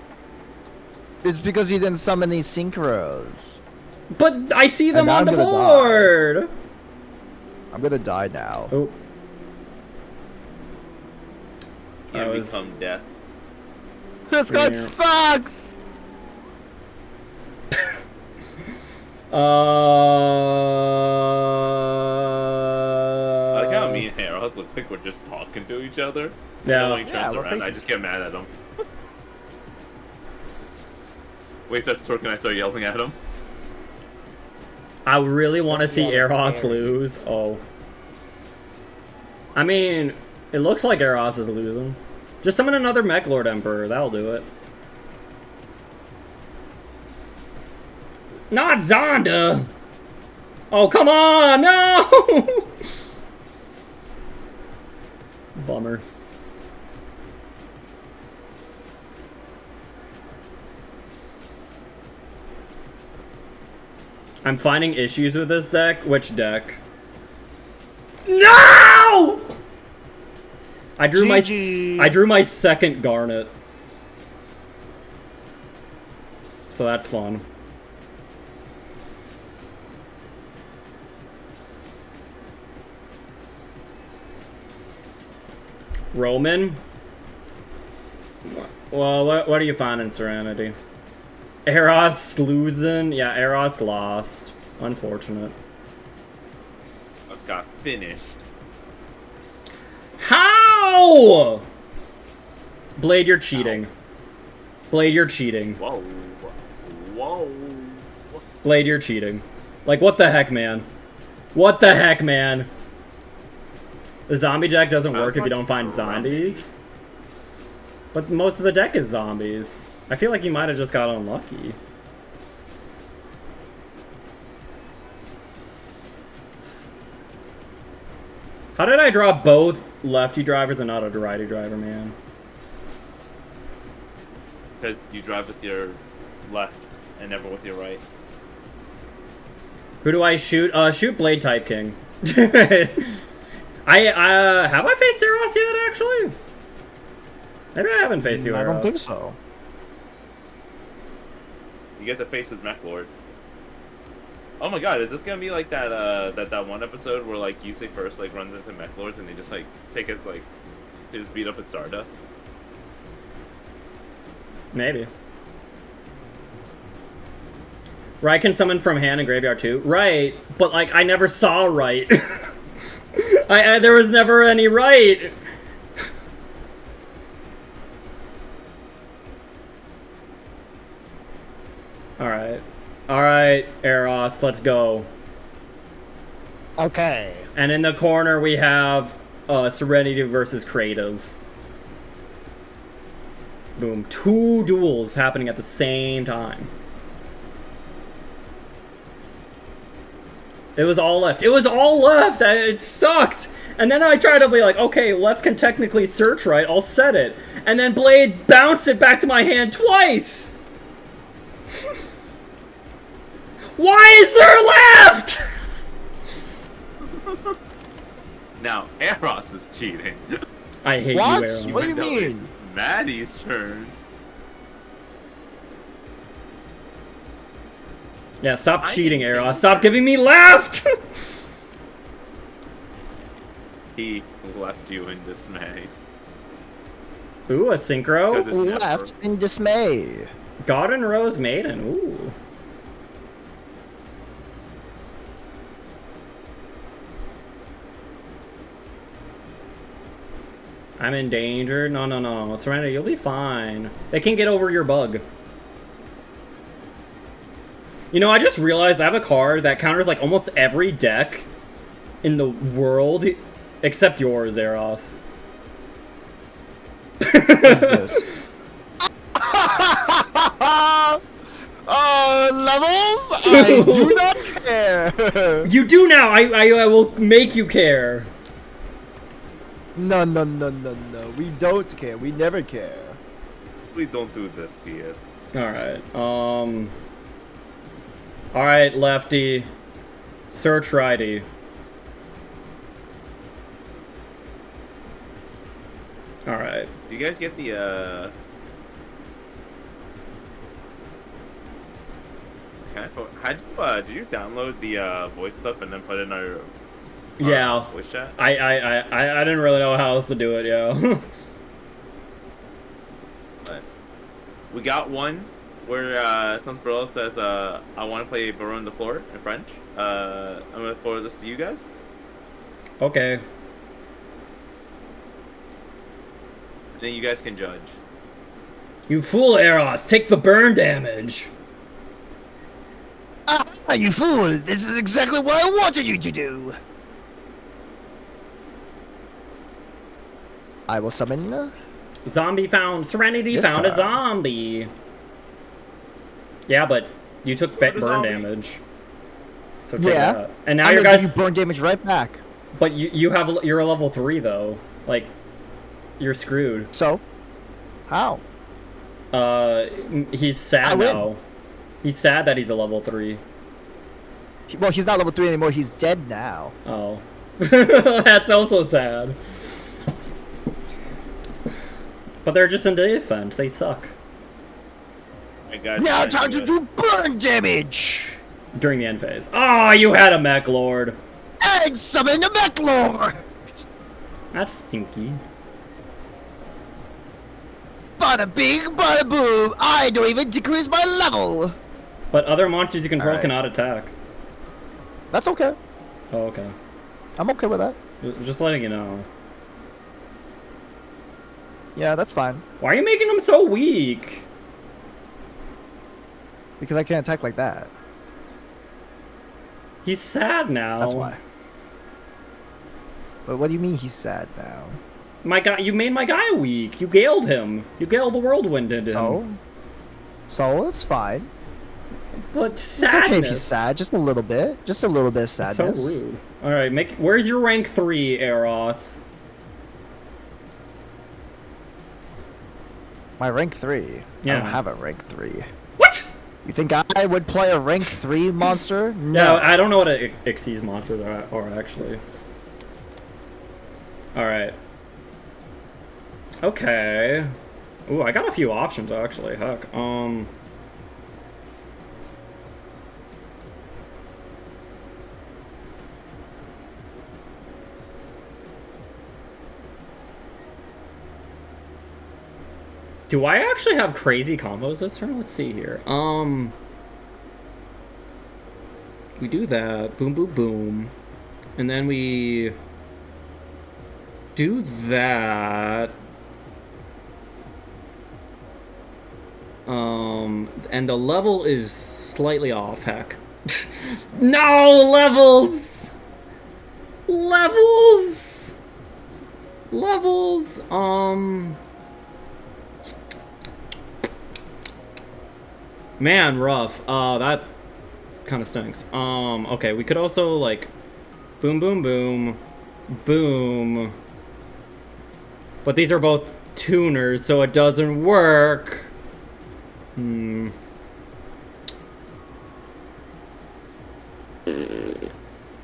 it's because you didn't summon any synchros. But I see them now on the I'm gonna die. board! I'm gonna die now. Oh. You I was- become death. This gun Yeah. sucks! I like how me and Harold look like we're just talking to each other. Yeah. And when he Yeah, turns we're around, I facing- just get mad at him. Wait, so that's twerking, I start yelling at him. I really want to see Yeah, that's Eros scary. lose. Oh. I mean, it looks like Eros is losing. Just summon another Mech Lord Emperor. That'll do it. Not Zonda! Oh, come on! No! Bummer. I'm finding issues with this deck. Which deck? No! I drew GG. my second Garnet. So that's fun. Roman? Well, what are you finding, Serenity? Eros losing? Yeah, Eros lost. Unfortunate. Us got finished. How? Blade, you're cheating. Blade, you're cheating. Whoa. Whoa. Blade, you're cheating. Like, what the heck, man? What the heck, man? The zombie deck doesn't work if you don't find zombies. But most of the deck is zombies. I feel like you might have just got unlucky. How did I draw both lefty drivers and not a righty driver, man? Because you drive with your left and never with your right. Who do I shoot? Shoot Blade Type King. I have I faced Eros yet, actually? Maybe I haven't faced you, I Eros. don't think so. You get to face his mech lord. Oh my god, is this gonna be like that that one episode where like Yusei first like runs into mech lords and they just like take his like they just beat up his Stardust? Maybe. Right can summon from hand and graveyard too. Right, but like I never saw right. There was never any right. Alright. Alright, Eros, let's go. Okay. And in the corner we have Serenity versus Creative. Boom. 2 duels happening at the same time. It was all left. It was all left! It sucked! And then I tried to be like, okay, left can technically search right, I'll set it. And then Blade bounced it back to my hand twice! Why is there left?! Now Eros is cheating. I hate What? you, Aaron. What do you Even though mean? it's Maddie's turn. Yeah, stop cheating, Eros. Stop giving me left! He left you in dismay. Ooh, a synchro? 'Cause it's never- Left in dismay. Garden Rose Maiden. Ooh. I'm in danger. No, no, no. Serenity, you'll be fine. They can get over your bug. You know, I just realized I have a card that counters like almost every deck in the world except yours, Eros. What is this? Levels? I do not care. You do now! I will make you care. No, no, no, no, no. We don't care. We never care. Please don't do this here. Alright, Alright, lefty. Search righty. Alright. Do you guys get the Can my phone. Did you download the voice clip and then put it in our Yeah. voice chat? I didn't really know how else to do it, yeah. But we got one where Sunsborough says, I want to play Baron the Floor in French. I'm going to forward this to you guys. Okay. And then you guys can judge. You fool, Eros! Take the burn damage! Ah, you fool! This is exactly what I wanted you to do! I will summon... Zombie found. Serenity This found a guy. zombie. Yeah, but you took burn zombie. damage. So take Yeah. that. And now I'm your gonna give guys. you burn damage right back. But you're a level 3 though. Like, you're screwed. So? How? He's I sad win. now. He's sad that he's a level 3. Well, he's not level 3 anymore, he's dead now. Oh. That's also sad. But they're just in defense. They suck. Hey, guys, Now guys, time to guys. do burn damage! During the end phase. Oh, you had a mech lord. And summon the Mech Lord! That's stinky. Bada bing, bada boom! I don't even decrease my level! But other monsters you control Alright. cannot attack. That's okay. Oh, okay. I'm okay with that. Just letting you know. Yeah, that's fine. Why are you making him so weak? Because I can't attack like that. He's sad now. That's why. But what do you mean he's sad now? My guy, you made my guy weak. You galed him. You galed the whirlwind into So? him. So, it's fine. But It's sadness. okay if he's sad, just a little bit. Just a little bit of So sadness. rude. All right, where's your rank 3, Eros? My rank 3? I Yeah. don't have a rank 3. What? You think I would play a rank 3 monster? No, I don't know what a Xyz monsters are actually. All right. Okay. Ooh, I got a few options actually. Heck. Do I actually have crazy combos this turn? Let's see here. We do that. Boom, boom, boom. And then we do that. And the level is slightly off, heck. No, levels! Levels! Levels, man, rough. That kind of stinks. Okay, we could also, like, boom, boom, boom, boom. But these are both tuners, so it doesn't work.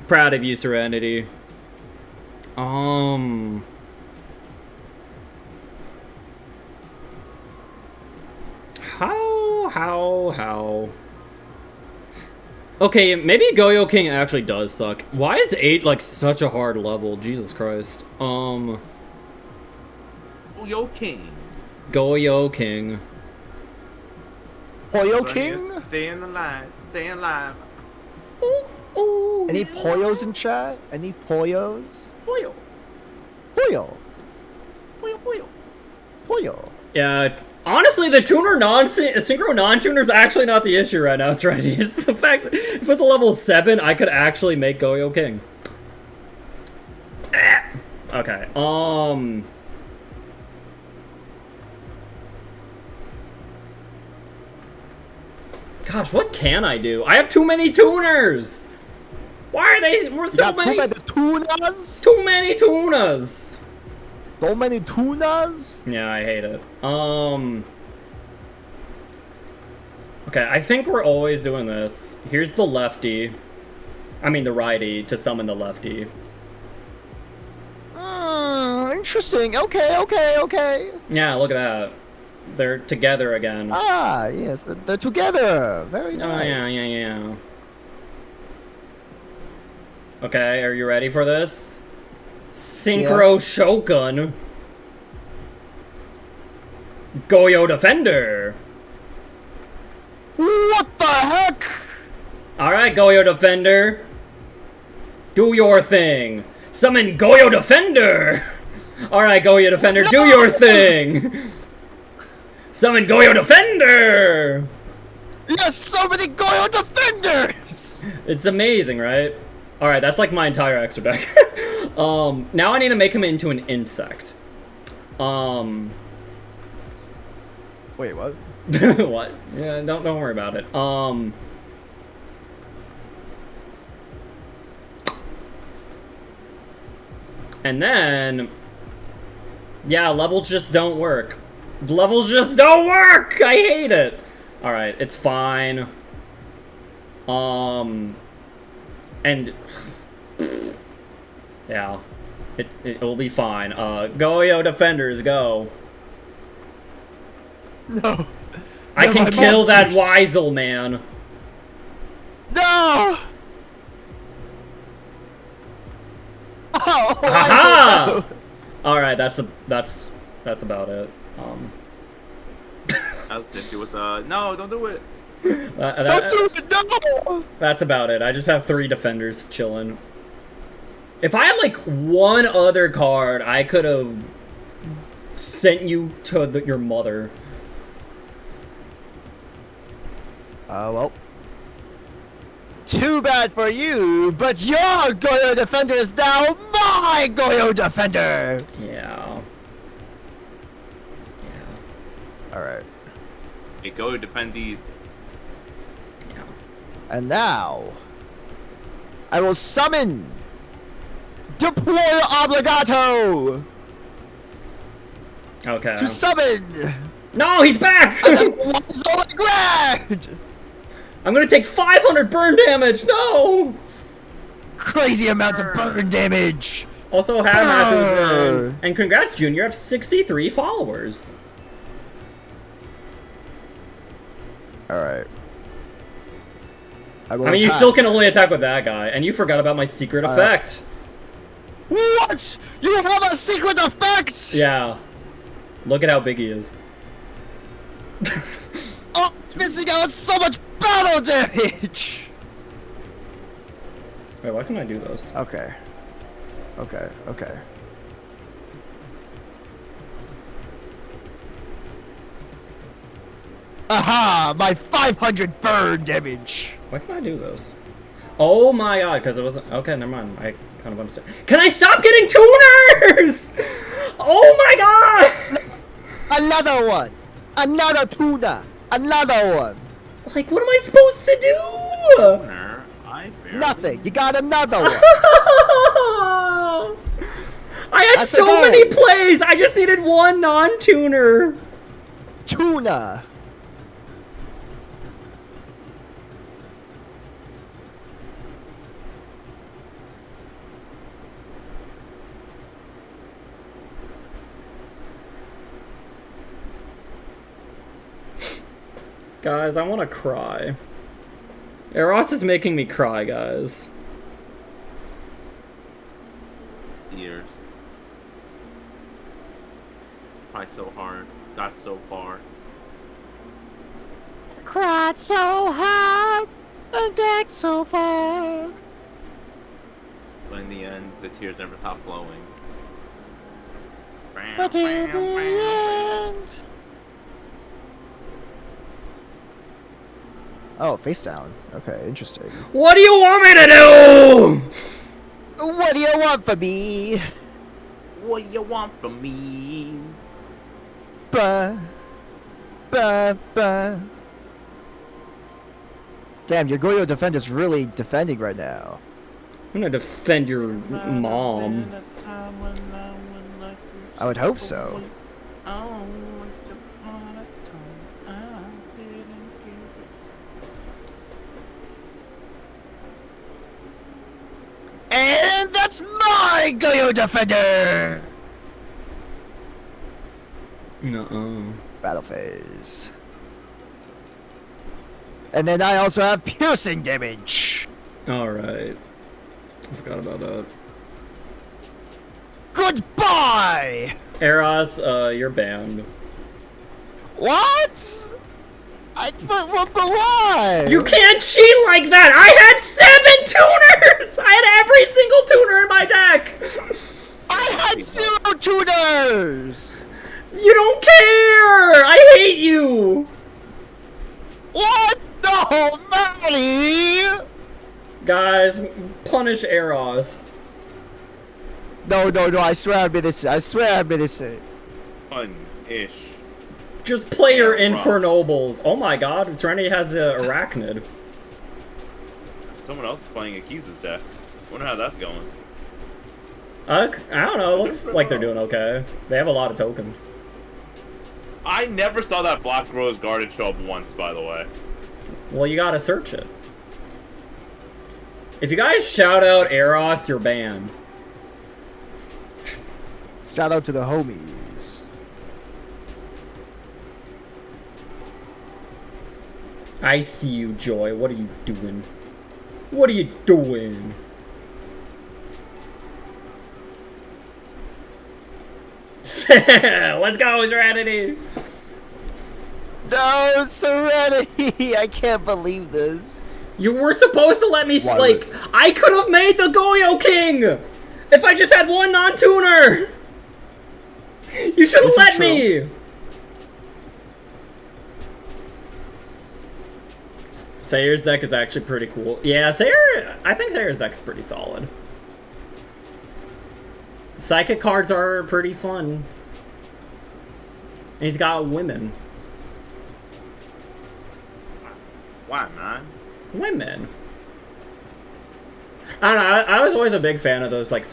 Proud of you, Serenity. How? Okay, maybe Goyo King actually does suck. Why is 8 like such a hard level? Jesus Christ. Oh, yo, King. Goyo King. Poyo So King? here's Staying alive. Staying alive. Ooh. Any Poyos in chat? Any Poyos? Boyo. Poyo. Boyo, boyo. Poyo. Yeah, honestly, the tuner synchro non-tuner is actually not the issue right now. It's right. It's the fact that if it was a level 7, I could actually make Goyo King. Okay. Gosh, what can I do? I have too many tuners. Why are they? We're so Got many. too many tunas? Too many tunas. So many tunas? Yeah, I hate it. Okay, I think we're always doing this. Here's the lefty. I mean the righty to summon the lefty. Interesting. Okay. Yeah, look at that. They're together again. Ah, yes, they're together. Very nice. Oh, yeah. Okay, are you ready for this? Synchro Shogun. Goyo Defender. What the heck? Alright, Goyo Defender. Do your thing. Summon Goyo Defender. Alright, Goyo Defender, do your thing. Summon Goyo Defender. Yes, so many Goyo Defenders. It's amazing, right? Alright, that's like my entire extra deck. Now I need to make him into an insect. Wait, what? What? Yeah, don't worry about it. And then, yeah, levels just don't work. Levels just don't work! I hate it! Alright, it's fine. And yeah, it will be fine. Goyo Defenders, go. No. I They're can my kill that monsters. Weisel man. No! Oh, Haha! Alright, that's about it. I was stingy with no, don't do it. Don't do it, no! That's about it. I just have 3 defenders chilling. If I had like one other card, I could have sent you to your mother. Well. Too bad for you, but your Goyo Defender is now my Goyo Defender! Yeah. Alright. Hey, go defend these. Yeah. And now, I will summon Deploy Obligato Okay. to summon No, he's back! Solid Grand! I'm gonna take 500 burn damage! No! Crazy amounts of burn damage! Also, have Matthews Brr. and congrats, Junior. You have 63 followers. Alright. I mean, you still can only attack with that guy, and you forgot about my secret effect. What? You have a secret effect? Yeah. Look at how big he is. Oh, missing out so much battle damage! Wait, why can't I do those? Okay. Okay. Aha! My 500 burn damage! Why can't I do those? Oh my god, because it wasn't... Okay, never mind. I kind of understand. Can I stop getting tuners?! Oh my god! Another one! Another tuna! Another one! Like, what am I supposed to do? I barely... Nothing! You got another one! I had That's so okay. many plays! I just needed one non-tuner! Tuna! Guys, I want to cry. Eros is making me cry, guys. Years. Try so hard, got so far. Cried so hard and got so far. But in the end, the tears never stop flowing. But in the end... Oh, face down. Okay, interesting. What do you want me to do? What do you want from me? What do you want from me? Bah. Bah, bah. Damn, your Goyo Defender's really defending right now. I'm gonna defend your mom. I would hope so. And that's my Goyo Defender! Nuh-uh. battle phase. And then I also have piercing damage. Alright. I forgot about that. Goodbye! Eros, you're banned. What? But why? You can't cheat like that! I had 7 tuners! I had every single tuner in my deck! I had 0 tuners! You don't care! I hate you! What? No, Maddie! Guys, punish Eros. No, I swear I've been this. I swear I've been this. Fun-ish. Just play your Yeah, rough. Infernobles. Oh my god, Serenity has the Arachnid. Someone else is playing Akiza's deck. Wonder how that's going. I don't know, it looks like they're doing okay. They have a lot of tokens. I never saw that Black Rose Guarded show up once, by the way. Well, you gotta search it. If you guys shout out Eros, you're banned. Shout out to the homies. I see you, Joy. What are you doing? What are you doing? Let's go, Serenity! No, Serenity! I can't believe this. You were supposed to let me, Why like, I could have made the Goyo King! If I just had one non-tuner! You should have This is let true. me! Sayer's deck is actually pretty cool. Yeah, I think Sayer's deck's pretty solid. Psychic cards are pretty fun. And he's got women. Why, man? Women. I don't know. I was always a big fan of those, like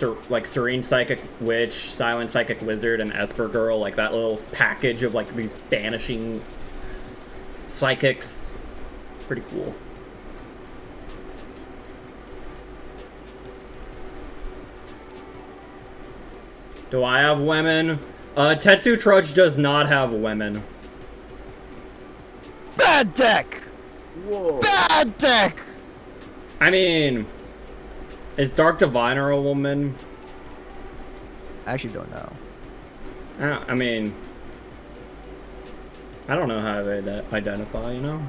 Serene Psychic Witch, Silent Psychic Wizard, and Esper Girl. Like that little package of like these banishing psychics. Pretty cool. Do I have women? Tetsu Trudge does not have women. Bad deck! Whoa. Bad deck! I mean, is Dark Diviner a woman? I actually don't know. I mean, I don't know how to identify, you know?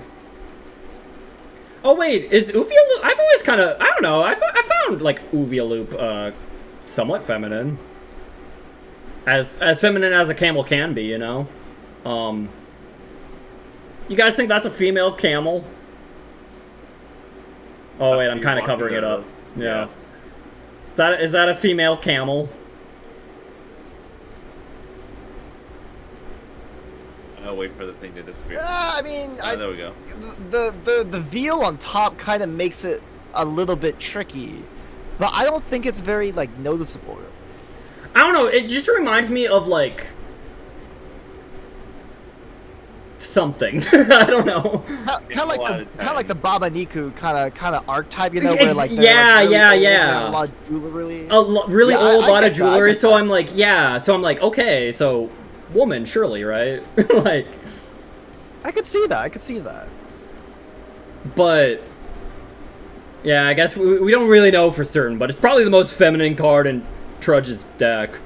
Oh wait, is Uvialoop? I've always kind of, I don't know, I found like Uvialoop somewhat feminine. As feminine as a camel can be, you know? You guys think that's a female camel? Oh wait, I'm kind of covering it up. Yeah. Is that a female camel? I'll wait for the thing to disappear. Yeah, I mean, There we go. the veal on top kind of makes it a little bit tricky, but I don't think it's very like noticeable. I don't know, it just reminds me of like something. I don't know. Kind of like the Baba Niku kind of archetype, you know, It's- where like they're, yeah, like, really yeah, old, they yeah. have a lot of jewelry. Really Yeah, old I lot of get that, I jewelry, get so that. I'm like, yeah. So I'm like, okay, so woman, surely, right? Like, I could see that. I could see that. but yeah, I guess we don't really know for certain, but it's probably the most feminine card in Trudge's deck.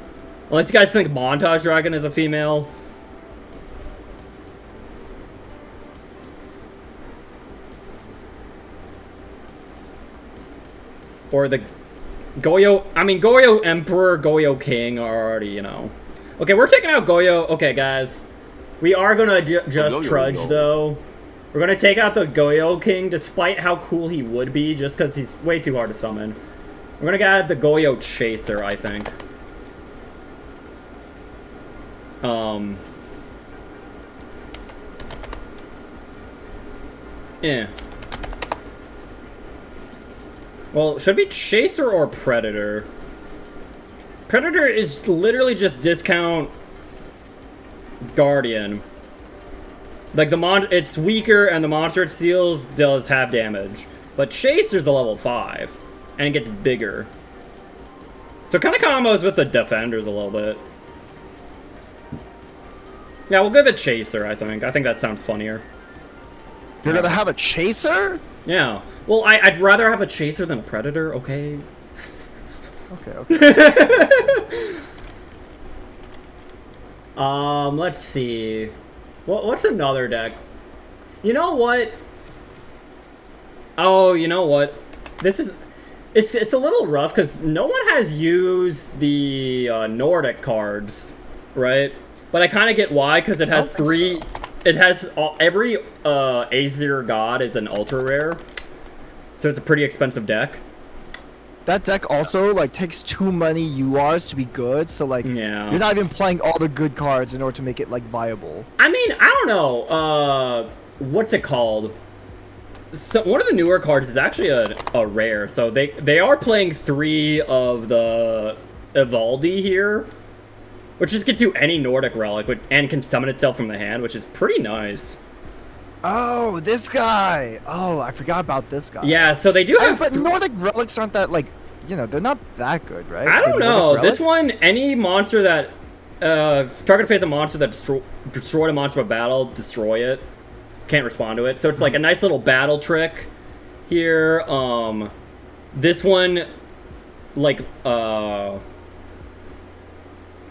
Unless you guys think Montage Dragon is a female. Or the Goyo, I mean, Goyo Emperor, Goyo King are already, you know. Okay, we're taking out Goyo. Okay, guys. We are gonna just Trudge, though. We're gonna take out the Goyo King, despite how cool he would be, just because he's way too hard to summon. We're gonna add the Goyo Chaser, I think. Yeah. Well, should it be Chaser or Predator? Predator is literally just discount Guardian. Like it's weaker and the monster it steals does have damage. But Chaser's a level 5 and it gets bigger. So it kind of combos with the defenders a little bit. Yeah, we'll give it Chaser, I think. I think that sounds funnier. You're gonna have a chaser? Yeah. Well, I'd rather have a Chaser than a Predator, okay? Okay. Let's see. What's another deck? You know what? Oh, you know what? This is... It's a little rough because no one has used the Nordic cards, right? But I kind of get why, because it has three... It has... every Aesir god is an ultra rare. So it's a pretty expensive deck. That deck also like takes too many URs to be good, so like Yeah. you're not even playing all the good cards in order to make it like viable. I mean, I don't know. What's it called? So one of the newer cards is actually a rare. So they are playing 3 of the Evaldi here, which just gets you any Nordic relic and can summon itself from the hand, which is pretty nice. Oh, this guy! Oh, I forgot about this guy. Yeah, so they do have. But Nordic relics aren't that like, you know, they're not that good, right? I don't The know. Nordic This relics? one, any monster that target face a monster that destroyed a monster by battle, destroy it. Can't respond to it. So it's like a nice little battle trick here. This one, like,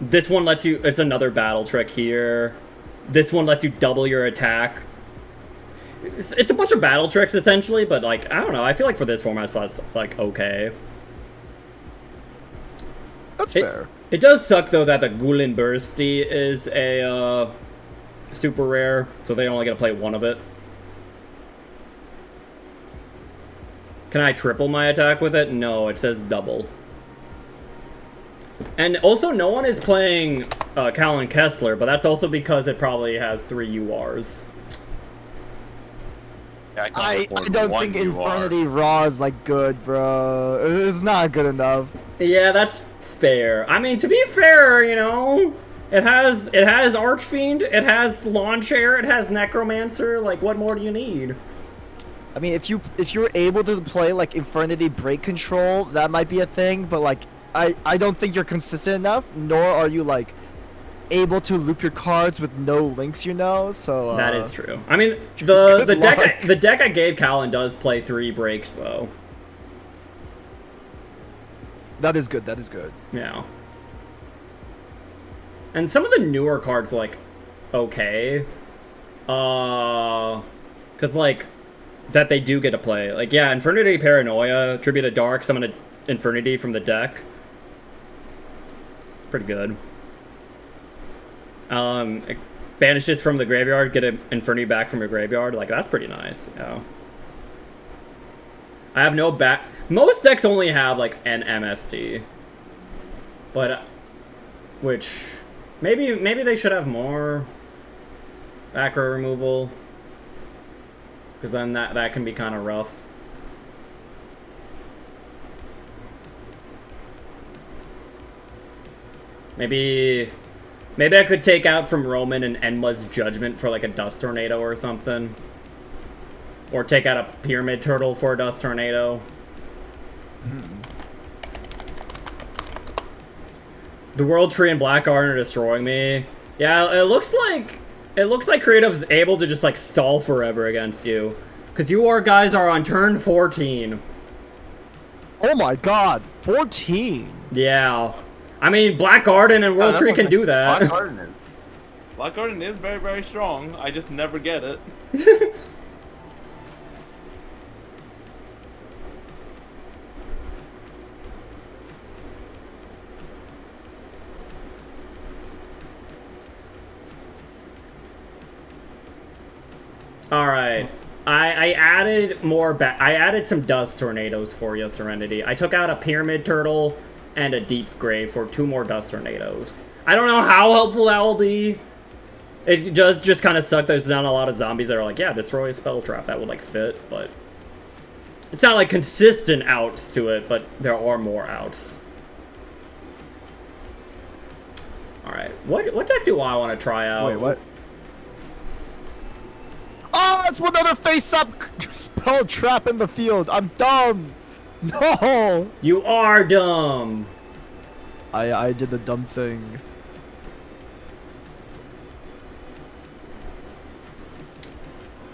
this one lets you. It's another battle trick here. This one lets you double your attack. It's a bunch of battle tricks essentially, but like I don't know. I feel like for this format, it's like okay. That's fair. It does suck though that the Gulin Bursty is a super rare, so they only get to play one of it. Can I triple my attack with it? No, it says double. And also, no one is playing Callan Kessler, but that's also because it probably has 3 URs. Yeah, can't I afford don't one think UR. Infernity Raw is like good, bro. It's not good enough. Yeah, that's fair. I mean, to be fair, you know, it has Archfiend, it has Lawn Chair, it has Necromancer. Like, what more do you need? I mean, if you're able to play like Infernity Break Control, that might be a thing. But like, I don't think you're consistent enough. Nor are you like able to loop your cards with no links, you know. So That is true. I mean, good the luck. deck I gave Callan does play 3 breaks though. That is good. That is good. Yeah. And some of the newer cards like okay. Cause like that they do get to play. Like yeah, Infernity Paranoia, Tribute of Dark, summon an Infernity from the deck. It's pretty good. Banish this from the graveyard, get an Infernity back from your graveyard. Like, that's pretty nice. Yeah. I have no back. Most decks only have, like, an MST. But, which, maybe they should have more back row removal. Because then that can be kind of rough. Maybe I could take out from Roman an Enma's Judgment for like a Dust Tornado or something. Or take out a Pyramid Turtle for a Dust Tornado. The World Tree and Blackguard are destroying me. Yeah, it looks like Creative's able to just like stall forever against you. Because you guys are on turn 14. Oh my god, 14. Yeah. I mean, Black Garden and World Tree can do that. Black Garden is very, very strong. I just never get it. Alright. I added more I added some Dust Tornadoes for you, Serenity. I took out a Pyramid Turtle and a Deep Grave for 2 more Dust Tornadoes. I don't know how helpful that will be. It does just kind of suck there's not a lot of zombies that are like, yeah, destroy a Spell Trap. That would, like, fit, but... It's not, like, consistent outs to it, but there are more outs. Alright. What deck do I want to try out? Wait, what? Oh, it's another face-up spell trap in the field. I'm dumb. No. You are dumb. I did the dumb thing.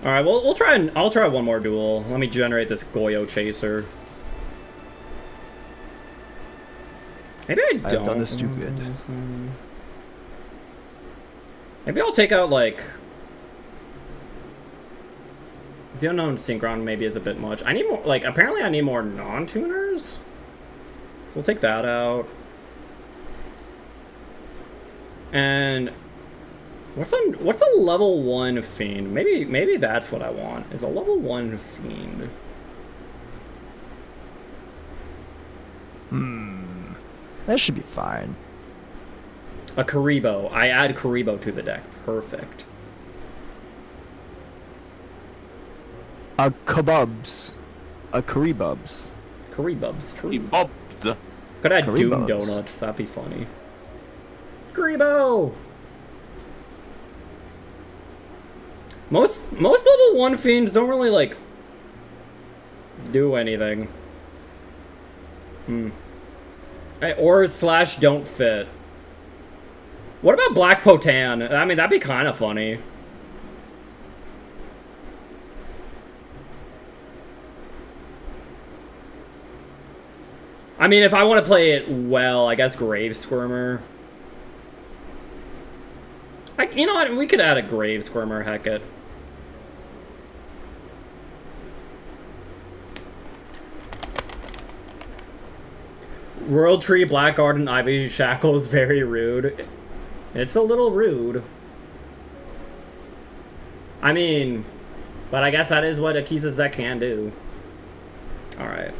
All right, well, I'll try one more duel. Let me generate this Goyo Chaser. Maybe I don't. I've done this stupid. Maybe I'll take out like the unknown synchron. Maybe is a bit much. I need more. Like apparently, I need more non-tuners. So we'll take that out. And what's a level 1 fiend? Maybe that's what I want. Is a level 1 fiend. That should be fine. A Karibo. I add Karibo to the deck. Perfect. A Kabubs. A Karibubs. Karibubs. True. Bubs. Could add Doom Karibubs. Donuts. That'd be funny. Karibo! Most level 1 fiends don't really, like, do anything. Or slash don't fit. What about Black Potan? I mean, that'd be kind of funny. I mean, if I want to play it well, I guess Grave Squirmer. You know what? We could add a Grave Squirmer, heck it. World Tree, Black Garden, Ivy Shackle is very rude. It's a little rude. I mean, but I guess that is what Akiza's deck can do. Alright.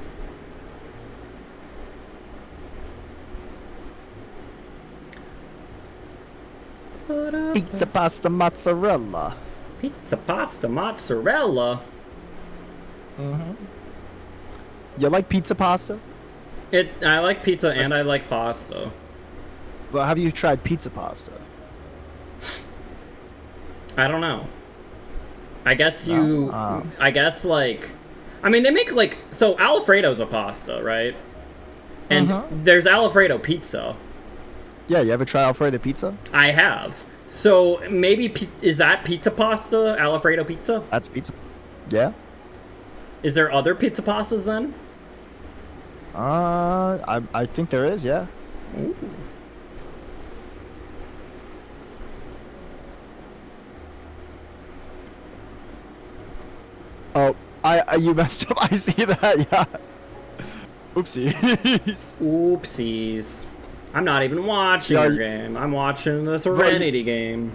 Pizza pasta mozzarella. Pizza pasta mozzarella. You like pizza pasta? I like pizza and I like pasta. Well, have you tried pizza pasta? I don't know. I guess you. Oh. I guess like. I mean, they make like so Alfredo's a pasta, right? And there's Alfredo pizza. Yeah, you ever try Alfredo pizza? I have. So maybe is that pizza pasta? Alfredo pizza? That's pizza. Yeah. Is there other pizza pastas then? I think there is. Yeah. Ooh. Oh, you messed up. I see that. Yeah. Oopsies. Oopsies. I'm not even watching Yeah, your game. I'm watching the Serenity game.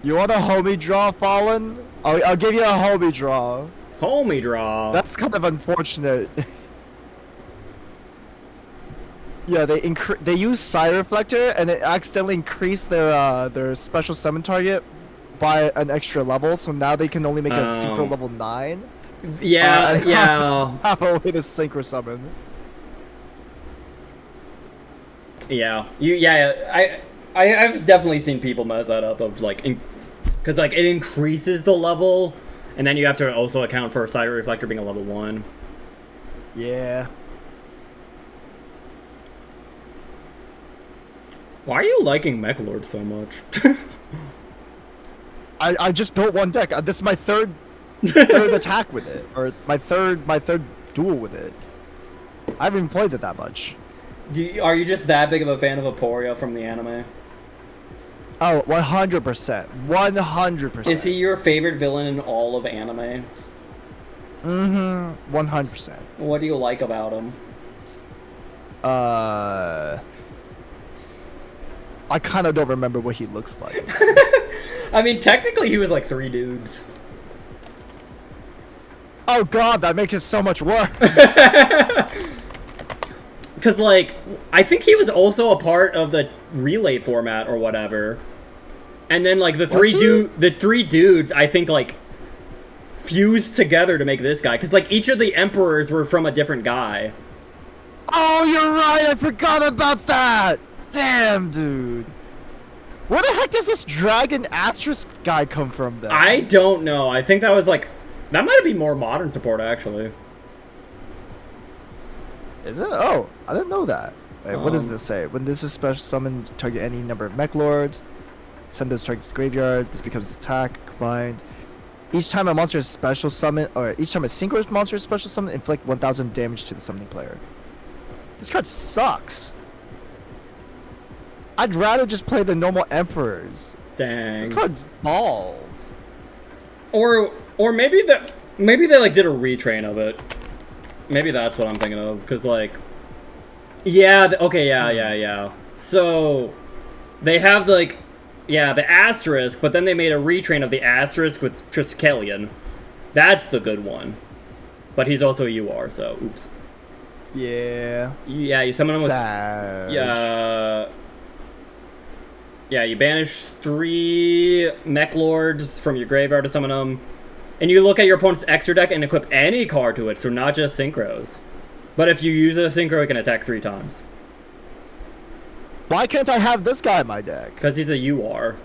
You want a homie draw, Fallen? I'll give you a homie draw. Homie draw. That's kind of unfortunate. Yeah, they use Side Reflector and it accidentally increased their special summon target by an extra level, so now they can only make a synchro level 9. Yeah, and yeah. have a way to synchro summon. Yeah, I've definitely seen people mess that up of like, because like it increases the level, and then you have to also account for Side Reflector being a level 1. Yeah. Why are you liking Mechlord so much? I just built one deck. This is my third attack with it, or my third duel with it. I haven't even played it that much. Are you just that big of a fan of Aporia from the anime? Oh, 100%. 100%. Is he your favorite villain in all of anime? 100%. What do you like about him? I kind of don't remember what he looks like. I mean, technically he was like 3 dudes. Oh god, that makes it so much worse. Because, like, I think he was also a part of the relay format or whatever. And then, like, the three dudes, I think, like, fused together to make this guy. Because, like, each of the emperors were from a different guy. Oh, you're right. I forgot about that. Damn, dude. Where the heck does this dragon asterisk guy come from, then? I don't know. I think that was, like, that might be more modern support, actually. Is it? Oh, I didn't know that. Wait, what does this say? When this is special summon, target any number of mech lords. Send this target to the graveyard. This becomes attack combined. Each time a monster is special summon, or each time a synchronous monster is special summon, inflict 1,000 damage to the summoning player. This card sucks. I'd rather just play the normal emperors. Dang. This card's balls. Or maybe they like did a retrain of it. Maybe that's what I'm thinking of, because like, yeah, okay, yeah. So they have like, yeah, the asterisk, but then they made a retrain of the asterisk with Triskelion. That's the good one. But he's also a UR, so oops. Yeah. Yeah, you summon him with Sad. yeah, you banish 3 Mech Lords from your graveyard to summon them. And you look at your opponent's extra deck and equip any card to it, so not just Synchros. But if you use a Synchro, it can attack 3 times. Why can't I have this guy in my deck? Because he's a UR.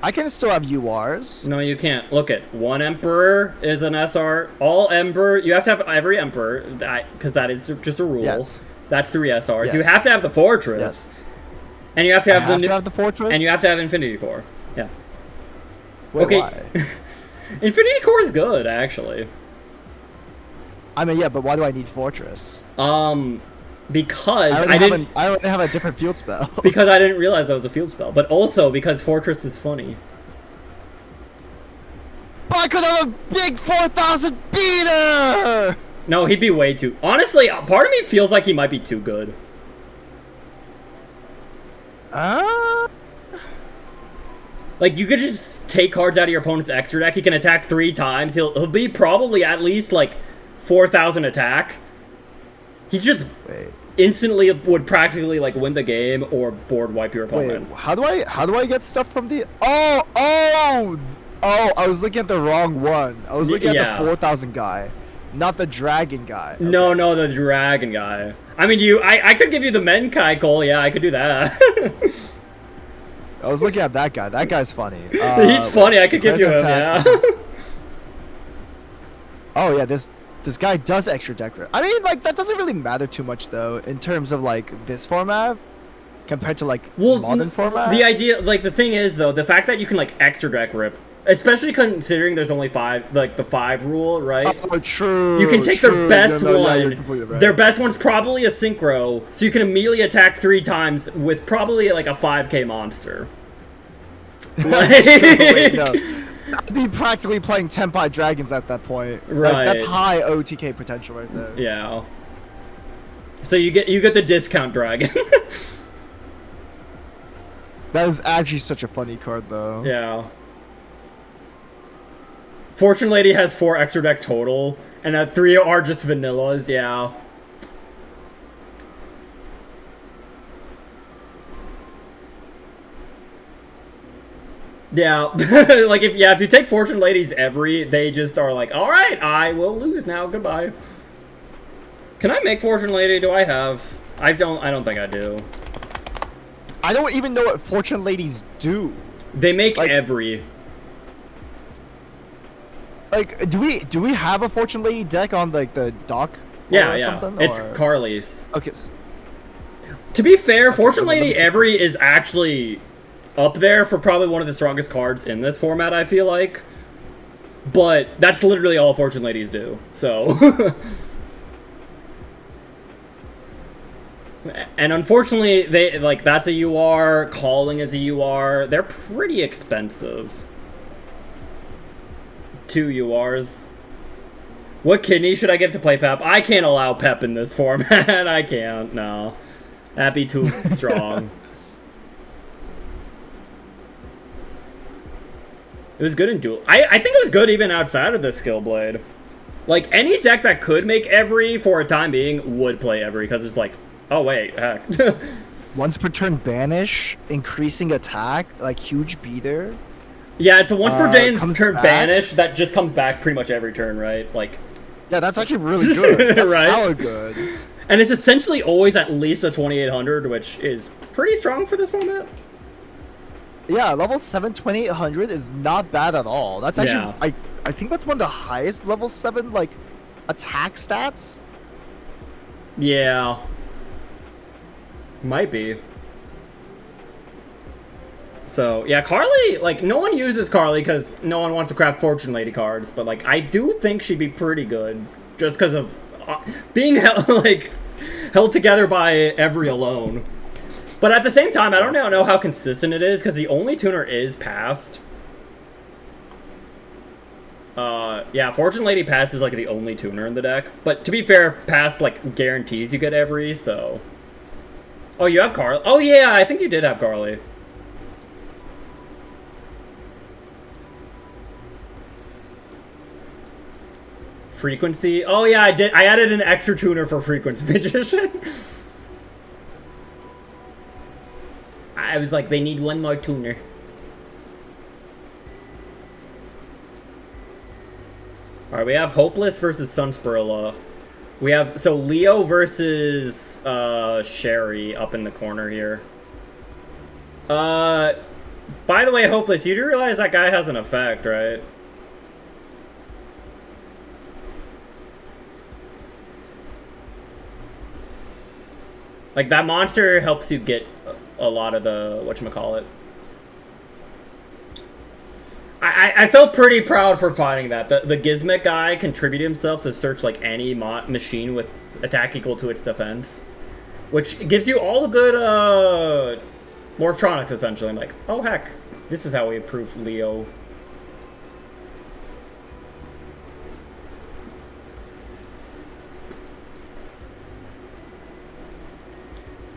I can still have URs. No, you can't. Look at one Emperor is an SR. All Emperor, you have to have every Emperor, because that is just a rule. Yes. That's 3 SRs. Yes. You have to have the Fortress. Yes. And you have to have the Fortress? And you have to have Infinity Core. Yeah. Wait, okay. why? Infinity Core is good, actually. I mean, yeah, but why do I need Fortress? Because I already have a different field spell. Because I didn't realize that was a field spell, but also because Fortress is funny. But I could have a big 4,000 beater! No, he'd be way too... Honestly, part of me feels like he might be too good. Like, you could just take cards out of your opponent's extra deck. He can attack 3 times. He'll be probably at least, like, 4,000 attack. He just instantly would practically, like, win the game or board wipe your opponent. Wait, how do I get stuff from the... Oh, I was looking at the wrong one. I was looking at the 4,000 guy, not the dragon guy. Okay. No, the dragon guy. I mean, I could give you the Menkai Cole. Yeah, I could do that. I was looking at that guy. That guy's funny. He's funny. I could give you him, yeah. Oh, yeah, this guy does extra deck rip. I mean, like, that doesn't really matter too much, though, in terms of, like, this format compared to, like, modern format. The idea, like, the thing is, though, the fact that you can, like, extra deck rip, especially considering there's only 5, like, the 5 rule, right? Oh, true. You can take their best one. Yeah, you're completely right. Their best one's probably a Synchro, so you can immediately attack 3 times with probably, like, a 5k monster. Wait, no. I'd be practically playing Tenpai Dragons at that point. Right. Like, that's high OTK potential right there. Yeah. So you get the discount dragon. That is actually such a funny card, though. Yeah. Fortune Lady has 4 extra deck total, and 3 are just vanillas, yeah. Yeah, like if you take Fortune Ladies they just are like, all right, I will lose now. Goodbye. Can I make Fortune Lady? Do I have? I don't think I do. I don't even know what Fortune Ladies do. They make like, every. Like, do we have a Fortune Lady deck on like the dock? Yeah. Something, it's or... Carly's. Okay. To be fair, Fortune Lady Every is actually up there for probably one of the strongest cards in this format, I feel like. But that's literally all Fortune Ladies do, so... And unfortunately, that's a UR, Calling is a UR. They're pretty expensive. 2 URs. What kidney should I give to play Pep? I can't allow Pep in this format. I can't, no. That'd be too strong. It was good in Duel. I think it was good even outside of the Skill Blade. Like, any deck that could make every for a time being would play every, because it's like, oh wait, heck. Once per turn banish, increasing attack, like huge beater. Yeah, it's a once per turn back. banish that just comes back pretty much every turn, right? Like, yeah, that's actually really good. That's right? hella good. And it's essentially always at least a 2800, which is pretty strong for this format. Yeah, level 7 2800 is not bad at all. That's actually Yeah. I think that's one of the highest level 7 like attack stats. Yeah. Might be. So, yeah, Carly, like, no one uses Carly because no one wants to craft Fortune Lady cards, but, like, I do think she'd be pretty good just because of being, like, held together by every alone. But at the same time, I don't know how consistent it is because the only tuner is Past. Yeah, Fortune Lady Past is, like, the only tuner in the deck. But to be fair, Past, like, guarantees you get every, so... Oh, you have Carly? Oh, yeah, I think you did have Carly. Frequency. Oh yeah, I did. I added an extra tuner for Frequency Magician. I was like, they need one more tuner. All right, we have Hopeless versus Sunspurla. We have so Leo versus Sherry up in the corner here. By the way, Hopeless, you do realize that guy has an effect, right? Like, that monster helps you get a lot of the, whatchamacallit. I felt pretty proud for finding that. The Gizmic guy contributed himself to search, like, any machine with attack equal to its defense. Which gives you all the good, Morphtronics, essentially. I'm like, oh, heck. This is how we improve Leo.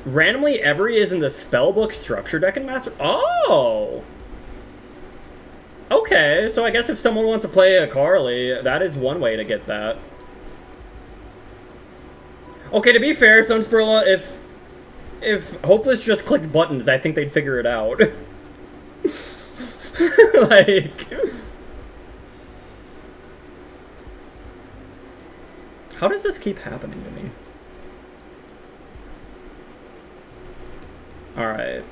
Randomly, every is in the Spellbook Structure deck in Master... Oh! Okay, so I guess if someone wants to play a Carly, that is one way to get that. Okay, to be fair, Sunspurla, if Hopeless just clicked buttons, I think they'd figure it out. Like... How does this keep happening to me? Alright.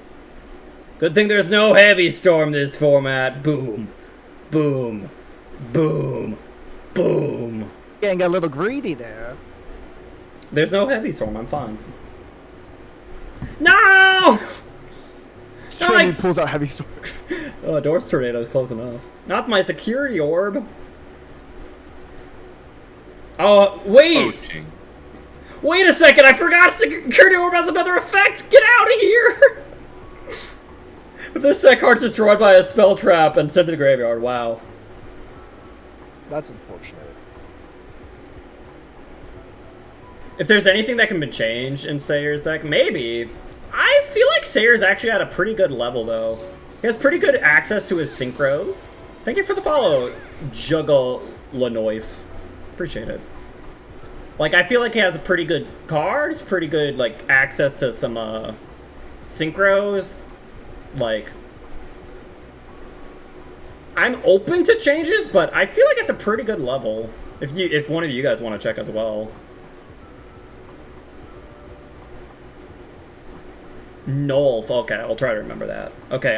Good thing there's no heavy storm this format. Boom. Boom. Boom. Boom. Getting a little greedy there. There's no heavy storm, I'm fine. No! He pulls out heavy storm. Oh, Dorse Tornado is close enough. Not my security orb. Oh, wait! Poaching. Wait a second, I forgot security orb has another effect! Get out of here! If this set card's destroyed by a spell trap and sent to the graveyard, wow. That's unfortunate. If there's anything that can be changed in Sayer's deck, maybe. I feel like Sayer's actually at a pretty good level, though. He has pretty good access to his synchros. Thank you for the follow, Juggle Lanoif. Appreciate it. Like, I feel like he has a pretty good cards, pretty good, like, access to some, synchros. Like, I'm open to changes, but I feel like it's a pretty good level. If one of you guys want to check as well. Nolf. Okay, I'll try to remember that. Okay,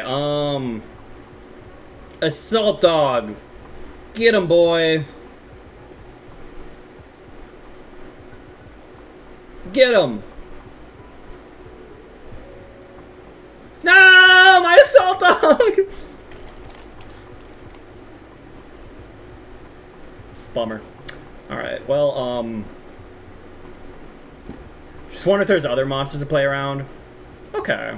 Assault Dog. Get him, boy. Get him. No, my Assault Dog. Bummer. Alright, well, just wonder if there's other monsters to play around. Okay.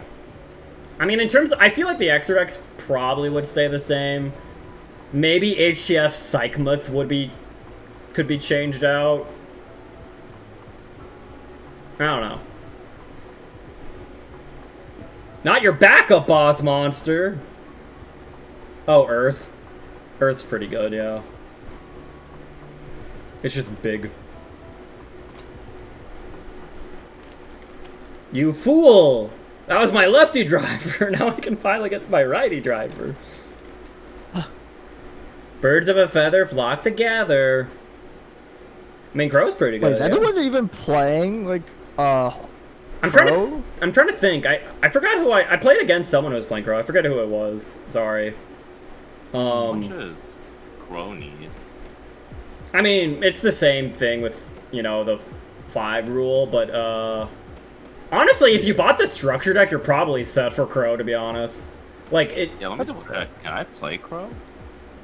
I mean, in terms of, I feel like the Exorex probably would stay the same. Maybe HTF Psychmuth could be changed out. I don't know. Not your backup boss monster. Oh, Earth. Earth's pretty good, yeah. It's just big. You fool! That was my lefty driver. Now I can finally get my righty driver. Birds of a feather flock together. I mean, Crow's pretty good. Wait, is anyone even playing, like, I'm trying to think. I forgot who I played against someone who was playing Crow. I forget who it was. Sorry. How much is Crow need? I mean, it's the same thing with, you know, the 5 rule, but honestly, if you bought the structure deck, you're probably set for Crow, to be honest. Like it, Yeah, let me check. Can I play Crow?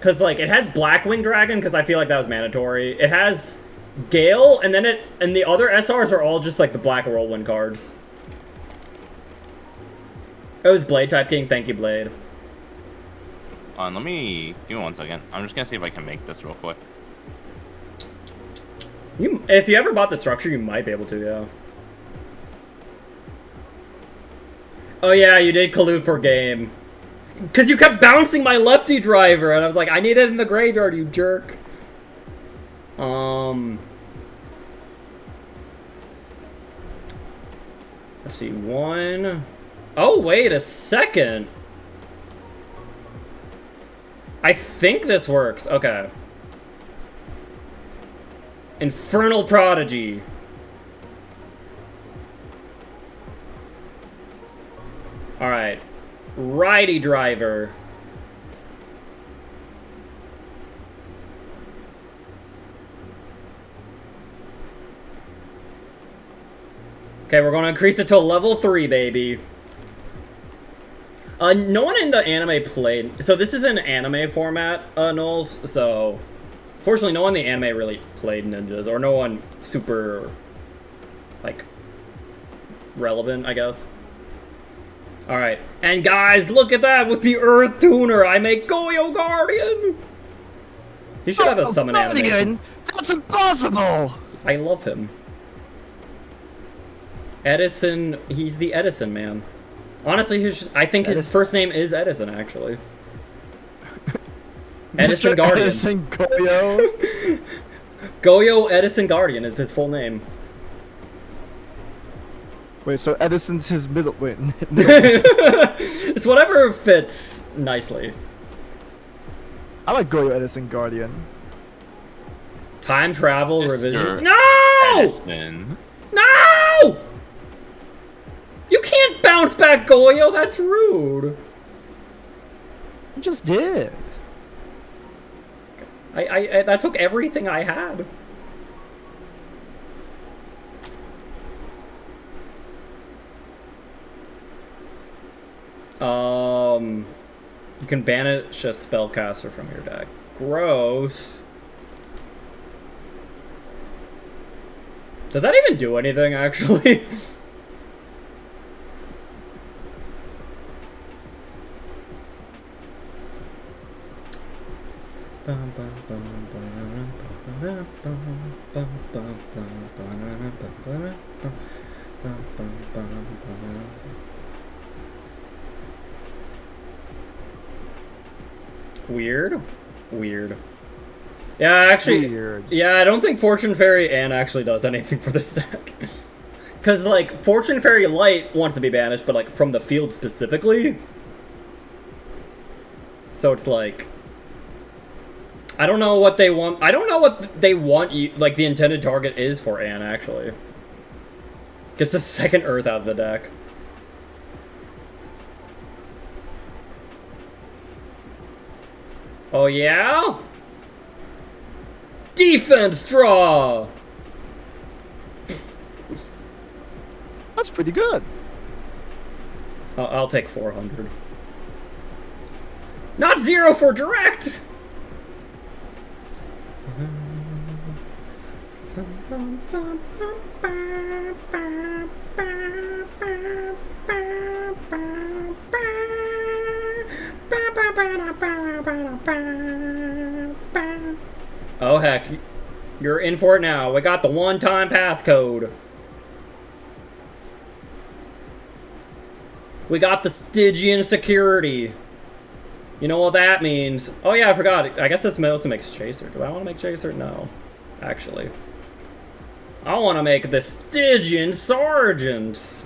cause like it has Blackwing Dragon, cause I feel like that was mandatory. It has Gale, and then and the other SRs are all just like the Black Whirlwind cards. It was Blade type King. Thank you, Blade. Let me give me 1 second. I'm just gonna see if I can make this real quick. If you ever bought the structure, you might be able to, yeah. Oh yeah, you did collude for game. Cause you kept bouncing my lefty driver, and I was like, I need it in the graveyard, you jerk. Let's see, 1. Oh, wait a second. I think this works. Okay. Infernal Prodigy. Alright. Righty Driver. Okay, we're gonna increase it to level 3, baby. No one in the anime played... So this is an anime format, Knowles, so... Fortunately, no one in the anime really played ninjas, or no one super, like, relevant, I guess. Alright, and guys, look at that! With the Earth Tuner, I make Goyo Guardian! He should have a summon animation. That's impossible! I love him. Edison, he's the Edison man. Honestly, I think his first name is Edison, actually. Edison Guardian. Edison Goyo. Goyo Edison Guardian is his full name. Wait, so Edison's his middle... Wait, It's whatever fits nicely. I like Goyo Edison Guardian. Time travel Mr. revisions. No! Edison. No! You can't bounce back Goyo, that's rude. You just did. I that took everything I had. You can banish a spellcaster from your deck. Gross. Does that even do anything, actually? Weird. Weird. Yeah, actually, Weird. yeah, I don't think Fortune Fairy Anne actually does anything for this deck. Because, like, Fortune Fairy Light wants to be banished, but, like, from the field specifically. So it's like... I don't know what they want. I don't know what they want, like, the intended target is for Anne, actually. Gets the second Earth out of the deck. Oh, yeah? Defense draw! That's pretty good. I'll take 400. Not 0 for direct! Oh heck, you're in for it now. We got the one-time passcode. We got the Stygian security. You know what that means. Oh yeah, I forgot. I guess this also makes Chaser. Do I want to make Chaser? No. Actually. I want to make the Stygian Sergeants.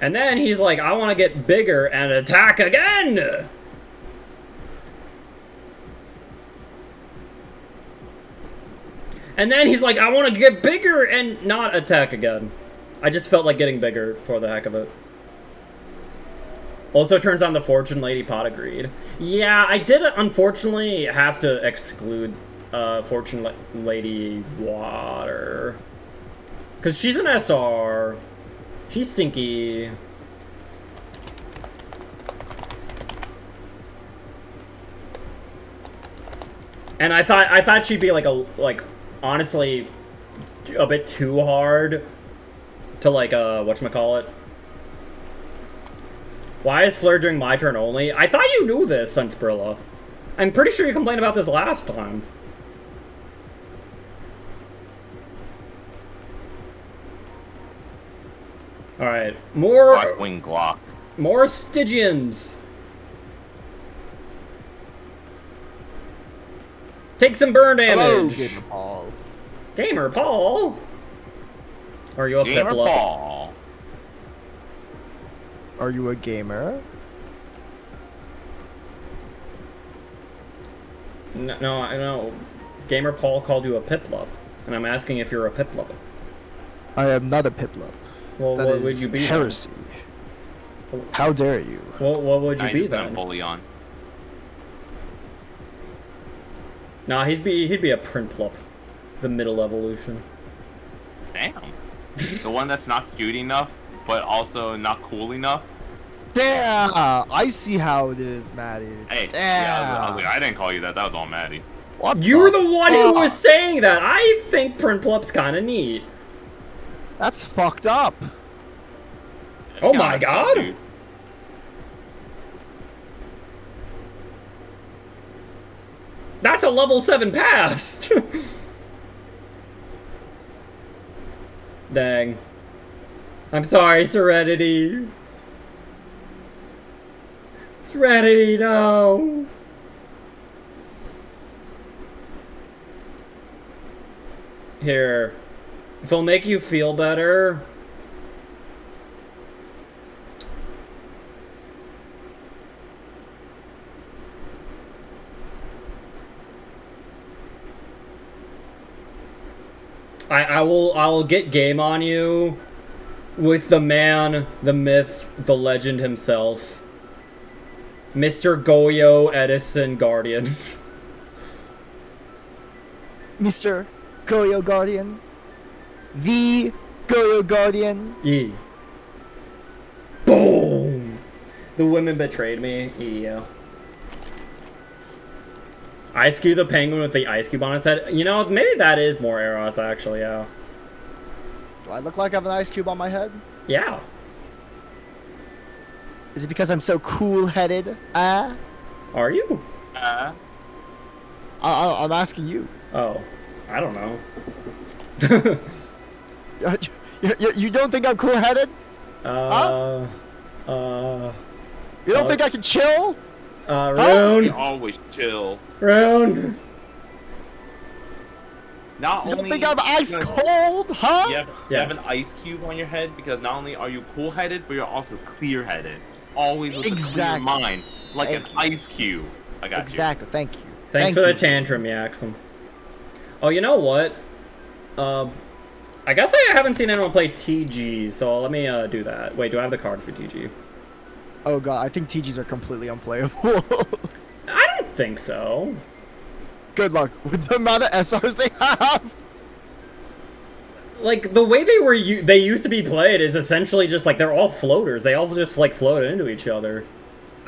And then he's like, I want to get bigger and attack again! And then he's like, I want to get bigger and not attack again. I just felt like getting bigger for the heck of it. Also turns on the Fortune Lady Pot of Greed. Yeah, I did unfortunately have to exclude Fortune Lady Water. Because she's an SR. She's stinky. And I thought she'd be like honestly a bit too hard to like whatchamacallit. Why is Flare during my turn only? I thought you knew this, Sunsbrilla. I'm pretty sure you complained about this last time. Alright, more Blackwing Glock. more Stygians. Take some burn Hello, damage. Gamer Paul. Gamer Paul. Are you a Gamer Piplup? Paul. Are you a gamer? No, I know. Gamer Paul called you a Piplup, and I'm asking if you're a Piplup. I am not a Piplup. Well, That what would is you be? heresy. How dare you? Then? What would you I be just been a then? bully on. Nah, he'd be a Printlup, the middle evolution. Damn. The one that's not cute enough, but also not cool enough. Damn! I see how it is, Maddie. Hey, Damn! yeah, I was like, I didn't call you that. That was all Maddie. What You're the one who was fuck? saying that. I think Printplup's kind of neat. That's fucked up. Oh Yeah, my that's god! dude. That's a level 7 past! Dang. I'm sorry, Serenity. Serenity, no! Here. If it'll make you feel better... I'll get game on you with the man, the myth, the legend himself. Mr. Goyo Edison Guardian. Mr. Goyo Guardian. The Goyo Guardian. Yeah. Boom! The women betrayed me. Yeah. Ice Cube the penguin with the ice cube on his head. You know, maybe that is more Eros, actually, yeah. Do I look like I have an ice cube on my head? Yeah. Is it because I'm so cool-headed? Ah? Are you? I'm asking you. Oh. I don't know. You don't think I'm cool-headed? You You don't think I can chill? We Rune! always chill. Rune! Not You only don't think I'm ice cold, huh? you have an Yes. ice cube on your head because not only are you cool-headed, but you're also clear-headed. Always with Exactly. a clear mind, like Thank an you. ice cube. I got Exactly. Thank you. Thanks Thank for the you. tantrum, Yaxum. Oh, you know what? I guess I haven't seen anyone play TG, so let me do that. Wait, do I have the cards for TG? Oh god, I think TGs are completely unplayable. I don't think so. Good luck with the amount of SRs they have. Like, the way they used to be played is essentially just like they're all floaters. They all just like float into each other.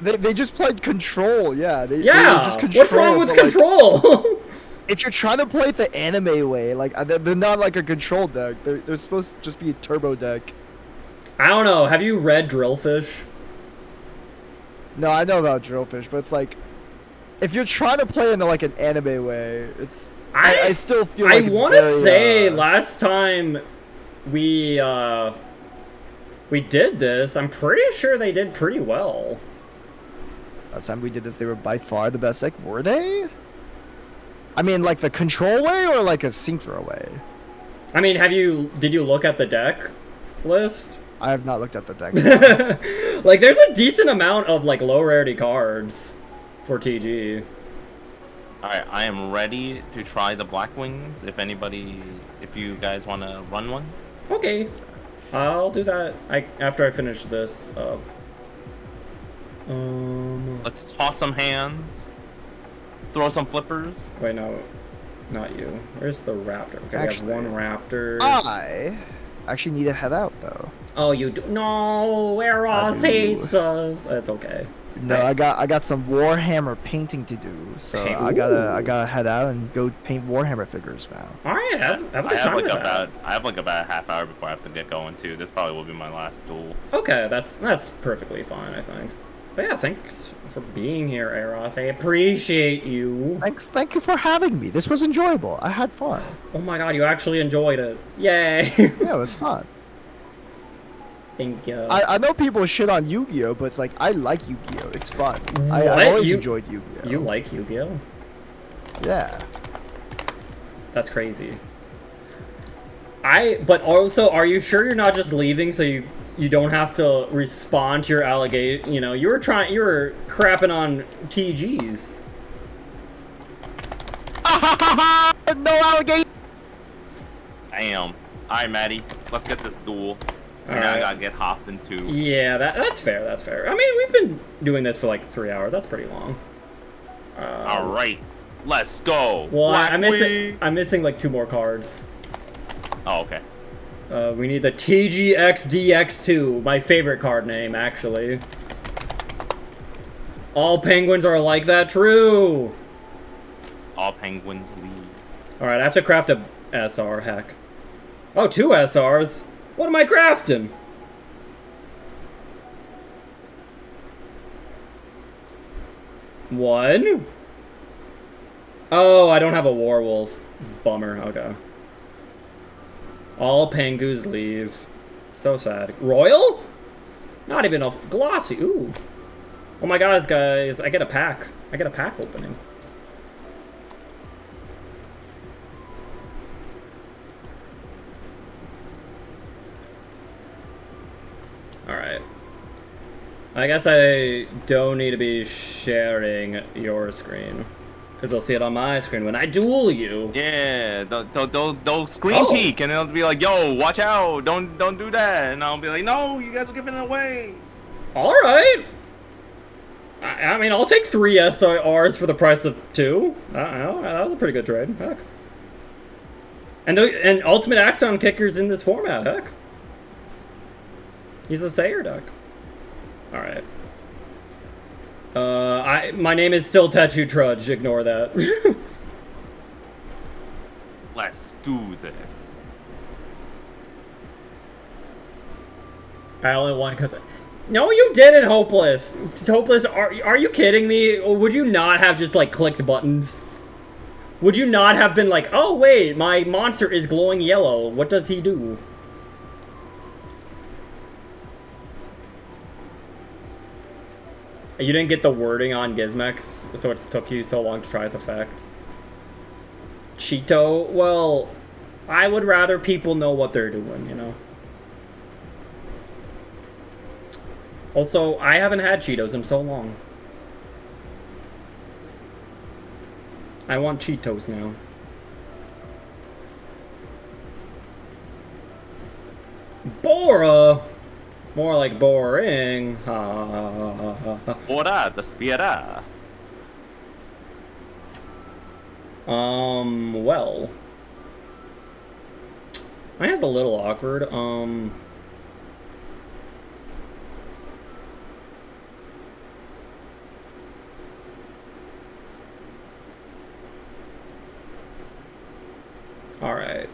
They just played control, yeah. They Yeah! just What's wrong with but, like, control? if you're trying to play it the anime way, like they're not like a control deck. They're supposed to just be a turbo deck. I don't know. Have you read Drillfish? No, I know about Drillfish, but it's like if you're trying to play in like an anime way, it's I still feel like it's want to very, say last time we did this, I'm pretty sure they did pretty well. last time we did this, they were by far the best deck. Were they? I mean, like the control way or like a synchro way? I mean, did you look at the deck list? I have not looked at the deck. Like, there's a decent amount of like low rarity cards for TG. Alright, I am ready to try the Blackwings. If you guys want to run one. Okay, I'll do that. After I finish this up. Let's toss some hands. Throw some flippers. Wait, no. Not you. Where's the raptor? Okay, Actually, we have one raptor. I actually need to head out though. Oh, you do? No, Eros do. hates us. That's okay. No, I got some Warhammer painting to do, so Hey, I gotta head out and go paint Warhammer figures now. All right, have a good I have time like with that. I have like about a half hour before I have to get going too. This probably will be my last duel. Okay, that's perfectly fine, I think. But yeah, thanks for being here, Eros. I appreciate you. Thank you for having me. This was enjoyable. I had fun. Oh my god, you actually enjoyed it. Yay. Yeah, it was fun. Thank you. I know people shit on Yu-Gi-Oh, but it's like I like Yu-Gi-Oh. It's fun. I've What? always enjoyed Yu-Gi-Oh. You like Yu-Gi-Oh? Yeah. That's crazy. But also, are you sure you're not just leaving so you don't have to respond to your allegation? You know, you were crapping on TGs. No allegation. Damn. Alright, Maddie. Let's get this duel. And now I Alright. gotta get hopped into. Yeah, that's fair. That's fair. I mean, we've been doing this for like 3 hours. That's pretty long. Alright. Let's go. Well, Black I'm missing like 2 more cards. Oh, okay. We need the TGXDX2, my favorite card name, actually. All penguins are like that. True. All penguins leave. All right, I have to craft a SR. Heck. Oh, 2 SRs. What am I crafting? One? Oh, I don't have a werewolf. Bummer. Okay. All pengus leave. So sad. Royal? Not even a glossy. Ooh. Oh my gosh, guys. I get a pack. I get a pack opening. Alright. I guess I don't need to be sharing your screen. Because they'll see it on my screen when I duel you. Yeah, they'll screen peek and they'll be like, "Yo, watch out! Don't do that!" And I'll be like, "No, you guys are giving it away." Alright. I mean, I'll take 3 SRs for the price of 2. That was a pretty good trade. Heck. And Ultimate Axon Kicker's in this format. Heck. He's a Sayer deck. Alright. My name is still Tetsu Trudge. Ignore that. Let's do this. I only won because... No, you didn't, Hopeless. Hopeless, are you kidding me? Or would you not have just, like, clicked buttons? Would you not have been like, oh, wait, my monster is glowing yellow. What does he do? You didn't get the wording on Gizmex, so it took you so long to try its effect. Cheeto? Well, I would rather people know what they're doing, you know? Also, I haven't had Cheetos in so long. I want Cheetos now. Bora! More like boring. Ora, the spiera. Well. Mine is a little awkward. Alright.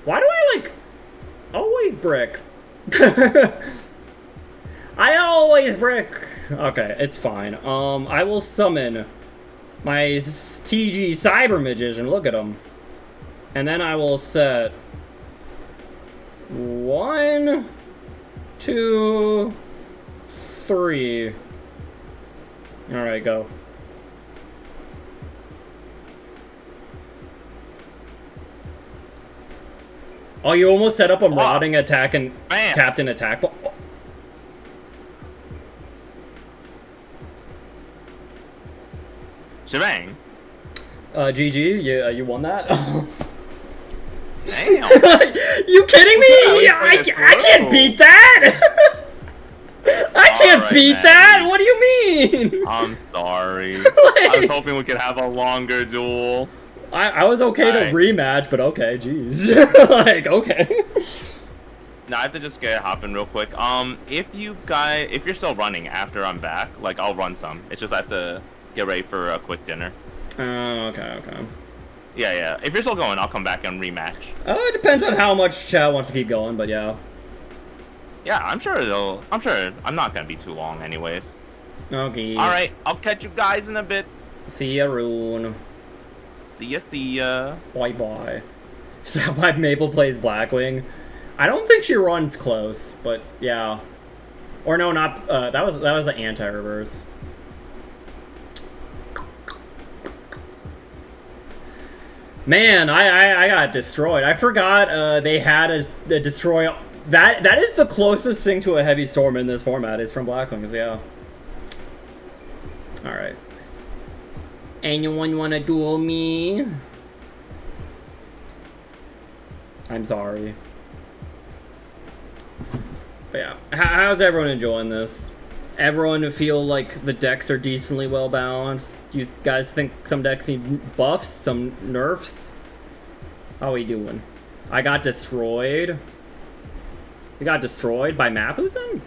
Why do I, like, always brick? I always brick. Okay, it's fine. I will summon my TG Cyber Magician. Look at him. And then I will set 1, 2, 3. Alright, go. Oh, you almost set up a Marauding attack and Bam. Captain attack. Oh. Shebang. GG, you won that? Damn. You kidding me? Yeah, I can't beat that! can't Alright, beat Maddie. that! What do you mean? I'm sorry. I was hoping we could have a longer duel. I was okay to Alright. rematch, but okay, jeez. Like, okay. Now I have to just get hopping real quick. If you're still running after I'm back, like I'll run some. It's just I have to get ready for a quick dinner. Oh, okay. Yeah. If you're still going, I'll come back and rematch. It depends on how much chat wants to keep going, but yeah. Yeah, I'm sure I'm not gonna be too long anyways. Okay. Alright, I'll catch you guys in a bit. See ya, Rune. See ya. Bye. Is that why Maple plays Blackwing? I don't think she runs close, but yeah. Or no, not that was the anti-reverse. Man, I got destroyed. I forgot they had a destroy. That is the closest thing to a heavy storm in this format is from Blackwings, yeah. All right. Anyone want to duel me? I'm sorry. But yeah, how's everyone enjoying this? Everyone feel like the decks are decently well balanced? You guys think some decks need buffs, some nerfs? How we doing? I got destroyed. We got destroyed by Mathusen?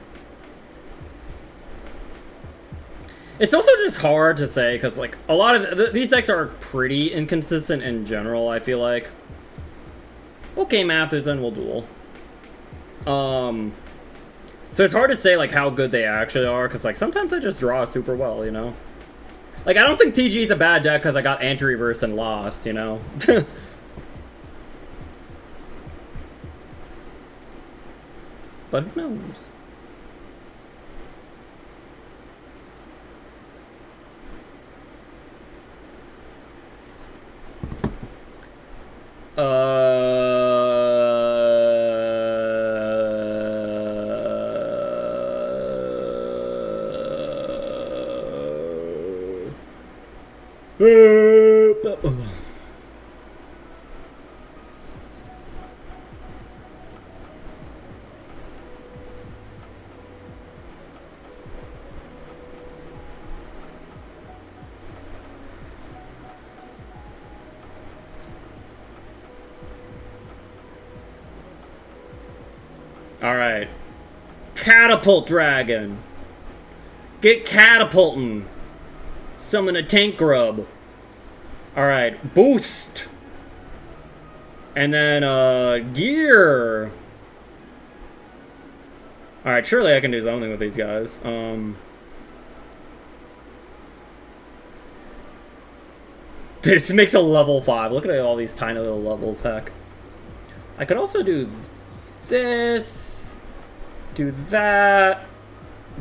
It's also just hard to say because like a lot of these decks are pretty inconsistent in general, I feel like. Okay, Mathusen will duel. So it's hard to say like how good they actually are because like sometimes I just draw super well, you know? Like I don't think TG is a bad deck because I got anti-reverse and lost, you know? But who knows? Alright. Catapult Dragon. Get catapulting. Summon a tank grub. Alright. Boost. And then, gear. Alright, surely I can do something with these guys. This makes a level 5. Look at all these tiny little levels, heck. I could also do this, do that.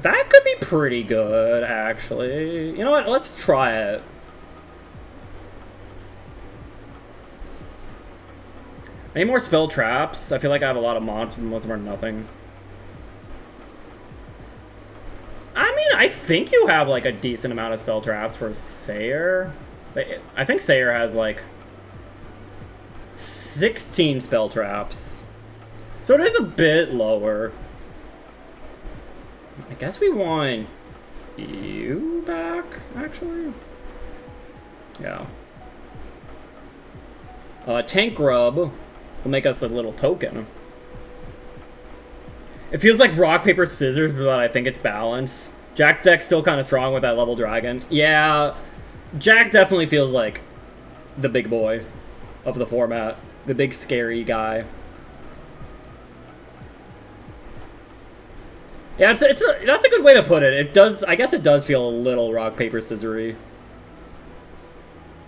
That could be pretty good, actually. You know what? Let's try it. Any more spell traps? I feel like I have a lot of mods, but most of them are nothing. I mean, I think you have like a decent amount of spell traps for Sayer. I think Sayer has like 16 spell traps. So it is a bit lower. I guess we want you back, actually. Yeah. Tank Grub will make us a little token. It feels like rock, paper, scissors, but I think it's balanced. Jack's deck's still kind of strong with that level dragon. Yeah, Jack definitely feels like the big boy of the format. The big scary guy. Yeah, that's a good way to put it. It does, I guess it does feel a little rock, paper, scissory.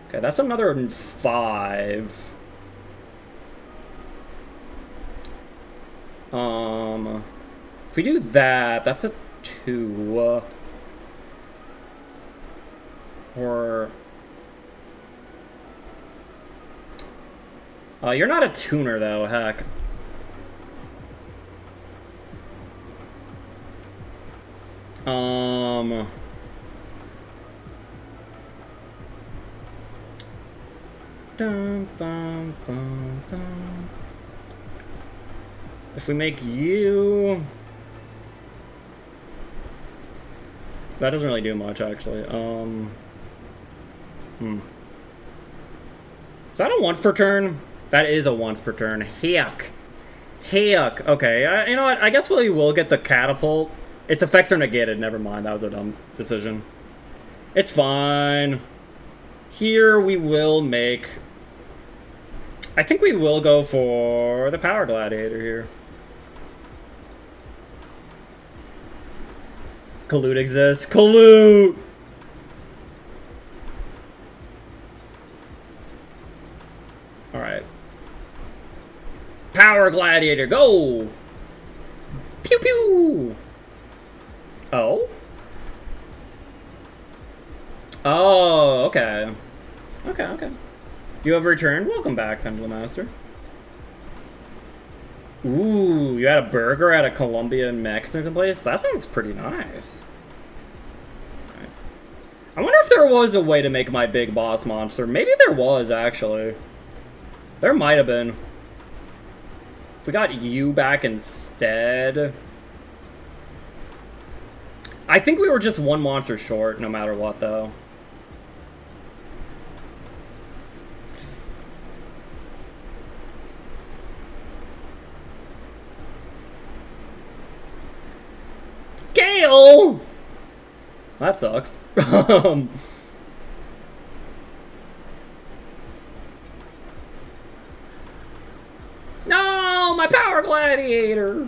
Okay, that's another 5. If we do that, that's a 2. Or... you're not a tuner, though, heck. Dun, dun, dun, dun. If we make you... That doesn't really do much, actually. Is that a once per turn? That is a once per turn. Heck. Heck. Okay, you know what? I guess we will get the catapult. Its effects are negated. Never mind. That was a dumb decision. It's fine. Here we will make... I think we will go for the Power Gladiator here. Collude exists. Collude! Alright. Power Gladiator, go! Pew pew! Oh? Oh, okay. Okay. You have returned? Welcome back, Pendulum Master. Ooh, you had a burger at a Colombian Mexican place? That sounds pretty nice. Right. I wonder if there was a way to make my big boss monster. Maybe there was, actually. There might have been. If we got you back instead... I think we were just one monster short, no matter what, though. Gale! That sucks. No, my Power Gladiator!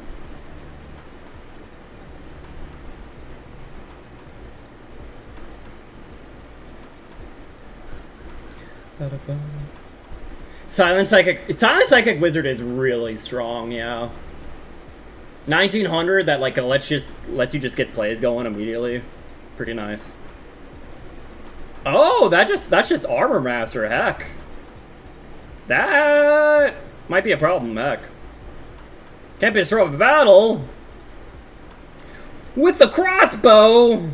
Silent Psychic Wizard is really strong, yeah. 1900 that like lets you just get plays going immediately. Pretty nice. Oh, that's just Armor Master, heck. That might be a problem, heck. Can't be destroyed by battle. With the crossbow!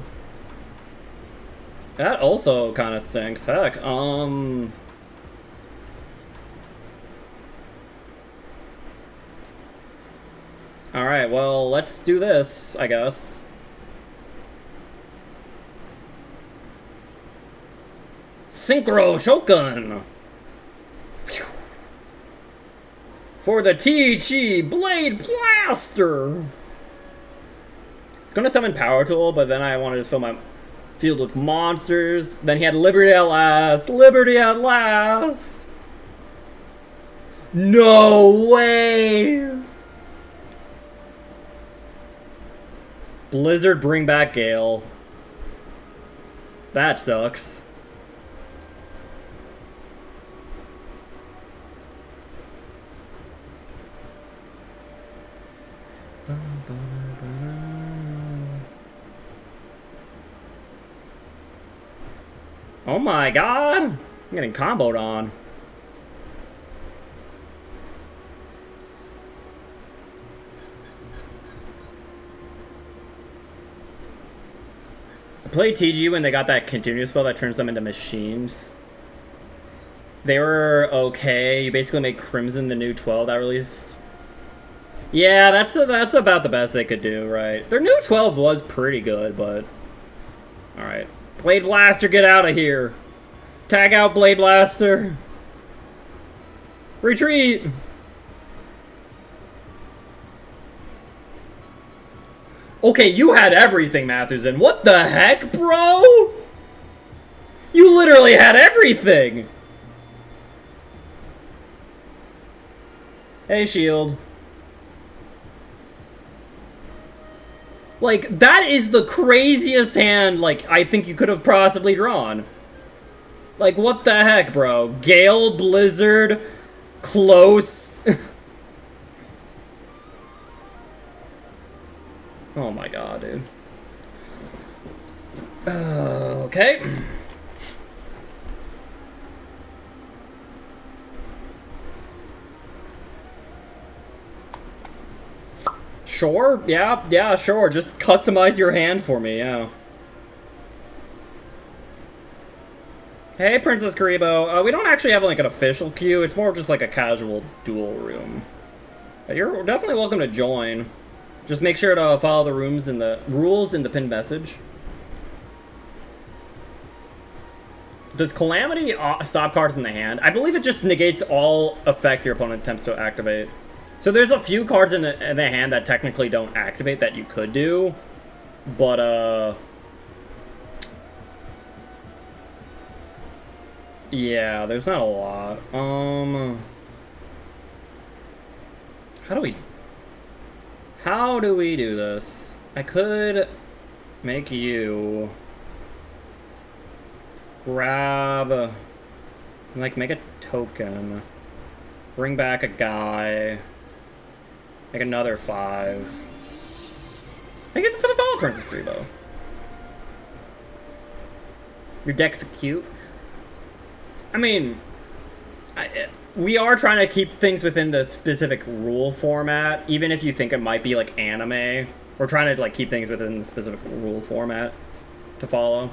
That also kind of stinks, heck. Alright, well, let's do this, I guess. Synchro Shogun! For the TG Blade Blaster! It's gonna summon Power Tool, but then I wanted to fill my field with monsters. Then he had Liberty at Last! Liberty at Last! No way! Blizzard, bring back Gale. That sucks. Oh my god! I'm getting comboed on. I played TG when they got that continuous spell that turns them into machines. They were okay. You basically made Crimson the new 12 that released. Yeah, that's about the best they could do, right? Their new 12 was pretty good, but... Alright. Blade Blaster, get out of here! Tag out, Blade Blaster! Retreat! Okay, you had everything, Matthewson. What the heck, bro? You literally had everything! Hey, Shield. Like, that is the craziest hand, like, I think you could have possibly drawn. Like, what the heck, bro? Gale, Blizzard, Close. Oh my god, dude. Okay. Sure, yeah, sure. Just customize your hand for me, yeah. Hey, Princess Karibo. We don't actually have, like, an official queue. It's more just, like, a casual duel room. You're definitely welcome to join. Just make sure to follow the rules in the pinned message. Does Calamity stop cards in the hand? I believe it just negates all effects your opponent attempts to activate. So there's a few cards in the hand that technically don't activate that you could do. But, yeah, there's not a lot. How do we do this? I could make you grab, like, make a token, bring back a guy, make another 5. I get it for the Follow Princess Grebo. Your deck's cute. I mean, we are trying to keep things within the specific rule format, even if you think it might be like anime. We're trying to like keep things within the specific rule format to follow.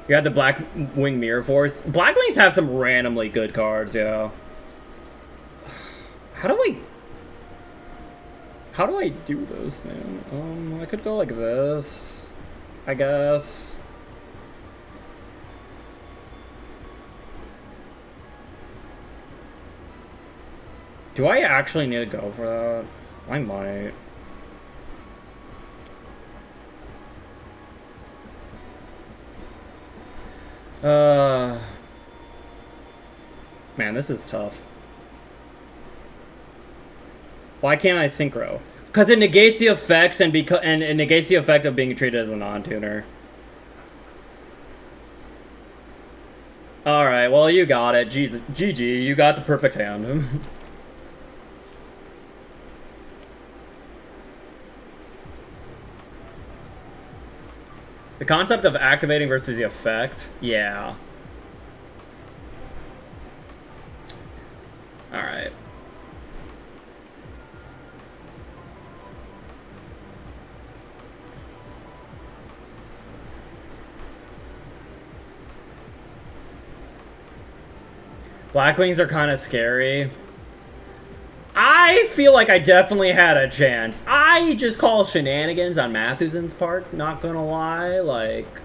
You had the Black Wing Mirror Force. Black Wings have some randomly good cards, yeah. How do I do this, man? I could go like this, I guess. Do I actually need to go for that? I might. Man, this is tough. Why can't I synchro? Because it negates the effects and it negates the effect of being treated as a non-tuner. Alright, well you got it. GG, you got the perfect hand. The concept of activating versus the effect? Yeah. Alright. Black Wings are kind of scary. I feel like I definitely had a chance. I just call shenanigans on Matthewson's part, not gonna lie. Like,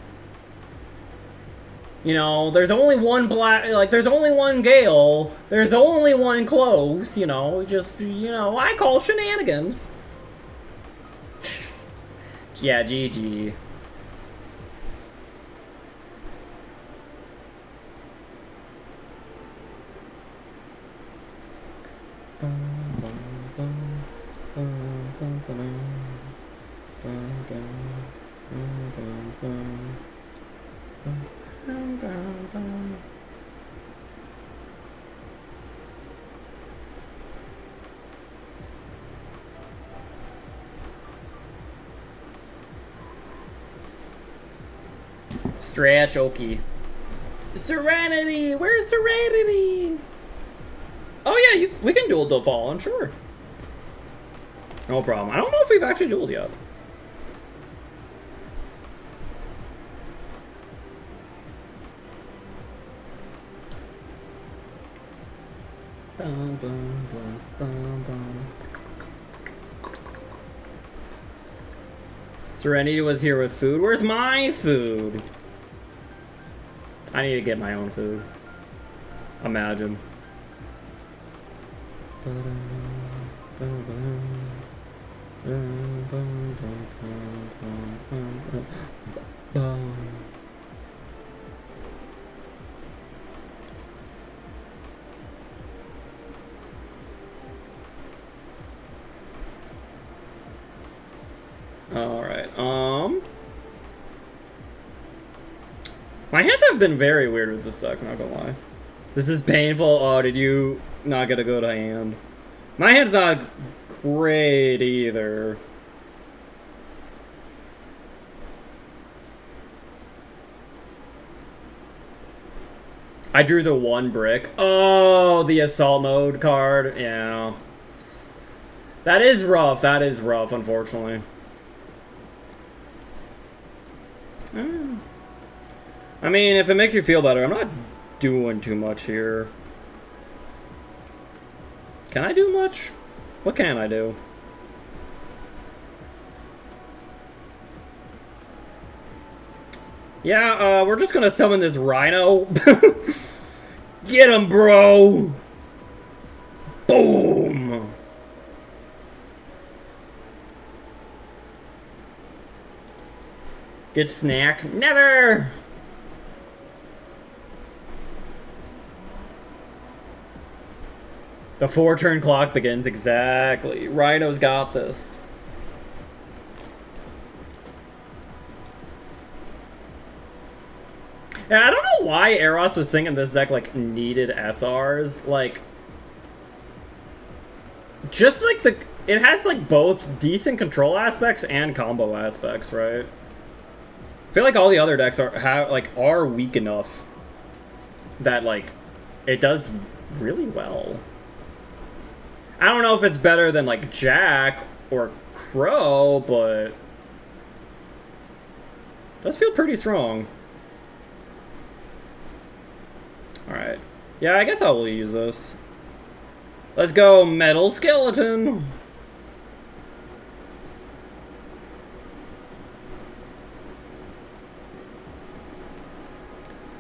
you know, there's only one there's only one Gale. There's only one close, you know, just, you know, I call shenanigans. Yeah, GG. Stretch, Oki. Serenity! Where's Serenity? Oh yeah, we can duel the Fallen, sure. No problem. I don't know if we've actually dueled yet. Serenity was here with food. Where's my food? I need to get my own food. Imagine. Alright, my hands have been very weird with this deck, not gonna lie. This is painful. Oh, did you not get a good hand? My hand's not great either. I drew the one brick. Oh, the assault mode card. Yeah. That is rough. That is rough, unfortunately. I mean, if it makes you feel better, I'm not doing too much here. Can I do much? What can I do? Yeah, we're just gonna summon this Rhino. Get him, bro! Boom! Get snack? Never! The 4-turn clock begins, exactly. Rhino's got this. Yeah, I don't know why Eros was thinking this deck, like, needed SRs. Like, just, like, it has, like, both decent control aspects and combo aspects, right? I feel like all the other decks are weak enough that, like, it does really well. I don't know if it's better than, like, Jack or Crow, but it does feel pretty strong. Alright. Yeah, I guess I will use this. Let's go, Metal Skeleton!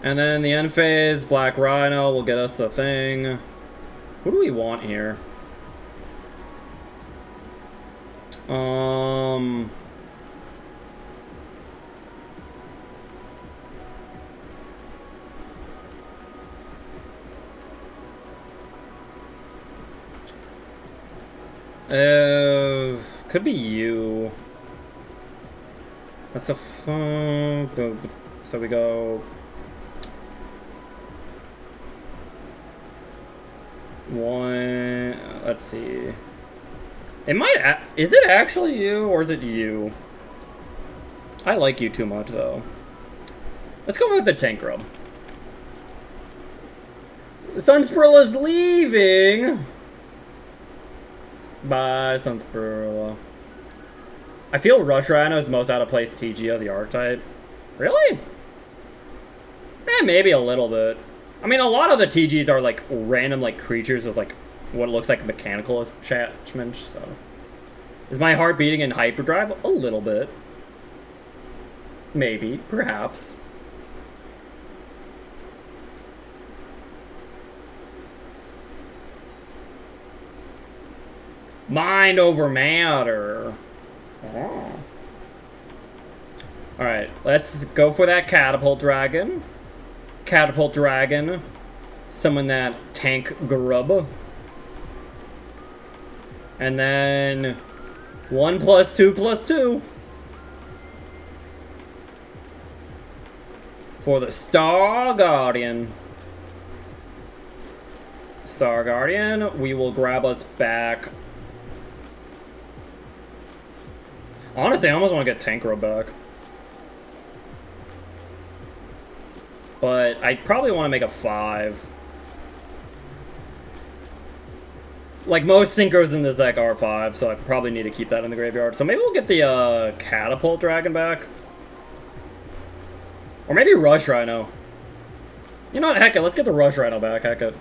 And then the end phase, Black Rhino will get us a thing. Who do we want here? Could be you. That's a fun. So we go. One. Let's see. It might. Is it actually you or is it you? I like you too much though. Let's go with the tank rub. Sunspirilla's leaving. Bye, Sunspirilla. I feel Rush Rhino is the most out of place TG of the archetype. Really? Maybe a little bit. I mean, a lot of the TGs are like random like creatures with like what looks like mechanical attachments. So, is my heart beating in hyperdrive? A little bit. Maybe, perhaps. Mind over matter. Oh. Alright, let's go for that Catapult Dragon. Catapult Dragon. Summon that Tank Grub. And then 1+2+2. For the Star Guardian. Star Guardian, we will grab us back. Honestly, I almost want to get Tank Grub back. But I probably want to make a 5. Like, most synchros in this deck are 5, so I probably need to keep that in the graveyard. So maybe we'll get the Catapult Dragon back. Or maybe Rush Rhino. You know what, heck it, let's get the Rush Rhino back, heck it.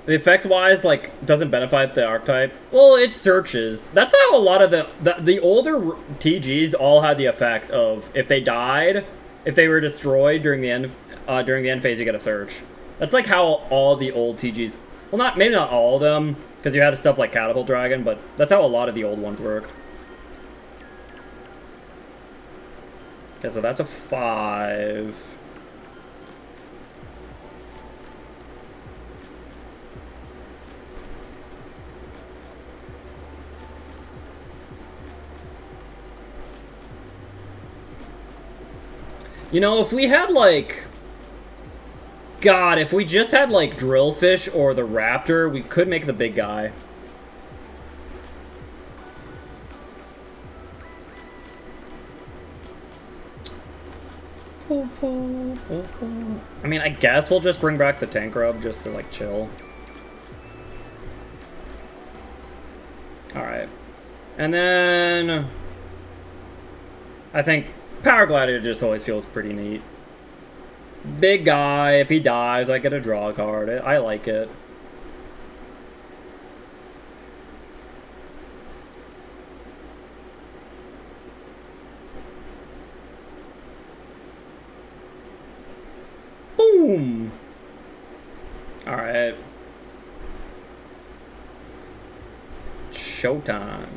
The effect-wise, like, doesn't benefit the archetype. Well, it searches. That's how a lot of the older TGs all had the effect of if they died, if they were destroyed during the end phase, you get a search. That's like how all the old TGs. Well, maybe not all of them, because you had stuff like Catapult Dragon, but that's how a lot of the old ones worked. Okay, so that's a 5. You know, if we had, like... God, if we just had, like, Drillfish or the Raptor, we could make the big guy. I mean, I guess we'll just bring back the Tank Rub just to, like, chill. Alright. And then... I think Power Gladiator just always feels pretty neat. Big guy, if he dies, I get a draw card. I like it. Boom! Alright. Showtime.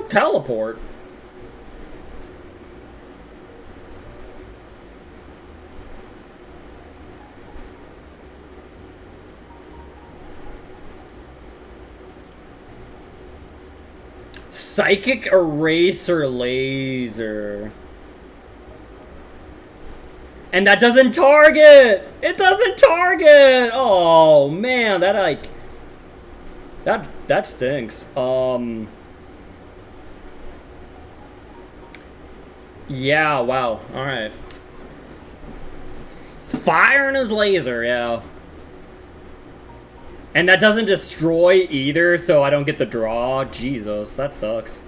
Teleport. Psychic Eraser Laser. And that doesn't target! It doesn't target! Oh man, that like that stinks. Yeah, wow. Alright. It's firing his laser, yeah. And that doesn't destroy either, so I don't get the draw. Jesus, that sucks.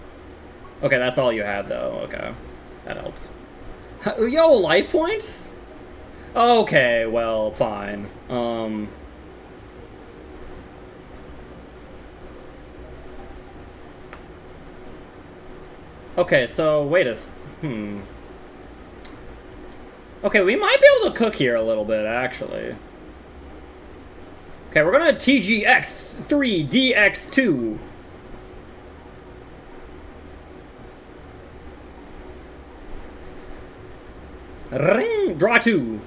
Okay, that's all you had though. Okay. That helps. Yo, life points? Okay, well, fine. Okay, so wait a Okay, we might be able to cook here a little bit, actually. Okay, we're gonna TGX 3DX2. Ring, draw 2.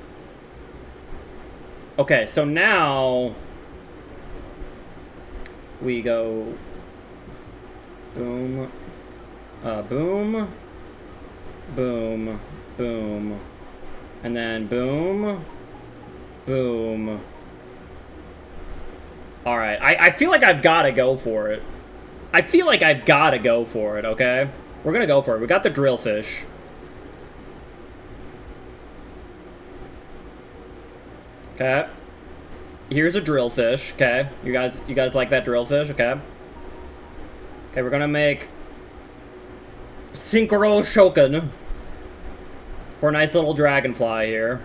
Okay, so now we go boom, boom, boom, boom, and then boom, boom. All right, I feel like I've got to go for it. I feel like I've got to go for it, okay? We're gonna go for it. We got the drillfish. Okay. Here's a drillfish, okay? You guys like that drillfish, okay? Okay, we're gonna make Synchro Shoken for a nice little dragonfly here.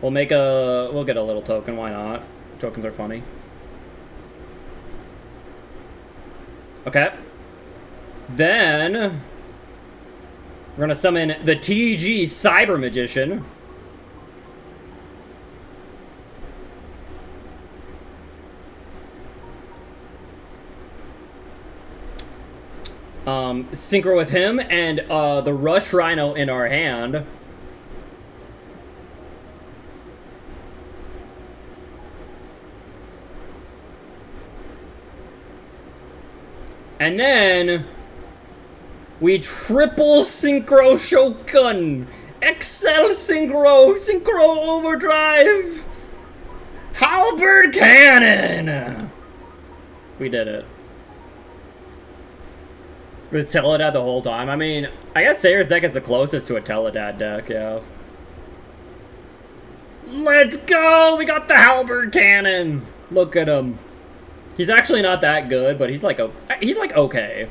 We'll get a little token, why not? Tokens are funny. Okay. Then we're gonna summon the TG Cyber Magician. Synchro with him and the Rush Rhino in our hand. And then we triple Synchro Shogun, XL Synchro Overdrive, Halberd Cannon. We did it. Was Teledad the whole time? I mean, I guess Sayer's deck is the closest to a Teledad deck, yeah. Let's go! We got the Halberd Cannon! Look at him. He's actually not that good, but he's like okay.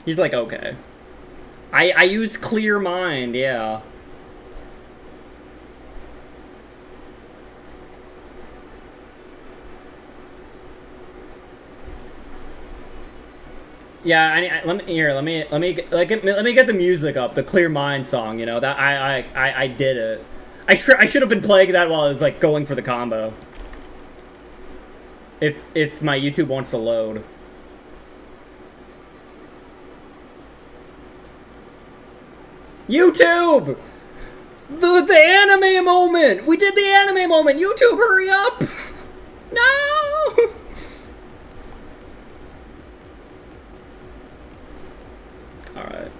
He's like okay. I use Clear Mind, yeah. Yeah, let me get the music up, the Clear Mind song. You know that I did it. I should have been playing that while I was like going for the combo. If my YouTube wants to load. YouTube, the anime moment. We did the anime moment. YouTube, hurry up! No. Alright.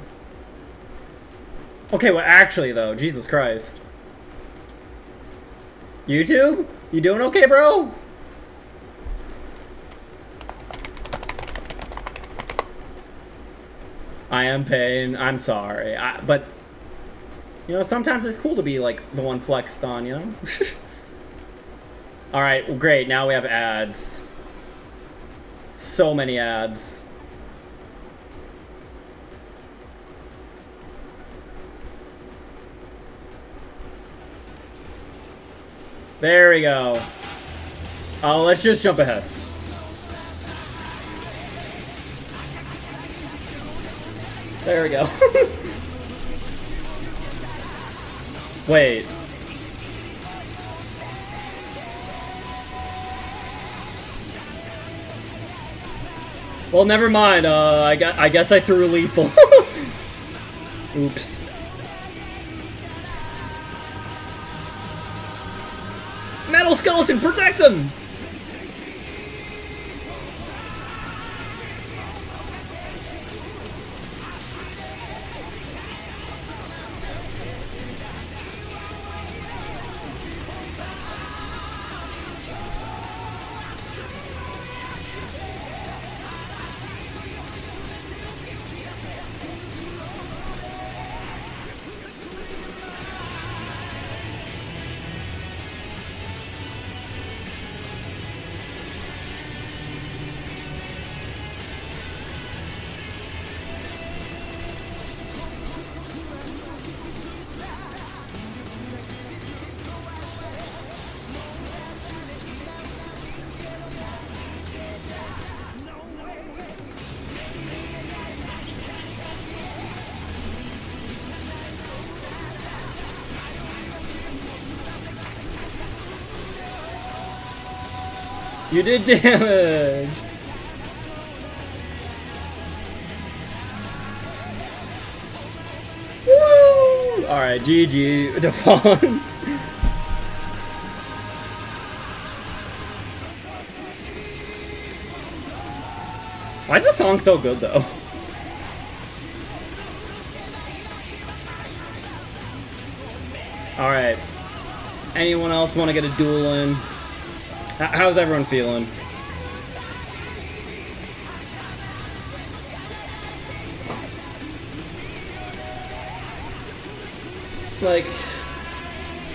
Okay, well, actually, though, Jesus Christ. YouTube? You doing okay, bro? I am pain. I'm sorry. But, you know, sometimes it's cool to be, like, the one flexed on, you know? Alright, well, great. Now we have ads. So many ads. There we go. Oh, let's just jump ahead. There we go. Wait. Well, never mind. I guess I threw lethal. Oops. Metal skeleton, protect him! You did damage! Woo! Alright, GG, Devon. Why is this song so good, though? Alright. Anyone else want to get a duel in? How's everyone feeling? Like,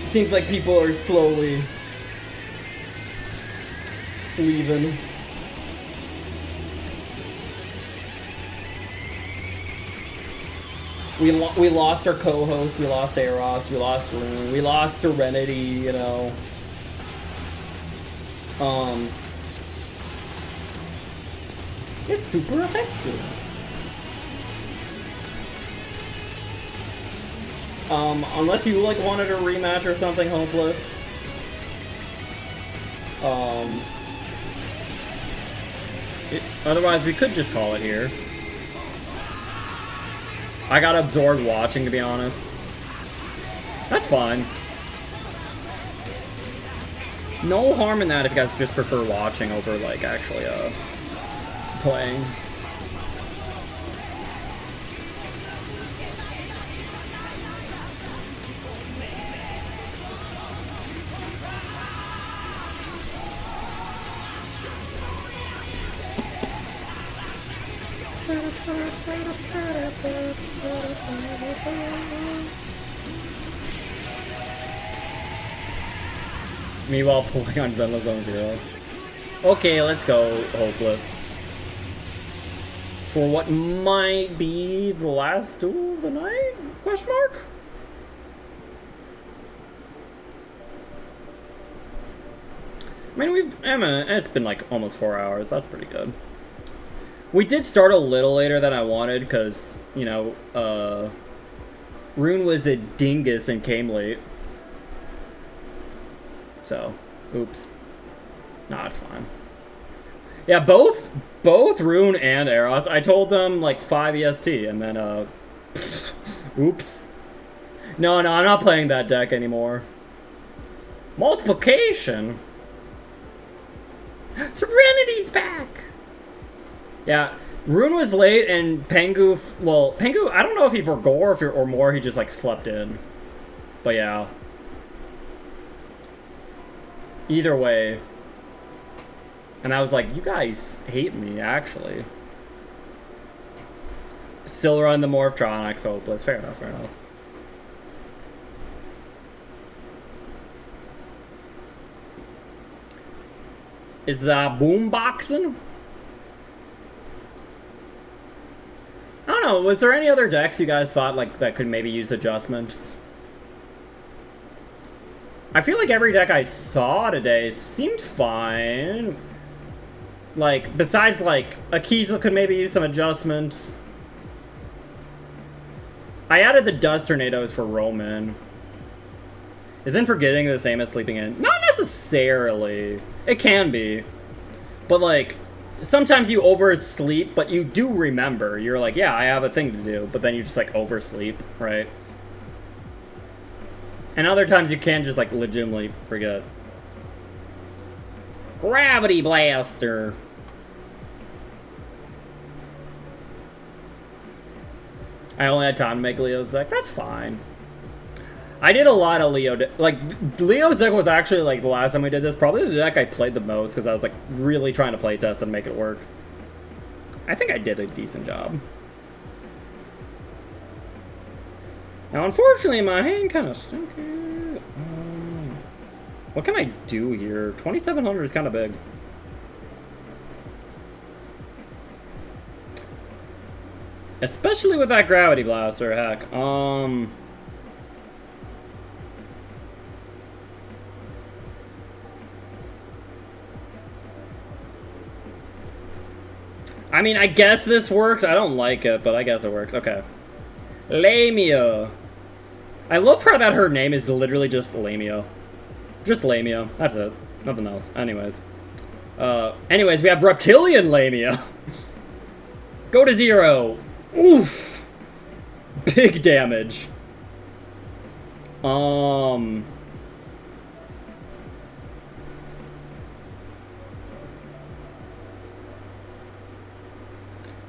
seems like people are slowly leaving. We lost our co-host, we lost Eros, we lost Rune, we lost Serenity, you know. It's super effective. Unless you like wanted a rematch or something, Hopeless. Otherwise we could just call it here. I got absorbed watching, to be honest. That's fine. No harm in that if you guys just prefer watching over, like, actually, playing. Meanwhile, pulling on Zenla Zone 0. Okay, let's go, Hopeless. For what might be the last duel of the night? Question mark? I mean, it's been like almost 4 hours. That's pretty good. We did start a little later than I wanted because, you know, Rune was a dingus and came late. So, oops. Nah, it's fine. Yeah, both Rune and Eros, I told them like 5 EST and then, oops. No, I'm not playing that deck anymore. Multiplication? Serenity's back! Yeah, Rune was late and Pengu, well, Pengu, I don't know if he forgot or more, he just like slept in. But yeah. Either way. And I was like, you guys hate me, actually. Still run the Morphtronics, Hopeless. Fair enough, fair enough. Is that boomboxing? I don't know, was there any other decks you guys thought like that could maybe use adjustments? I feel like every deck I saw today seemed fine. Like, besides, like, Akiza could maybe use some adjustments. I added the Dust Tornadoes for Roman. Isn't forgetting the same as sleeping in? Not necessarily. It can be. But, like, sometimes you oversleep, but you do remember. You're like, yeah, I have a thing to do. But then you just, like, oversleep, right? And other times you can just, like, legitimately forget. Gravity Blaster! I only had time to make Leo's deck. That's fine. I did a lot of Leo. Like, Leo's deck was actually, like, the last time we did this, probably the deck I played the most, because I was, like, really trying to play test and make it work. I think I did a decent job. Now, unfortunately, my hand kind of stinky. What can I do here? 2,700 is kind of big. Especially with that Gravity Blaster, heck. I mean, I guess this works. I don't like it, but I guess it works. Okay. Lamia. I love how that her name is literally just Lamia. Just Lamia. That's it. Nothing else. Anyways. Anyways, we have Reptilian Lamia. Go to 0. Oof. Big damage.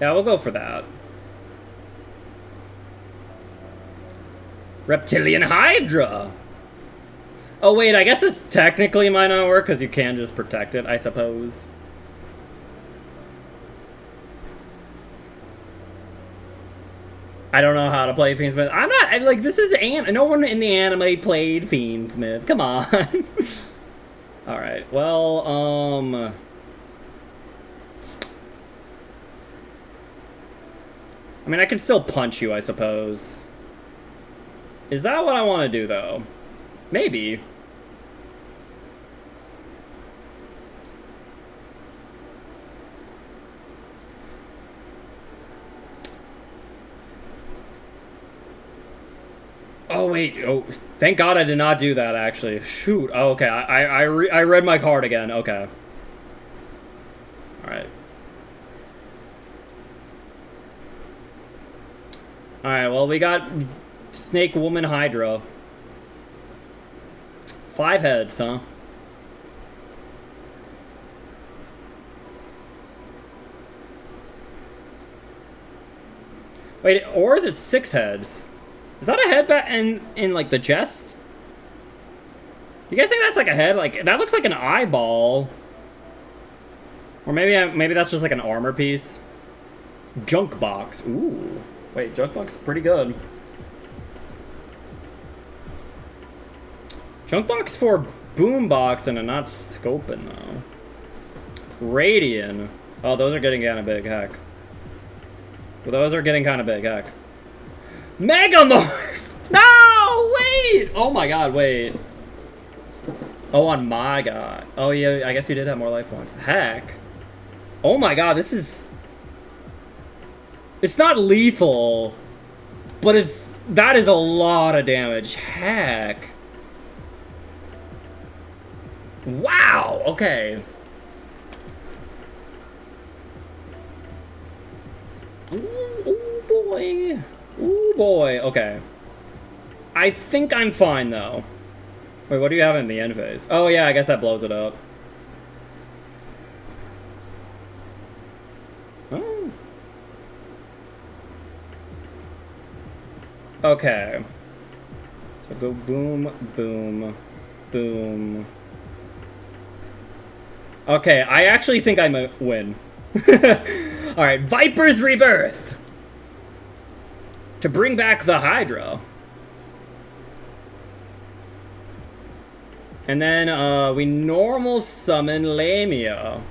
Yeah, we'll go for that. Reptilian Hydra! Oh wait, I guess this technically might not work because you can just protect it, I suppose. I don't know how to play Fiendsmith. I'm not, like, this is, no one in the anime played Fiendsmith. Come on. Alright, well, I mean, I can still punch you, I suppose. Is that what I want to do, though? Maybe. Oh, wait. Oh, thank God I did not do that, actually. Shoot. Oh, okay. I read my card again. Okay. Alright. Alright, well, we got Snake Woman Hydra. 5 heads, huh? Wait, or is it 6 heads? Is that a head in like the chest? You guys think that's like a head? Like, that looks like an eyeball. Or maybe that's just like an armor piece. Junk box. Ooh. Wait, junk box is pretty good. Junk box for boombox and not scoping though. Radian. Oh, those are getting kind of big, heck. Well, those are getting kind of big, heck. Megamorph! No! Wait! Oh my god, wait. Oh, on my god. Oh yeah, I guess you did have more life points. Heck. Oh my god, this is... It's not lethal, but that is a lot of damage. Heck. Wow, okay. Ooh boy. Ooh boy, okay. I think I'm fine though. Wait, what do you have in the end phase? Oh yeah, I guess that blows it up. Oh. Okay. So go boom, boom, boom. Okay, I actually think I might win. Alright, Viper's Rebirth! To bring back the Hydra. And then, we normal summon Lamia.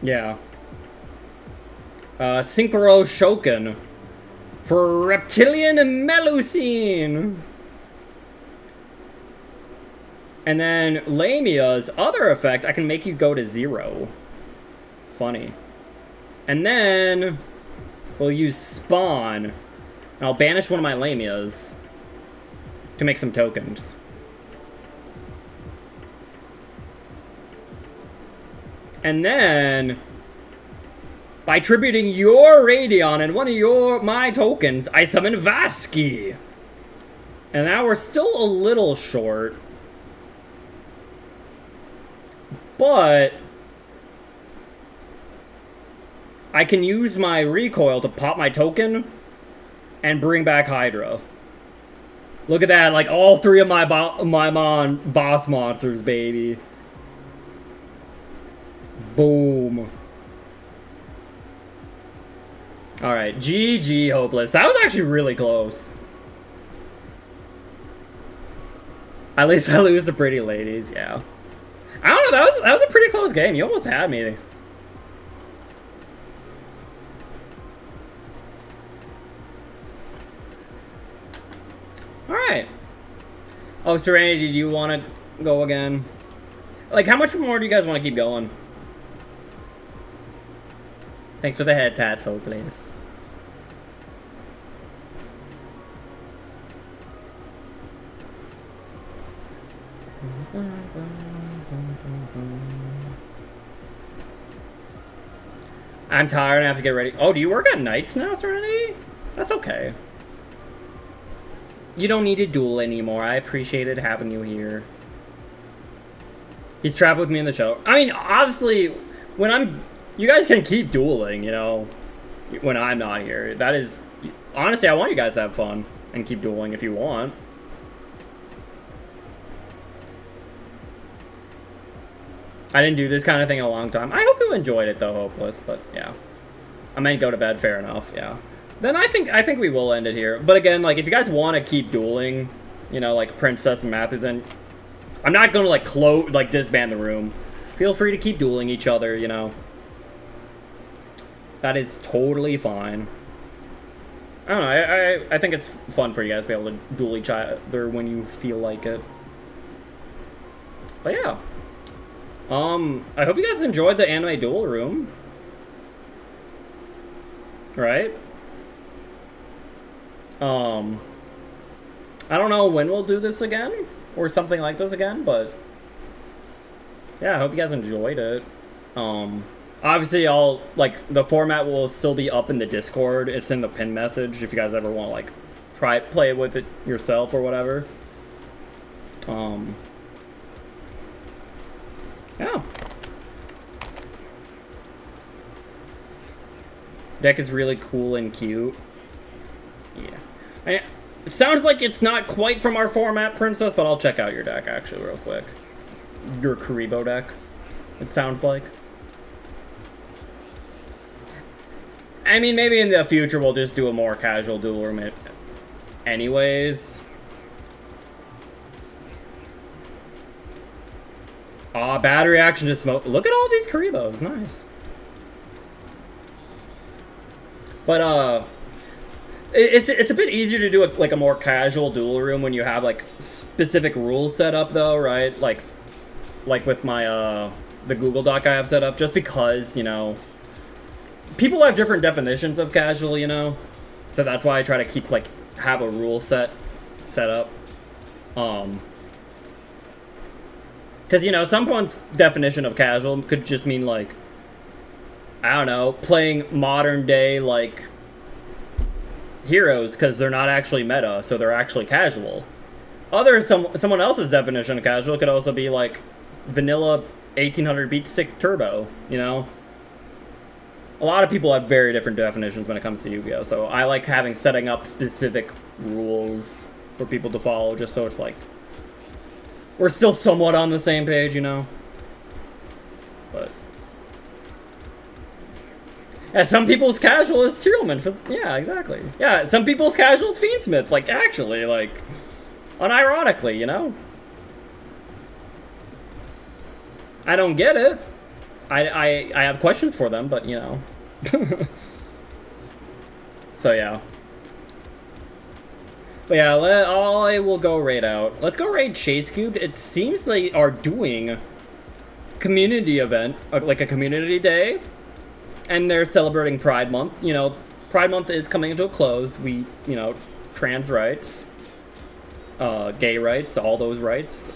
Yeah. Synchro Shoken for Reptilian Melusine. And then Lamia's other effect, I can make you go to 0. Funny. And then we'll use Spawn. And I'll banish one of my Lamias to make some tokens. And then, by tributing your Radion and one of my tokens, I summon Vasky. And now we're still a little short. But I can use my recoil to pop my token and bring back Hydra. Look at that, like all 3 of my boss monsters, baby. Boom. Alright, GG Hopeless. That was actually really close. At least I lose the pretty ladies, yeah. I don't know, that was a pretty close game. You almost had me. Alright. Oh, Serenity, do you want to go again? Like, how much more do you guys want to keep going? Thanks for the head pats, Hopeless. I'm tired and I have to get ready. Oh, do you work at nights now, Serenity? That's okay. You don't need to duel anymore. I appreciated having you here. He's trapped with me in the show. I mean, obviously, when I'm... You guys can keep dueling, you know, when I'm not here. That is... Honestly, I want you guys to have fun and keep dueling if you want. I didn't do this kind of thing in a long time. I hope you enjoyed it, though, Hopeless, but yeah. I might go to bed, fair enough, yeah. Then I think we will end it here. But again, like, if you guys want to keep dueling, you know, like Princess and Matherson, I'm not going to, like, disband the room. Feel free to keep dueling each other, you know. That is totally fine. I don't know, I think it's fun for you guys to be able to duel each other when you feel like it. But yeah. I hope you guys enjoyed the anime Duel Room. Right? I don't know when we'll do this again, or something like this again, but yeah, I hope you guys enjoyed it. Obviously, the format will still be up in the Discord. It's in the pin message if you guys ever want to, like, play with it yourself or whatever. Yeah. Deck is really cool and cute. Yeah. It sounds like it's not quite from our format, Princess, but I'll check out your deck, actually, real quick. Your Karibo deck, it sounds like. I mean, maybe in the future we'll just do a more casual Duel Room anyways. Bad reaction to smoke. Look at all these Karibos, nice. But, it's a bit easier to do a more casual Duel Room when you have, like, specific rules set up, though, right? Like with my, the Google Doc I have set up, just because, you know, people have different definitions of casual, you know? So that's why I try to keep, like, have a rule set up. Because, you know, someone's definition of casual could just mean, like, I don't know, playing modern day, like, heroes because they're not actually meta, so they're actually casual. Someone else's definition of casual could also be, like, vanilla 1800 beat stick turbo, you know? A lot of people have very different definitions when it comes to Yu-Gi-Oh! So I like setting up specific rules for people to follow, just so it's like we're still somewhat on the same page, you know? But yeah, some people's casual is Tierlman, so yeah, exactly. Yeah, some people's casual is Fiendsmith, like, actually, like, unironically, you know? I don't get it. I have questions for them, but, you know. So yeah. But yeah, I will go raid out. Let's go raid Chase Cubed. It seems they are doing community event, like a community day, and they're celebrating Pride Month. You know, Pride Month is coming into a close. We, you know, trans rights, gay rights, all those rights.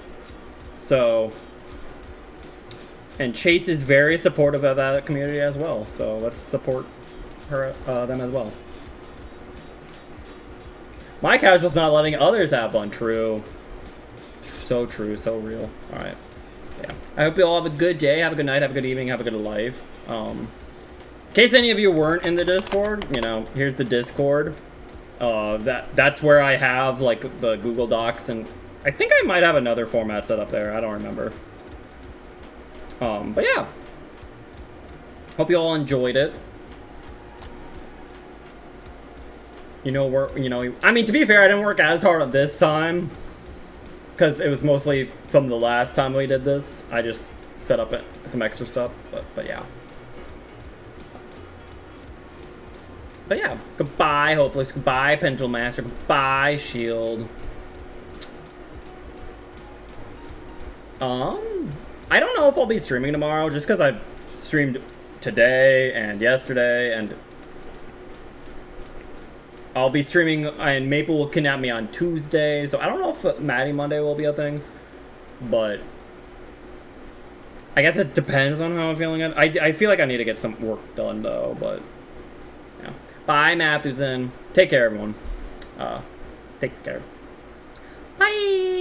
So, and Chase is very supportive of that community as well. So let's support her, them as well. My casual's not letting others have fun. True. So true. So real. All right. Yeah. I hope you all have a good day. Have a good night. Have a good evening. Have a good life. In case any of you weren't in the Discord, you know, here's the Discord. That's where I have like the Google Docs, and I think I might have another format set up there. I don't remember. But yeah. Hope you all enjoyed it. You know, I mean, to be fair, I didn't work as hard on this time because it was mostly from the last time we did this. I just set up some extra stuff, but yeah. But yeah, goodbye, Hopeless. Goodbye, Pendulum Master. Goodbye, Shield. I don't know if I'll be streaming tomorrow, just because I've streamed today and yesterday, and I'll be streaming, and Maple will kidnap me on Tuesday, so I don't know if Maddie Monday will be a thing, but I guess it depends on how I'm feeling. I feel like I need to get some work done, though, but yeah. Bye, Matthewson. Take care, everyone. Take care. Bye!